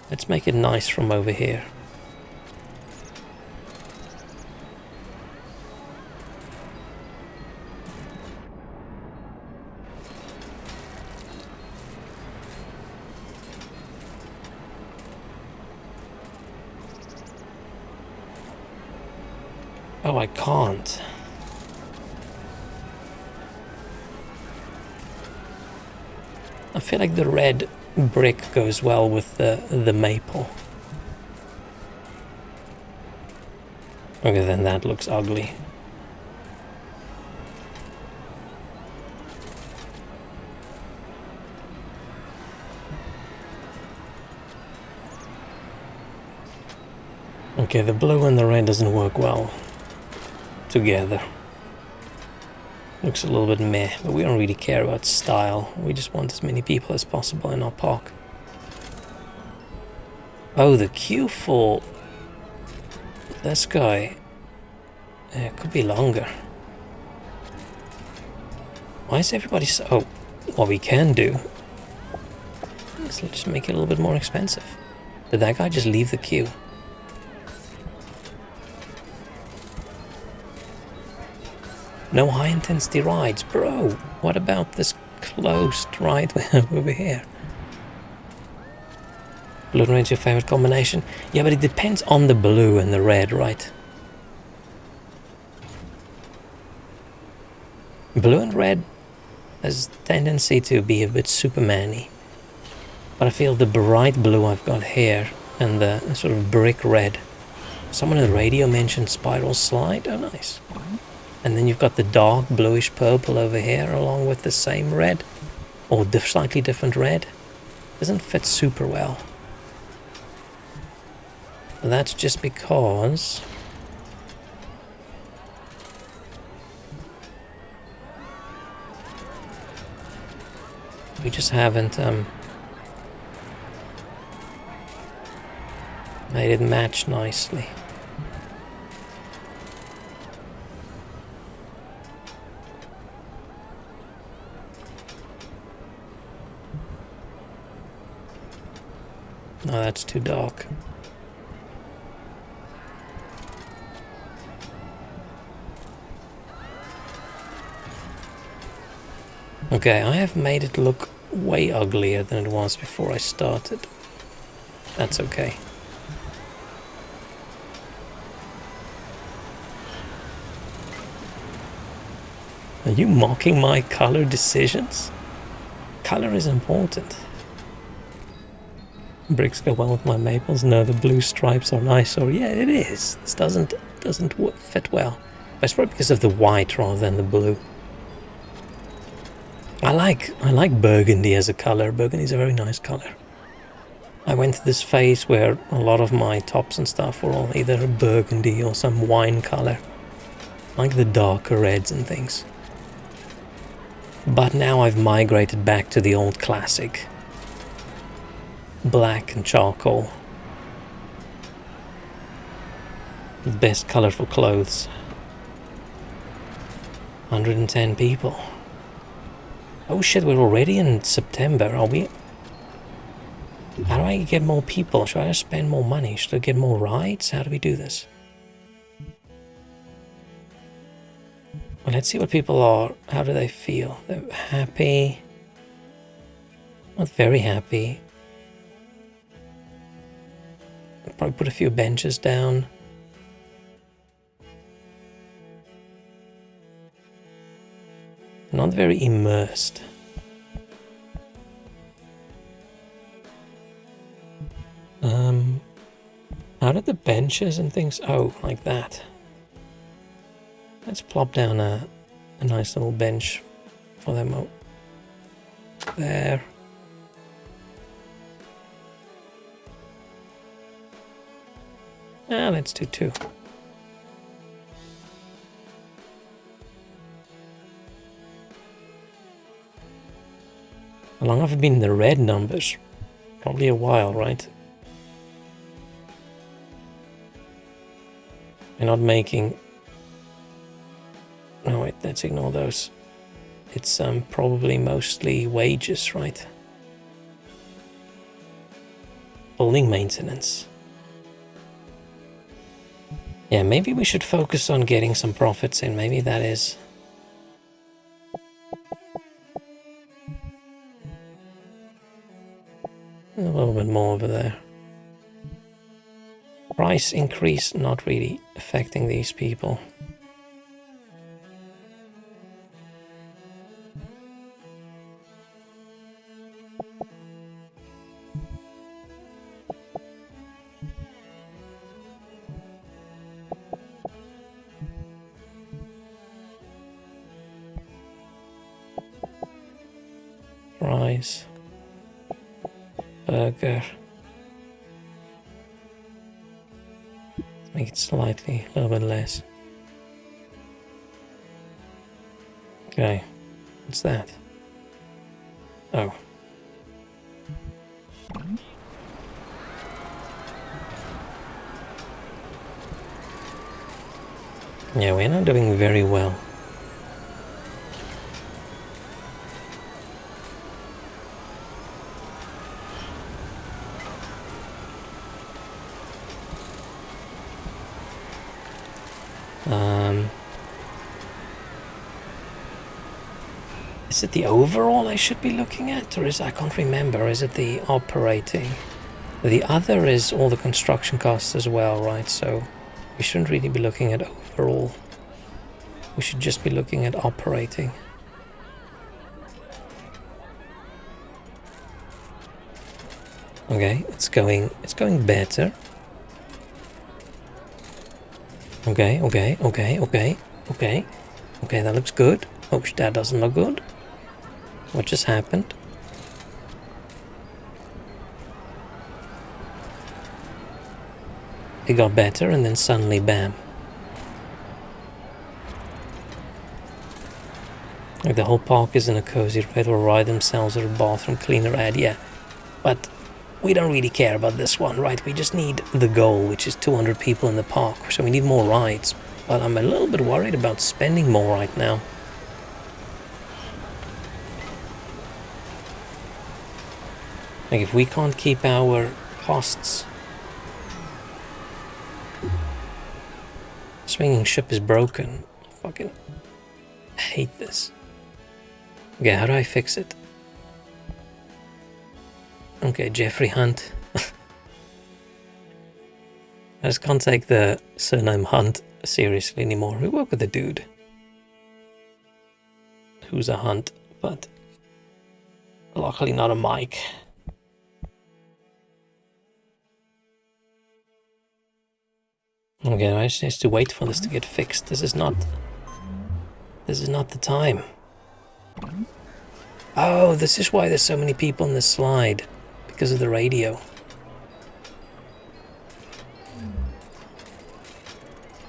Let's make it nice from over here. Oh, I can't. I feel like the red brick goes well with the maple. Okay, then that looks ugly. Okay, the blue and the red doesn't work well together. Looks a little bit meh, but we don't really care about style. We just want as many people as possible in our park. Oh, the queue for this guy could be longer. Why is everybody so... Oh, what we can do is just make it a little bit more expensive. Did that guy just leave the queue? No high intensity rides, bro. What about this closed ride we have over here? Blue and red's your favorite combination? Yeah, but it depends on the blue and the red, right? Blue and red has a tendency to be a bit Superman-y. But I feel the bright blue I've got here and the sort of brick red. Someone on the radio mentioned spiral slide. Oh, nice. And then you've got the dark bluish purple over here along with the same red. Or slightly different red. Doesn't fit super well. But that's just because... we just haven't made it match nicely. No, that's too dark. Okay, I have made it look way uglier than it was before I started. That's okay. Are you mocking my color decisions? Color is important. Bricks go well with my maples. No, the blue stripes are nice. Or yeah, it is. This doesn't fit well. But it's probably because of the white rather than the blue. I like burgundy as a color. Burgundy is a very nice color. I went through this phase where a lot of my tops and stuff were all either burgundy or some wine color. Like the darker reds and things. But now I've migrated back to the old classic. Black and charcoal. The best color for clothes. 110 people. Oh shit, we're already in September, are we? How do I get more people? Should I spend more money? Should I get more rides? How do we do this? Well, let's see what people are. How do they feel? They're happy. Not very happy. I'll probably put a few benches down. Not very immersed. How did the benches and things... Oh, like that. Let's plop down a nice little bench for them there. Let's do 2. How long have I been in the red numbers? Probably a while, right? We're not making... No, wait, let's ignore those. It's probably mostly wages, right? Building maintenance. Yeah, maybe we should focus on getting some profits in. Maybe that is... a little bit more over there. Price increase not really affecting these people. Fries. Burger. Make it slightly, a little bit less. Okay, what's that? Oh. Yeah, we're not doing very well. Is it the overall I should be looking at, or I can't remember, is it the operating? The other is all the construction costs as well, right? So we shouldn't really be looking at overall. We should just be looking at operating. Okay, it's going better. Okay, that looks good. Oh, that doesn't look good. What just happened? It got better and then suddenly bam. Like the whole park is in a cozy red will ride themselves or a bathroom cleaner ad, yeah. But we don't really care about this one, right? We just need the goal, which is 200 people in the park. So we need more rides. But I'm a little bit worried about spending more right now. Like if we can't keep our costs. Swinging ship is broken. Fucking hate this. Okay, how do I fix it? Okay, Jeffrey Hunt. I just can't take the surname Hunt seriously anymore. We work with a dude who's a Hunt, but luckily not a Mike. Okay, I just need to wait for this to get fixed. This is not the time. Oh, this is why there's so many people in this slide. Because of the radio.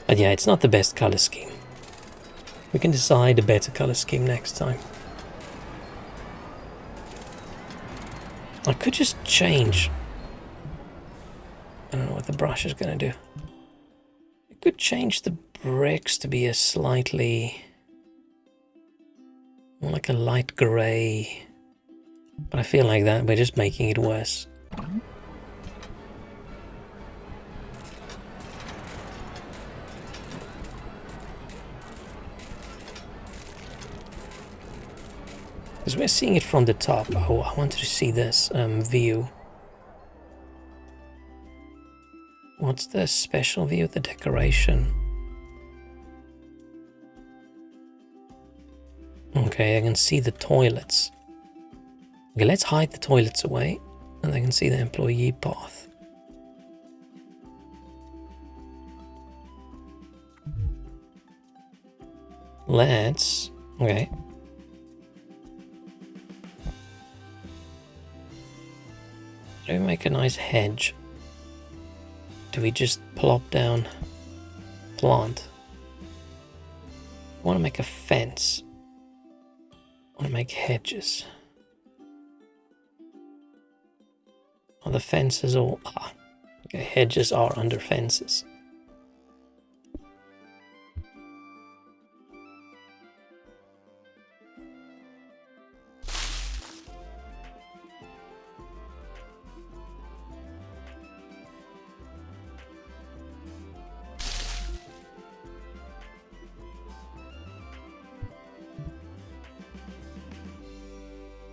But yeah, it's not the best color scheme. We can decide a better color scheme next time. I could just change. I don't know what the brush is gonna do. I could change the bricks to be a slightly more like a light gray. But I feel like that we're just making it worse. Because we're seeing it from the top. Oh, I wanted to see this view. What's the special view? The decoration. Okay, I can see the toilets. Okay, let's hide the toilets away, and I can see the employee path. Let's... okay. Do we make a nice hedge? Do we just plop down plant? I want to make a fence. I want to make hedges. Oh, the fences all... ah. Okay, hedges are under fences.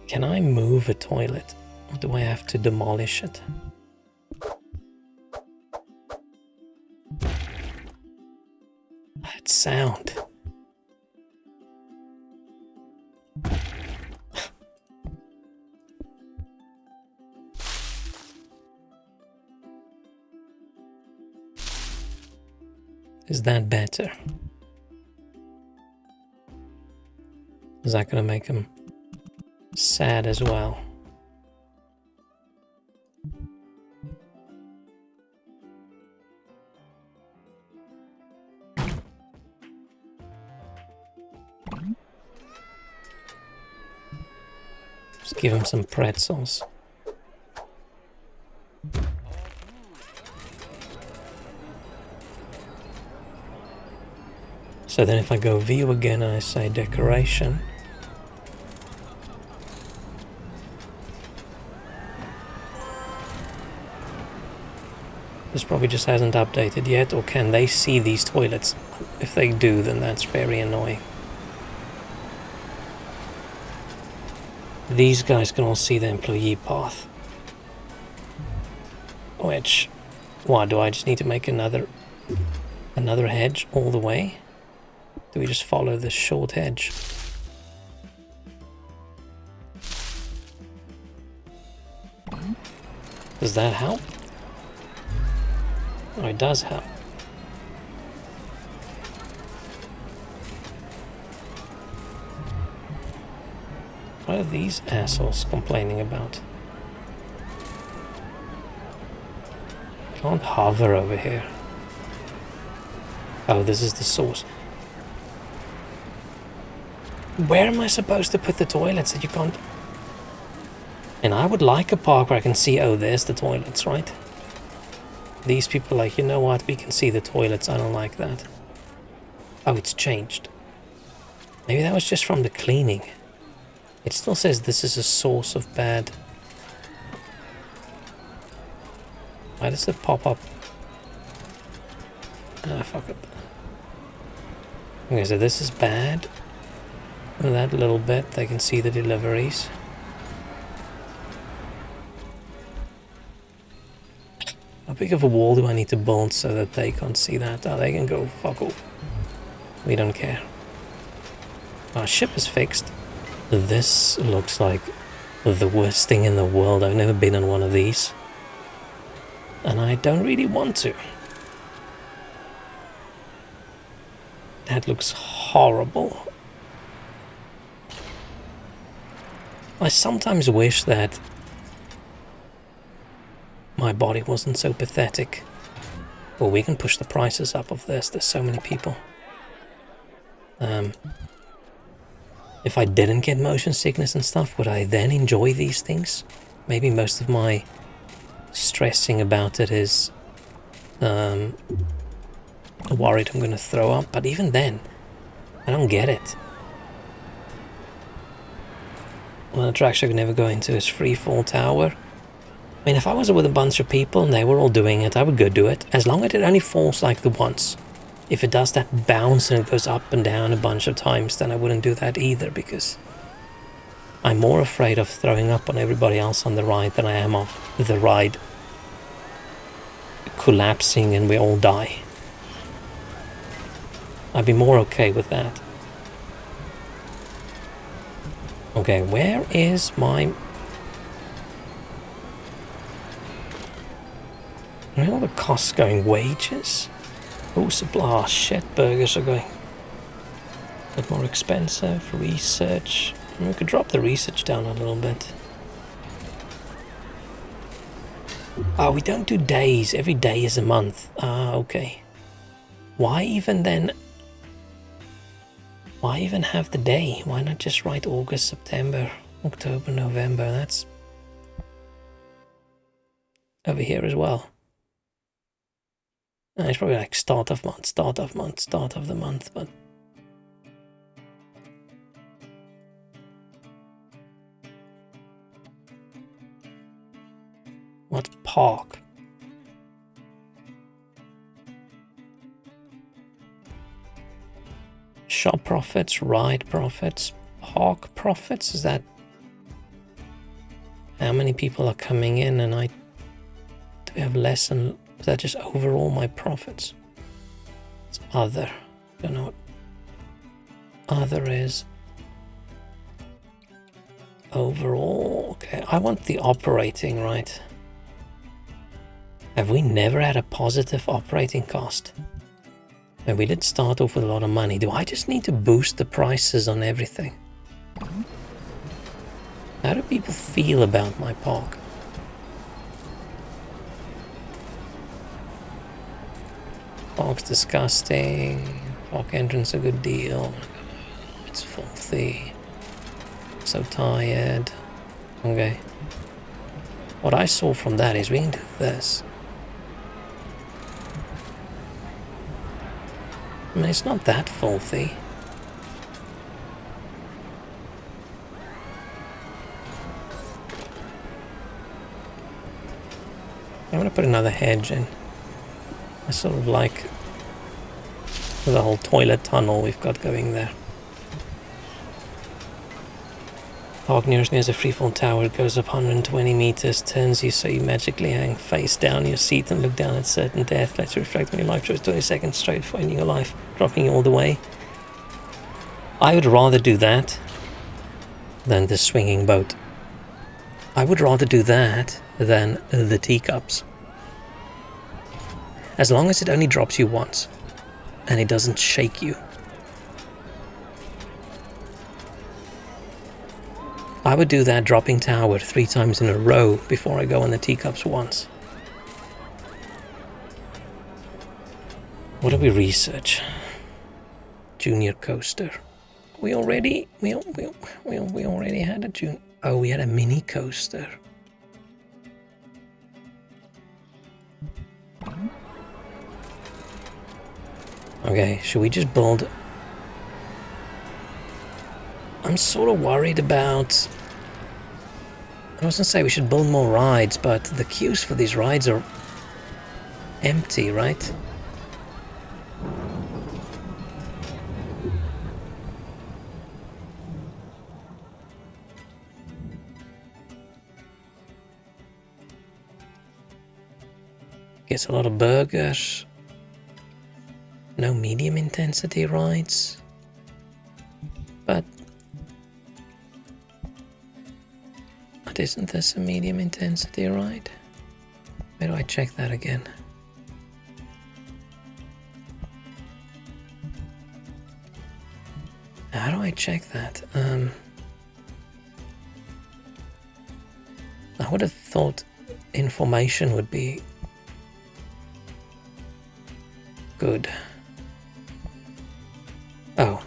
Can I move a toilet? Or do I have to demolish it? That sound. Is that better? Is that gonna make him sad as well? Let's give him some pretzels. So then if I go view again and I say decoration, this probably just hasn't updated yet, or can they see these toilets? If they do, then that's very annoying. These guys can all see the employee path. Which, what, do I just need to make another hedge all the way? Do we just follow this short hedge? Does that help? Oh, it does help. What are these assholes complaining about? Can't hover over here. Oh, this is the source. Where am I supposed to put the toilets that you can't? And I would like a park where I can see, oh, there's the toilets, right? These people are like, you know what, we can see the toilets, I don't like that. Oh, it's changed. Maybe that was just from the cleaning. It still says this is a source of bad. Why does it pop up? Ah, fuck it. Okay, so this is bad. And that little bit, they can see the deliveries. How big of a wall do I need to build so that they can't see that? Oh, they can go fuck off. We don't care. Our ship is fixed. This looks like the worst thing in the world. I've never been on one of these. And I don't really want to. That looks horrible. I sometimes wish that my body wasn't so pathetic. Well, we can push the prices up of this. There's so many people. If I didn't get motion sickness and stuff, would I then enjoy these things? Maybe most of my stressing about it is worried I'm going to throw up. But even then, I don't get it. One attraction I could never go into is Freefall Tower. I mean, if I was with a bunch of people and they were all doing it, I would go do it. As long as it only falls like the once. If it does that bounce and it goes up and down a bunch of times, then I wouldn't do that either, because I'm more afraid of throwing up on everybody else on the ride than I am of the ride collapsing and we all die. I'd be more okay with that. Okay, where is my... Where are all the costs going? Wages? Oh, supply. Oh, shit, burgers are going a bit more expensive. Research. We could drop the research down a little bit. Oh, we don't do days. Every day is a month. Ah, okay. Why even then? Why even have the day? Why not just write August, September, October, November? That's over here as well. It's probably like start of month, start of month, start of the month, but... What's park? Shop profits, ride profits, park profits? Is that how many people are coming in and do we have less and... Is that just overall my profits? It's other. Don't know what other is. Overall. Okay, I want the operating, right? Have we never had a positive operating cost? And we did start off with a lot of money. Do I just need to boost the prices on everything? How do people feel about my park? Park's disgusting. Park entrance a good deal. It's filthy. So tired. Okay. What I saw from that is we can do this. I mean, it's not that filthy. I'm gonna put another hedge in. I sort of like the whole toilet tunnel we've got going there. Park near a freefall tower, it goes up 120 meters, turns you so you magically hang face down in your seat and look down at certain death. Let's reflect on your life choice 20 seconds straight before ending your life, dropping you all the way. I would rather do that than the swinging boat. I would rather do that than the teacups. As long as it only drops you once and it doesn't shake you. I would do that dropping tower 3 times in a row before I go on the teacups once. What do we research? Junior coaster. We already had a junior. Oh, we had a mini coaster. Okay, should we just build? I'm sort of worried about... I was gonna say we should build more rides, but the queues for these rides are empty, right? Gets a lot of burgers. No medium intensity rides. But isn't this a medium intensity ride? Where do I check that again? How do I check that? I would have thought information would be good. Oh,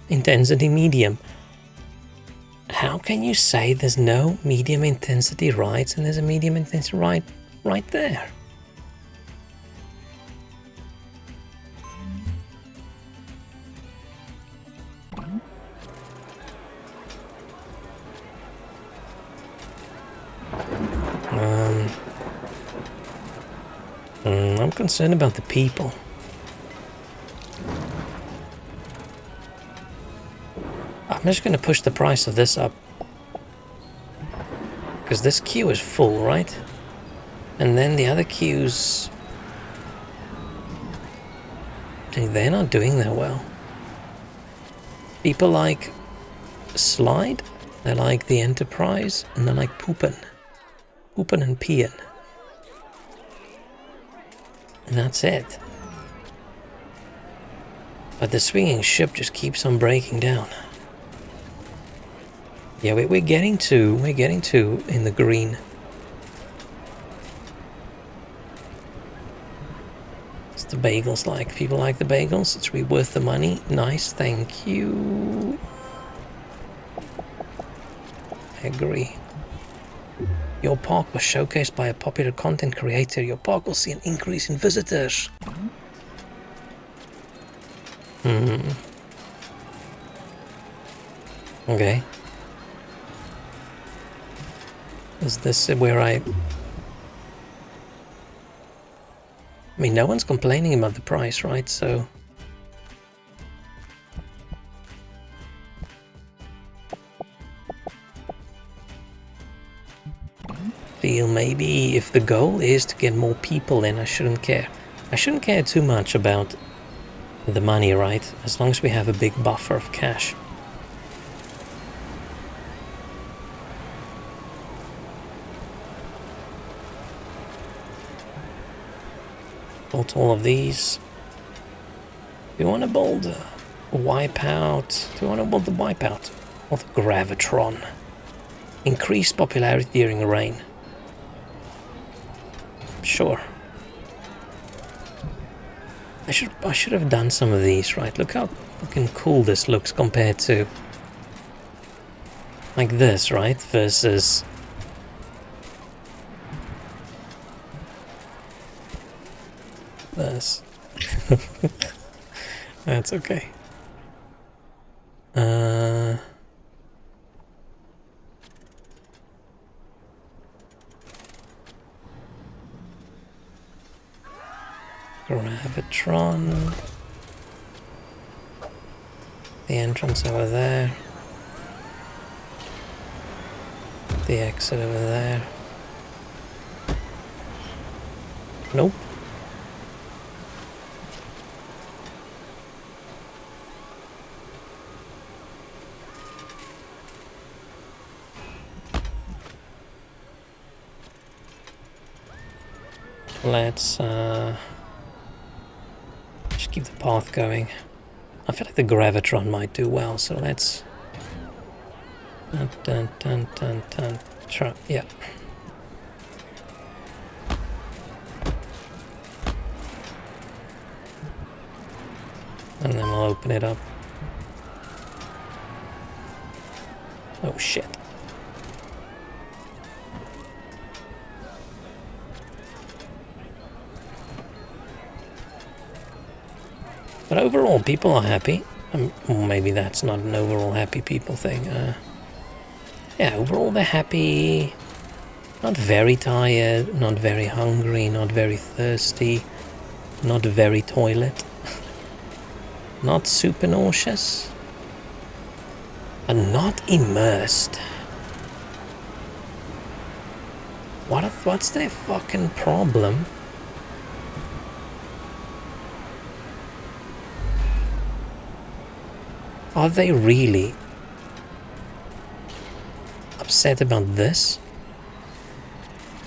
intensity medium. How can you say there's no medium intensity rides and there's a medium intensity ride right there? I'm concerned about the people. I'm just going to push the price of this up. Because this queue is full, right? And then the other queues... they're not doing that well. People like Slide, they like the Enterprise, and they like Poopin'. Poopin' and Peein'. And that's it. But the swinging ship just keeps on breaking down. Yeah, we're getting to in the green. It's the bagels like. People like the bagels. It's really worth the money. Nice, thank you. I agree. Your park was showcased by a popular content creator. Your park will see an increase in visitors. Okay. Is this where I mean, no one's complaining about the price, right? So... feel maybe if the goal is to get more people in, I shouldn't care. I shouldn't care too much about the money, right? As long as we have a big buffer of cash. Built all of these. Do you want to build a Wipeout? Do you want to build the Wipeout? Or the Gravitron? Increased popularity during rain. Sure. I should have done some of these, right? Look how fucking cool this looks compared to... Like this, right? Versus... this. That's okay. Gravitron. The entrance over there. The exit over there. Nope. Let's just keep the path going. I feel like the Gravitron might do well, so let's... Try, yeah. And then we'll open it up. Oh shit. But overall, people are happy. Or maybe that's not an overall happy people thing. Yeah, overall they're happy. Not very tired, not very hungry, not very thirsty, not very toilet. Not super nauseous. And not immersed. What's their fucking problem? Are they really upset about this?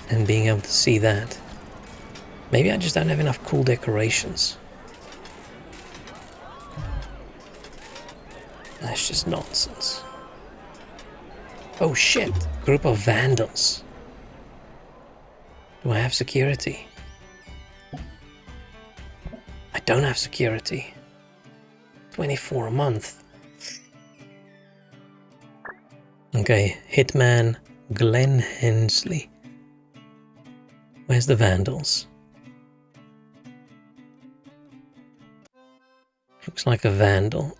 And being able to see that? Maybe I just don't have enough cool decorations. That's just nonsense. Oh shit, group of vandals. Do I have security? I don't have security. 24 a month. Okay, Hitman Glenn Hensley. Where's the vandals? Looks like a vandal.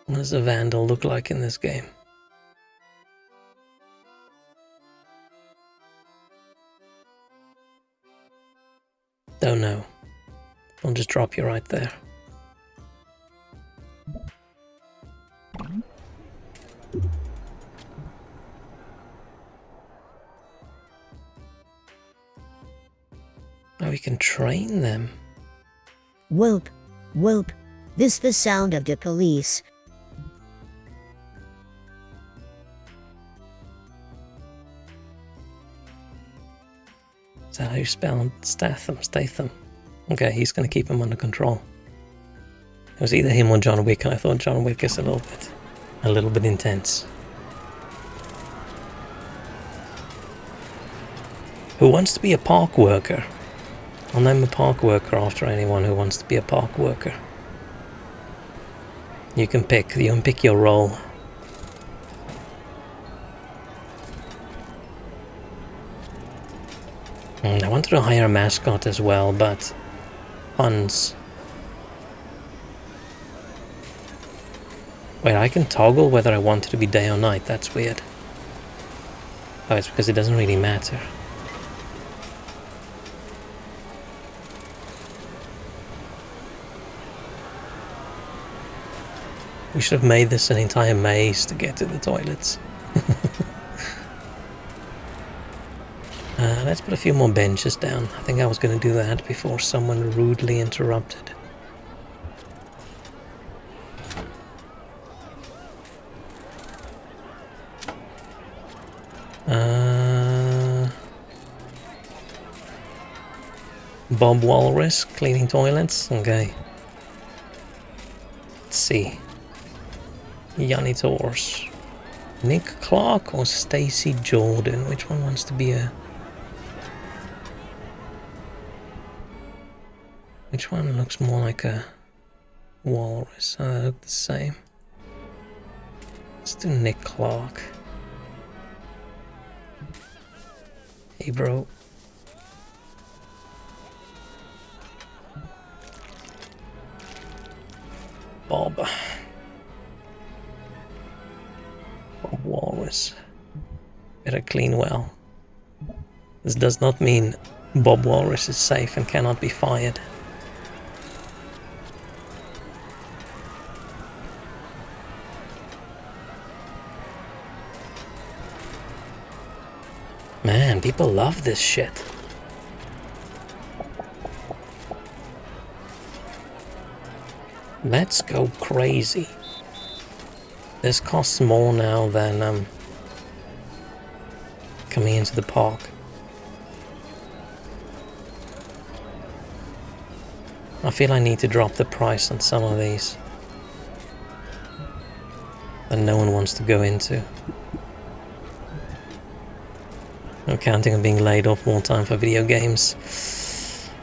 What does a vandal look like in this game? Don't know. I'll just drop you right there. Oh, we can train them. Whoop, whoop. This the sound of the police. Is that how you spell Statham? Okay, he's going to keep him under control. It was either him or John Wick, and I thought John Wick is a little bit intense. Who wants to be a park worker? I'll name a park worker after anyone who wants to be a park worker. You can pick your role. I wanted to hire a mascot as well, but funds. Wait, I can toggle whether I want it to be day or night. That's weird. Oh, it's because it doesn't really matter. We should have made this an entire maze to get to the toilets. Let's put a few more benches down. I think I was going to do that before someone rudely interrupted. Bob Walrus cleaning toilets. Okay. Let's see. Yanni Tors. Nick Clark or Stacy Jordan? Which one wants to be a... Which one looks more like a walrus? They look the same. Let's do Nick Clark. Hey, bro. Bob. Bob Walrus. Better clean well. This does not mean Bob Walrus is safe and cannot be fired. Man, people love this shit. Let's go crazy. This costs more now than coming into the park. I feel I need to drop the price on some of these that no one wants to go into. I'm counting on being laid off more time for video games.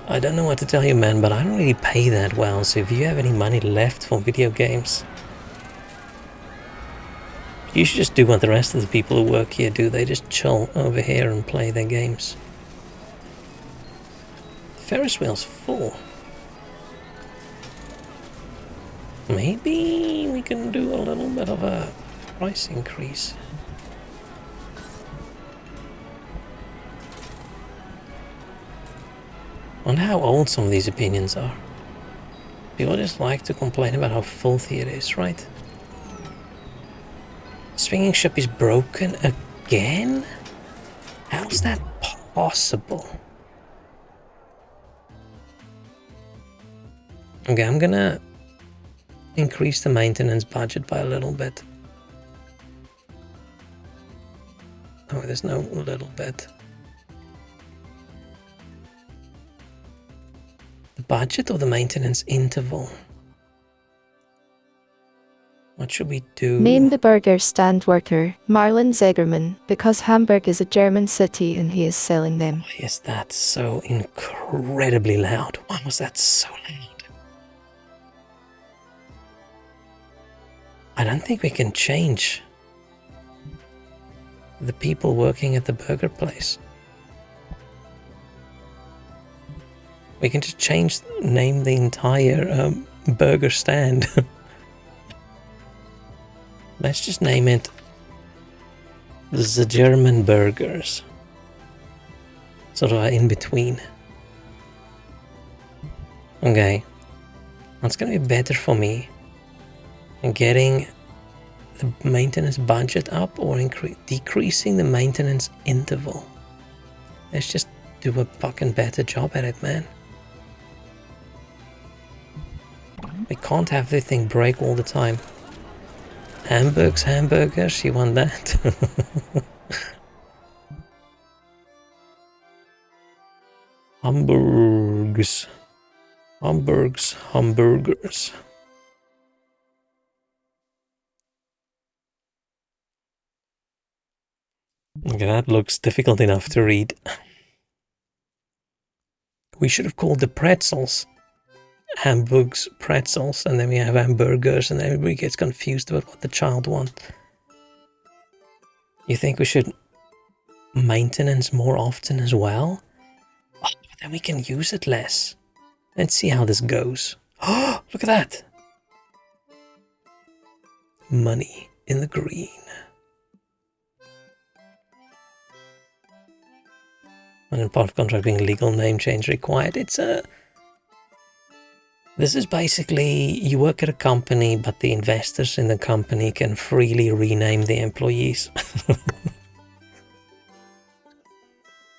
I don't know what to tell you, man, but I don't really pay that well, so if you have any money left for video games, you should just do what the rest of the people who work here do. They just chill over here and play their games. Ferris wheel's full. Maybe we can do a little bit of a price increase. I wonder how old some of these opinions are. People just like to complain about how filthy it is, right? Swinging ship is broken again? How's that possible? Okay, I'm gonna increase the maintenance budget by a little bit. Oh, there's no little bit. The budget or the maintenance interval? What should we do? Name the burger stand worker, Marlon Zegerman, because Hamburg is a German city and he is selling them. Why is that so incredibly loud? Why was that so loud? I don't think we can change the people working at the burger place. We can just name the entire burger stand. Let's just name it the German Burgers. Sort of in between. Okay. That's gonna be better for me. And getting the maintenance budget up or decreasing the maintenance interval. Let's just do a fucking better job at it, man. We can't have the thing break all the time. Hamburgers, you want that? Hamburgers. Okay, that looks difficult enough to read. We should have called the pretzels Hamburg's pretzels, and then we have hamburgers, and everybody gets confused about what the child wants. You think we should maintenance more often as well? Oh, but then we can use it less. Let's see how this goes. Oh, look at that! Money in the green. And in part of contract being legal name change required, it's a... This is basically, you work at a company, but the investors in the company can freely rename the employees.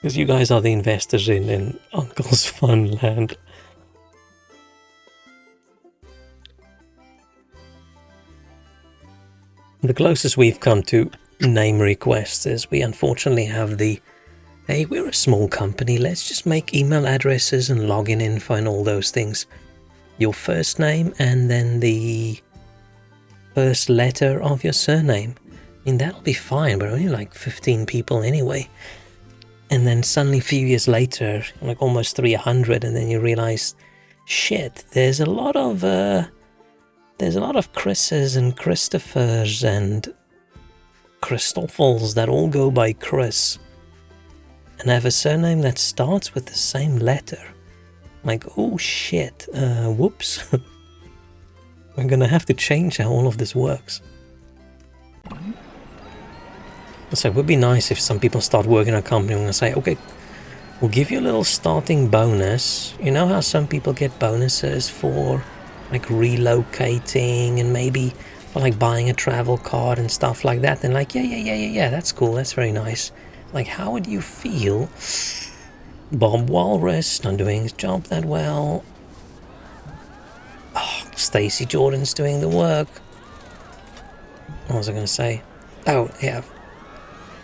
Because you guys are the investors in Uncle's Fun Land. The closest we've come to name requests is we unfortunately have the, hey, we're a small company, let's just make email addresses and login info and all those things. Your first name and then the first letter of your surname. I mean, that'll be fine. We're only like 15 people anyway. And then suddenly a few years later, like almost 300, and then you realize, shit, there's a lot of Chris's and Christophers and Christoffels that all go by Chris and have a surname that starts with the same letter. Like, oh shit, whoops. We're gonna have to change how all of this works. So it would be nice if some people start working at a company and say, okay, we'll give you a little starting bonus. You know how some people get bonuses for like relocating and maybe for like buying a travel card and stuff like that? And like, yeah, that's cool, that's very nice. Like, how would you feel? Bob Walrus not doing his job that well. Oh, Stacey Jordan's doing the work. What was I going to say? Oh, yeah.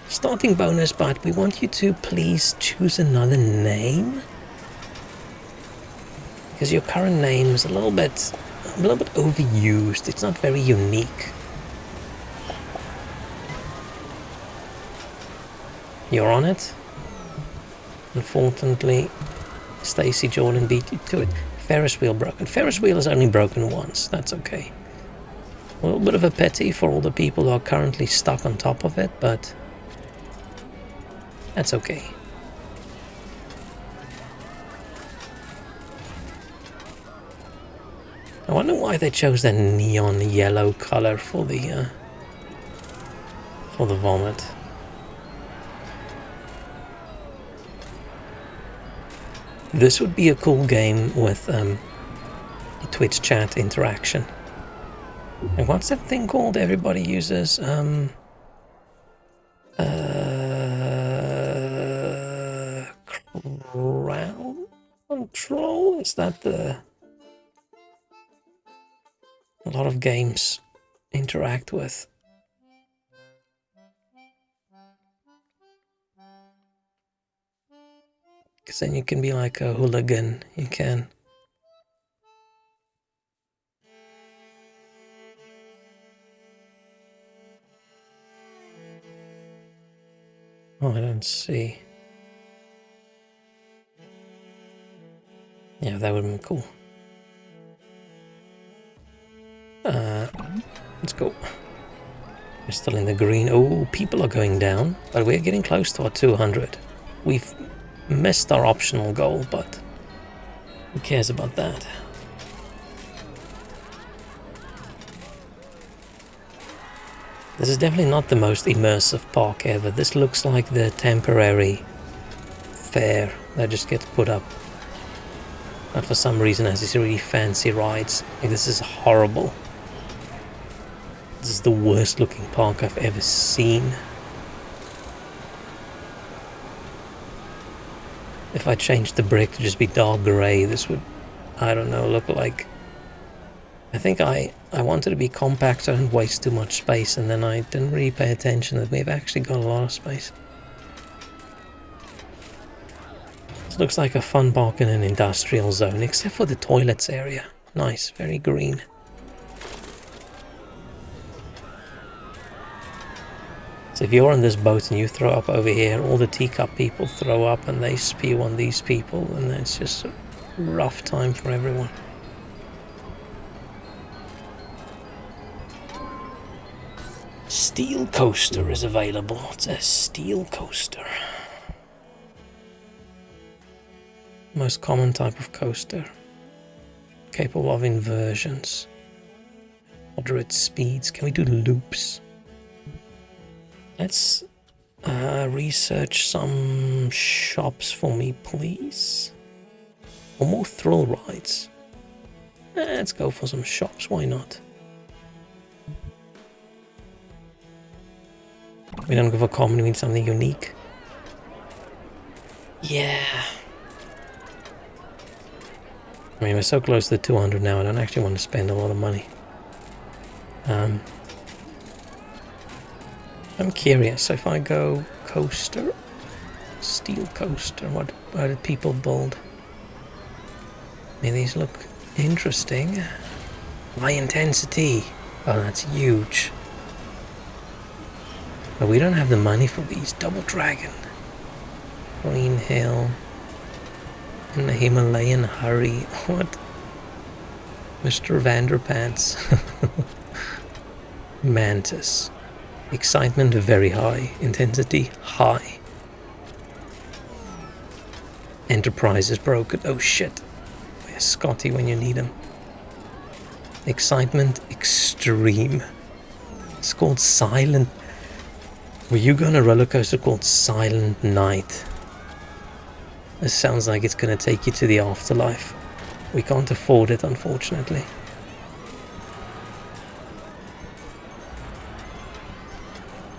Starting bonus, but we want you to please choose another name. Because your current name is a little bit overused. It's not very unique. You're on it? Unfortunately, Stacey Jordan beat you to it. Ferris wheel broken. Ferris wheel is only broken once. That's okay. A little bit of a pity for all the people who are currently stuck on top of it, but that's okay. I wonder why they chose that neon yellow color for the vomit. This would be a cool game with Twitch chat interaction. And what's that thing called everybody uses? Crowd control? Is that the... a lot of games interact with? Because then you can be like a hooligan, you can. Oh, I don't see. Yeah, that would have been cool. Let's go. We're still in the green. Oh, people are going down, but we're getting close to our 200. We've missed our optional goal, but who cares about that? This is definitely not the most immersive park ever. This looks like the temporary fair that just gets put up. But for some reason has these really fancy rides. Like, this is horrible. This is the worst looking park I've ever seen. If I changed the brick to just be dark grey, this would, I don't know, look like... I think I wanted to be compact so I didn't waste too much space, and then I didn't really pay attention that we've actually got a lot of space. This looks like a fun park in an industrial zone, except for the toilets area. Nice, very green. So if you're on this boat and you throw up over here, all the teacup people throw up and they spew on these people, and it's just a rough time for everyone. Steel coaster is available. It's a steel coaster. Most common type of coaster. Capable of inversions. Moderate speeds. Can we do loops? Let's research some shops for me, please. Or more thrill rides. Let's go for some shops, why not? We don't go for common, we need something unique. Yeah. I mean, we're so close to the 200 now, I don't actually want to spend a lot of money. I'm curious, so if I go coaster, steel coaster, what did people build? I mean, these look interesting. High intensity. Oh, that's huge. But we don't have the money for these. Double Dragon. Green Hill. In the Himalayan Hurry. What? Mr. Vanderpants. Mantis. Excitement very high. Intensity high. Enterprise is broken. Oh shit. Where's Scotty when you need him? Excitement extreme. It's called Silent. Were you going on a roller coaster called Silent Night? This sounds like it's going to take you to the afterlife. We can't afford it, unfortunately.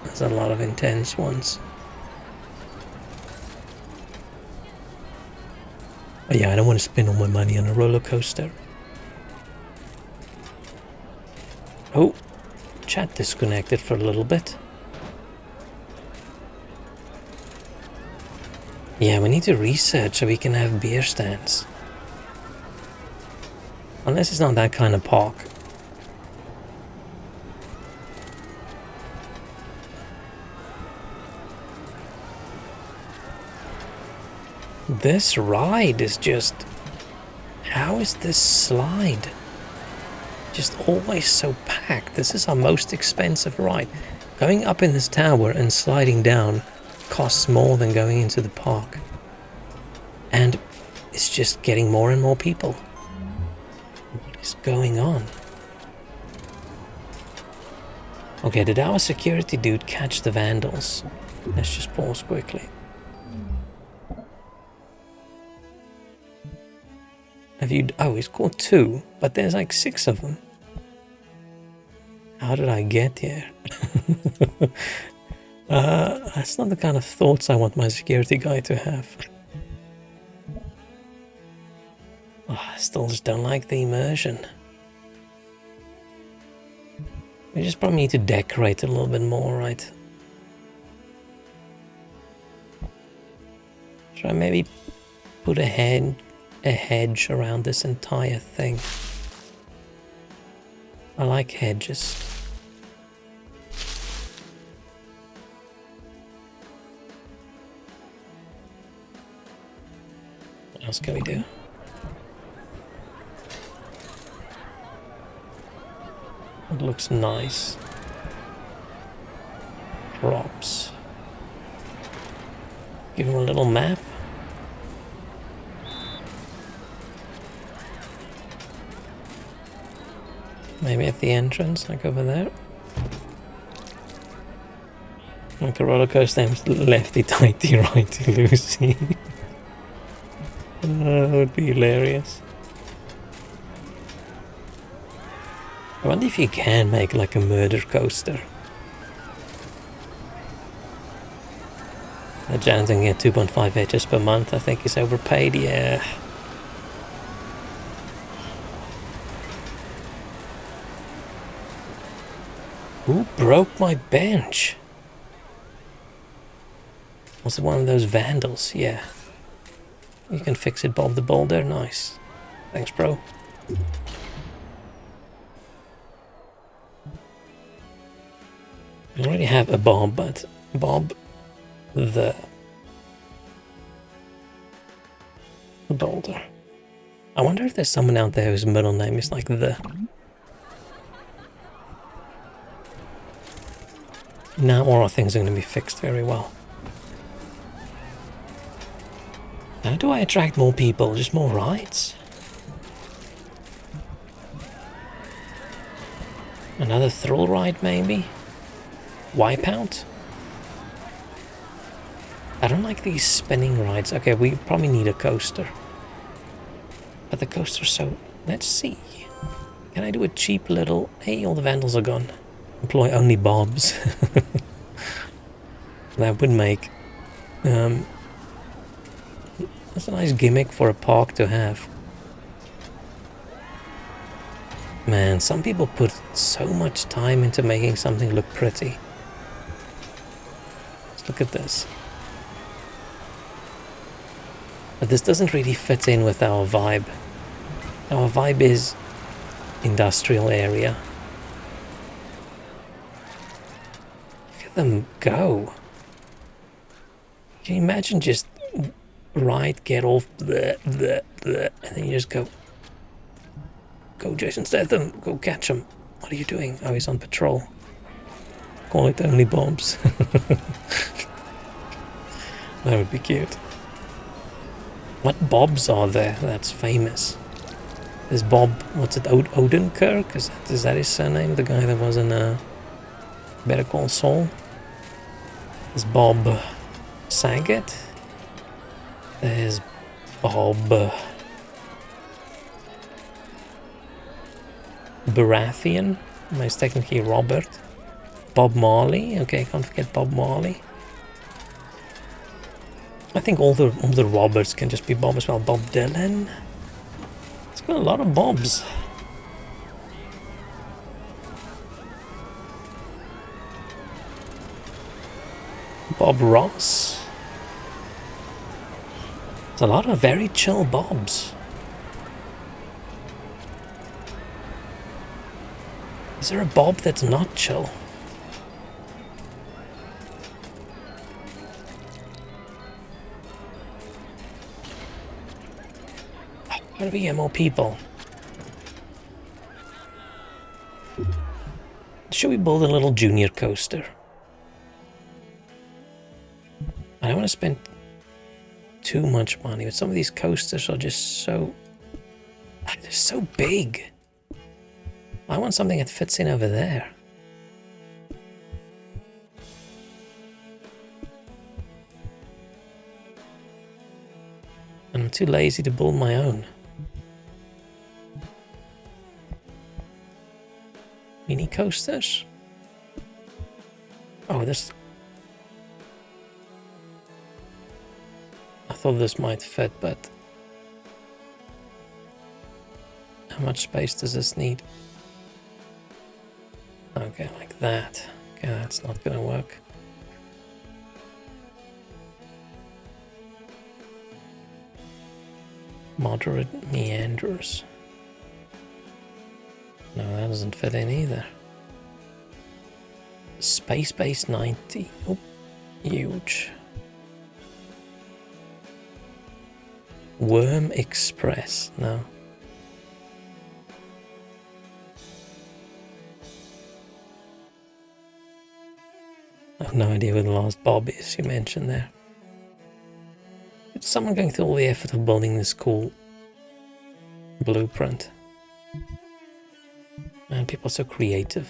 There's a lot of intense ones. But yeah, I don't want to spend all my money on a roller coaster. Oh, chat disconnected for a little bit. Yeah, we need to research so we can have beer stands. Unless it's not that kind of park. This ride is just... How is this slide just always so packed? This is our most expensive ride. Going up in this tower and sliding down costs more than going into the park. And it's just getting more and more people. What is going on? Okay, did our security dude catch the vandals? Let's just pause quickly. Have you... Oh, he's caught 2, but there's like 6 of them. How did I get here? That's not the kind of thoughts I want my security guy to have. Oh, I still just don't like the immersion. We just probably need to decorate a little bit more, right? Should I maybe put a hedge around this entire thing? I like hedges. What else can we do? It looks nice. Props. Give him a little map. Maybe at the entrance, like over there. Like a roller coaster named Lefty Tighty Righty Lucy. That would be hilarious. I wonder if you can make like a murder coaster. The Jan's can get 2.5 edges per month. I think he's overpaid, yeah. Who broke my bench? Was it one of those vandals? Yeah. You can fix it, Bob the Boulder. Nice. Thanks, bro. We already have a Bob, but Bob the Boulder. I wonder if there's someone out there whose middle name is like the... Now all our things are going to be fixed very well. How do I attract more people? Just more rides? Another thrill ride maybe? Wipeout? I don't like these spinning rides. Okay, we probably need a coaster. But the coaster's so... Let's see. Can I do a cheap little... Hey, all the vandals are gone. Employ only Bobs. That would make... that's a nice gimmick for a park to have. Man, some people put so much time into making something look pretty. Let's look at this. But this doesn't really fit in with our vibe. Our vibe is industrial area. Look at them go. Can you imagine just ride, get off, bleh, bleh, bleh, and then you just go. Go Jason Statham, go catch him. What are you doing? Oh, he's on patrol. call it only Bob's. That would be cute. What Bobs are there that's famous? There's Bob, what's it, Odenkirk? Is that his surname? The guy that was in Better Call Saul? There's Bob Saget. There's Bob Baratheon. He's technically Robert. Bob Marley. Okay, can't forget Bob Marley. I think all the Roberts can just be Bob as well. Bob Dylan. It's got a lot of Bobs. Bob Ross. There's a lot of very chill Bobs. Is there a Bob that's not chill? How do we get more people? Should we build a little junior coaster? I don't want to spend too much money, but some of these coasters are just so... they're so big. I want something that fits in over there. And I'm too lazy to build my own. Mini coasters? Oh, this... I thought this might fit, but... how much space does this need? Okay, like that. Okay, that's not gonna work. Moderate meanders. No, that doesn't fit in either. Space Base 90. Oh, huge. Worm Express. No. I have no idea where the last Bob is you mentioned there. It's someone going through all the effort of building this cool blueprint. Man, people are so creative.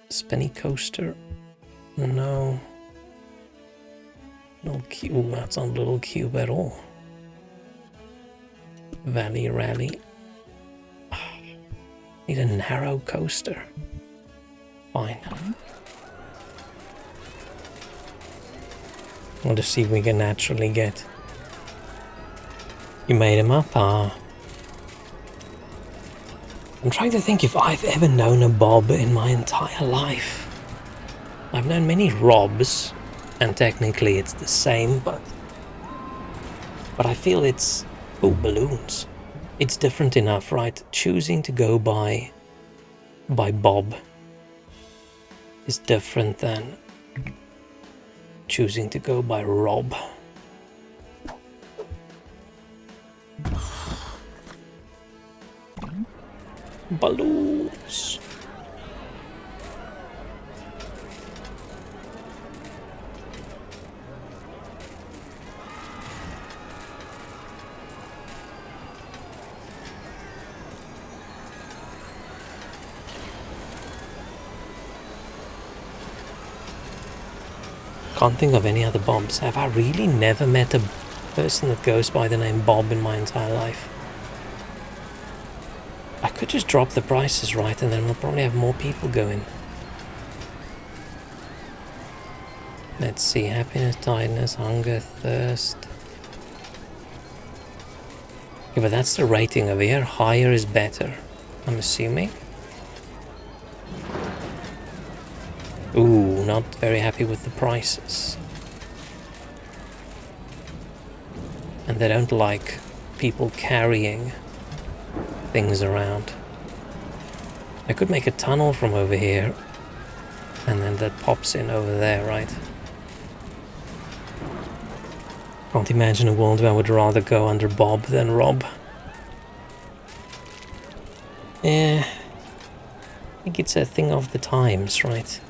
Spinny coaster? No. Little cube. Ooh, that's not a little cube at all. Valley Rally. Need a narrow coaster. Fine. We'll just see if we can naturally get... You made him up, I'm trying to think if I've ever known a Bob in my entire life. I've known many Robs, and technically it's the same, but I feel it's... Oh, balloons. It's different enough, right? Choosing to go by Bob is different than choosing to go by Rob. Balloons. Can't think of any other Bobs. Have I really never met a person that goes by the name Bob in my entire life? I could just drop the prices right and then we'll probably have more people going. Let's see, happiness, tiredness, hunger, thirst. Okay, but that's the rating over here. Higher is better, I'm assuming. Ooh, not very happy with the prices. And they don't like people carrying things around. I could make a tunnel from over here and then that pops in over there, right? Can't imagine a world where I would rather go under Bob than Rob. Yeah, think it's a thing of the times, right?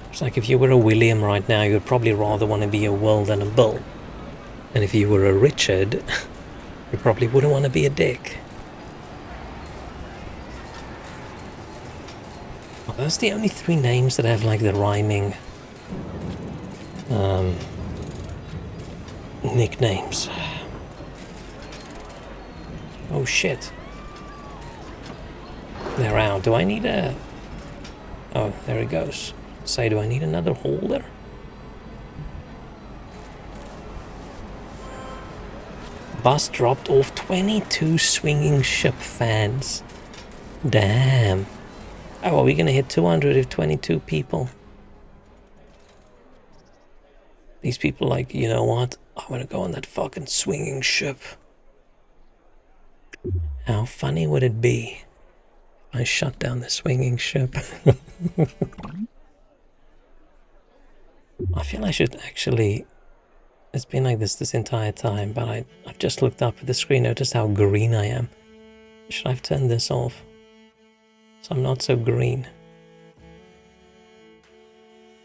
It's like if you were a William right now, you'd probably rather want to be a Will than a Bill. And if you were a Richard, you probably wouldn't want to be a Dick. Well, that's the only 3 names that have like the rhyming nicknames. Oh shit. They're out. Do I need a... Oh, there it goes. Say, do I need another holder? Bus dropped off 22 swinging ship fans. Damn. Oh, are we gonna hit 200 if 22 people? These people like, you know what? I wanna go on that fucking swinging ship. How funny would it be if I shut down the swinging ship? I feel I should actually... It's been like this entire time, but I've just looked up at the screen, noticed how green I am. Should I have turned this off? So I'm not so green.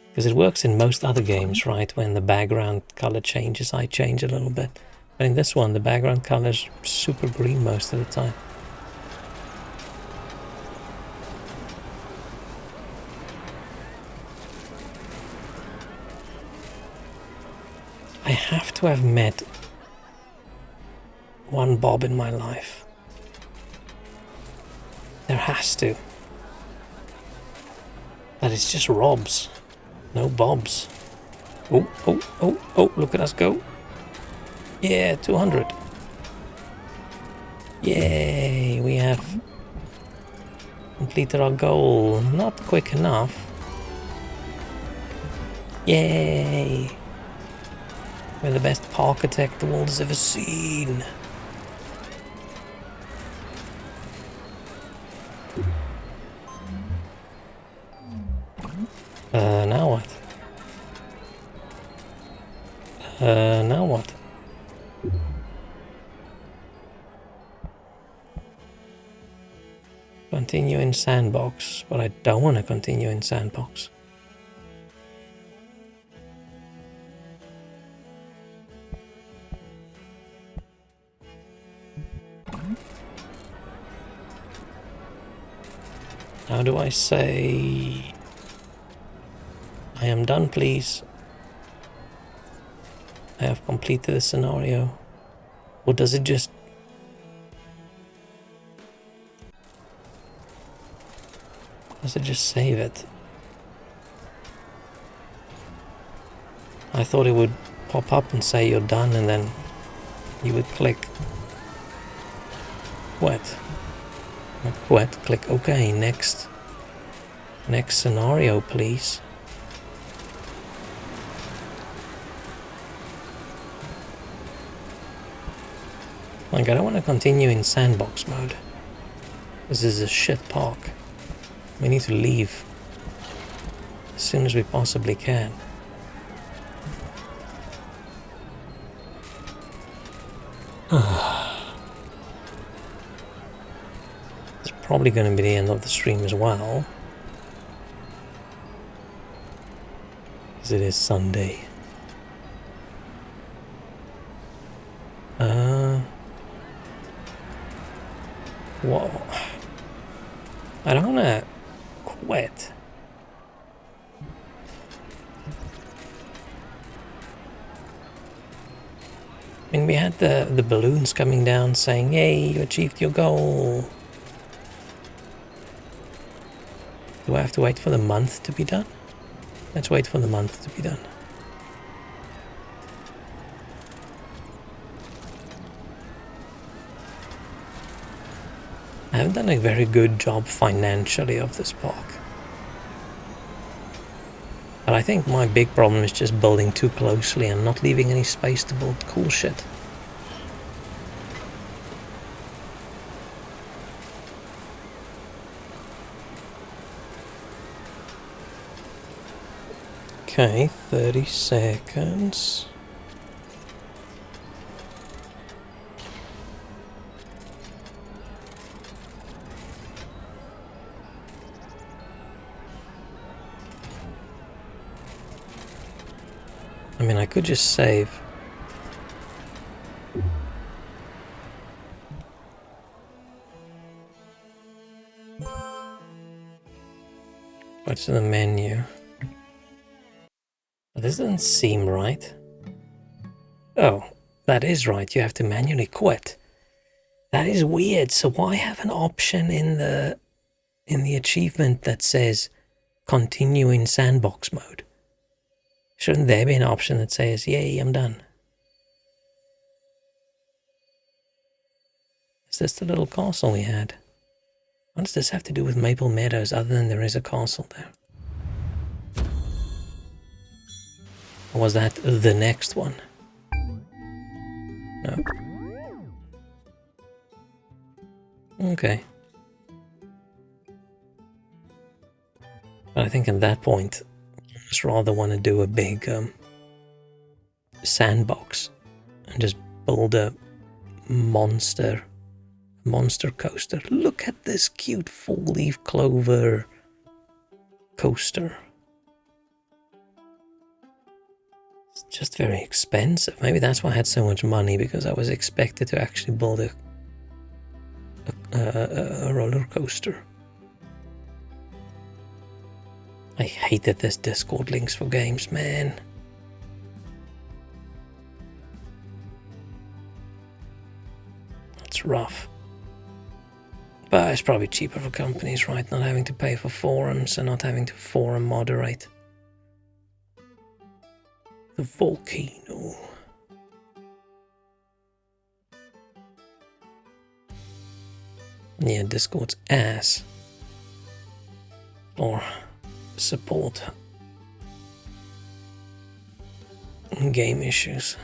Because it works in most other games, right? When the background color changes, I change a little bit. But in this one, the background color is super green most of the time. I have to have met one Bob in my life. There has to. But it's just Robs. No Bobs. Oh, oh, oh, oh, look at us go. Yeah, 200. Yay, we have completed our goal. Not quick enough. Yay. We're the best parkitect the world has ever seen. Now what? Now what? Continue in sandbox, but I don't want to continue in sandbox. How do I say... I am done, please. I have completed the scenario. Or does it just... Does it just save it? I thought it would pop up and say you're done and then you would click quit. Not quit, click OK, next. Next scenario, please. Like, I don't want to continue in sandbox mode. This is a shit park. We need to leave as soon as we possibly can. It's probably going to be the end of the stream as well. Because it is Sunday. Whoa. I don't want to quit. I mean, we had the balloons coming down saying, yay, you achieved your goal. Do I have to wait for the month to be done? Let's wait for the month to be done. I haven't done a very good job financially of this park. But I think my big problem is just building too closely and not leaving any space to build cool shit. Okay, 30 seconds. I mean, I could just save. What's in the menu? This doesn't seem right. Oh, that is right. You have to manually quit. That is weird. So why have an option in the achievement that says continue in sandbox mode? Shouldn't there be an option that says, yay, I'm done? Is this the little castle we had? What does this have to do with Maple Meadows other than there is a castle there? Or was that the next one? No. Okay. But I think at that point, I just rather want to do a big sandbox and just build a monster coaster. Look at this cute four-leaf clover coaster. It's just very expensive. Maybe that's why I had so much money, because I was expected to actually build a roller coaster. I hate that there's Discord links for games, man. That's rough. But it's probably cheaper for companies, right? Not having to pay for forums and not having to forum moderate. The volcano. Yeah, Discord's ass. Or support game issues.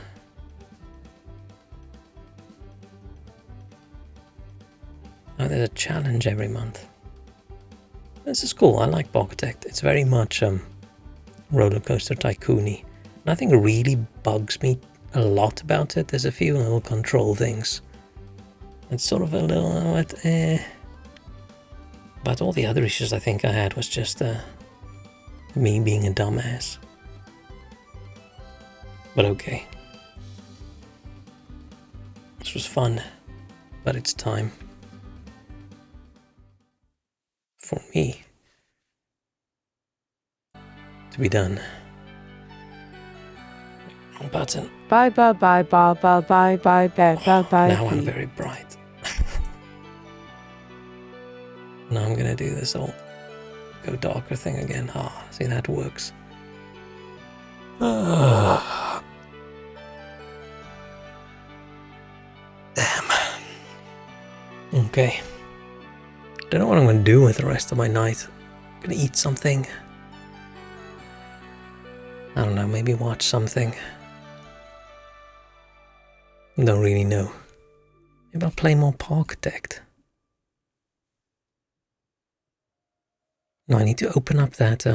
Oh, there's a challenge every month. This is cool. I like Parkitect. It's very much roller coaster tycoon-y. Nothing really bugs me a lot about it. There's a few little control things. It's sort of a little But all the other issues I think I had was just me being a dumbass. But okay. This was fun, but it's time for me to be done. Wrong button. Bye bye bye bye bye bye bye bye bye bye. Now I'm very bright. Now I'm gonna do this whole go darker thing again. Ah, see, that works. Damn. Okay. Don't know what I'm gonna do with the rest of my night. Gonna eat something. I don't know, maybe watch something. Don't really know. Maybe I'll play more Parkitect. No, I need to open up that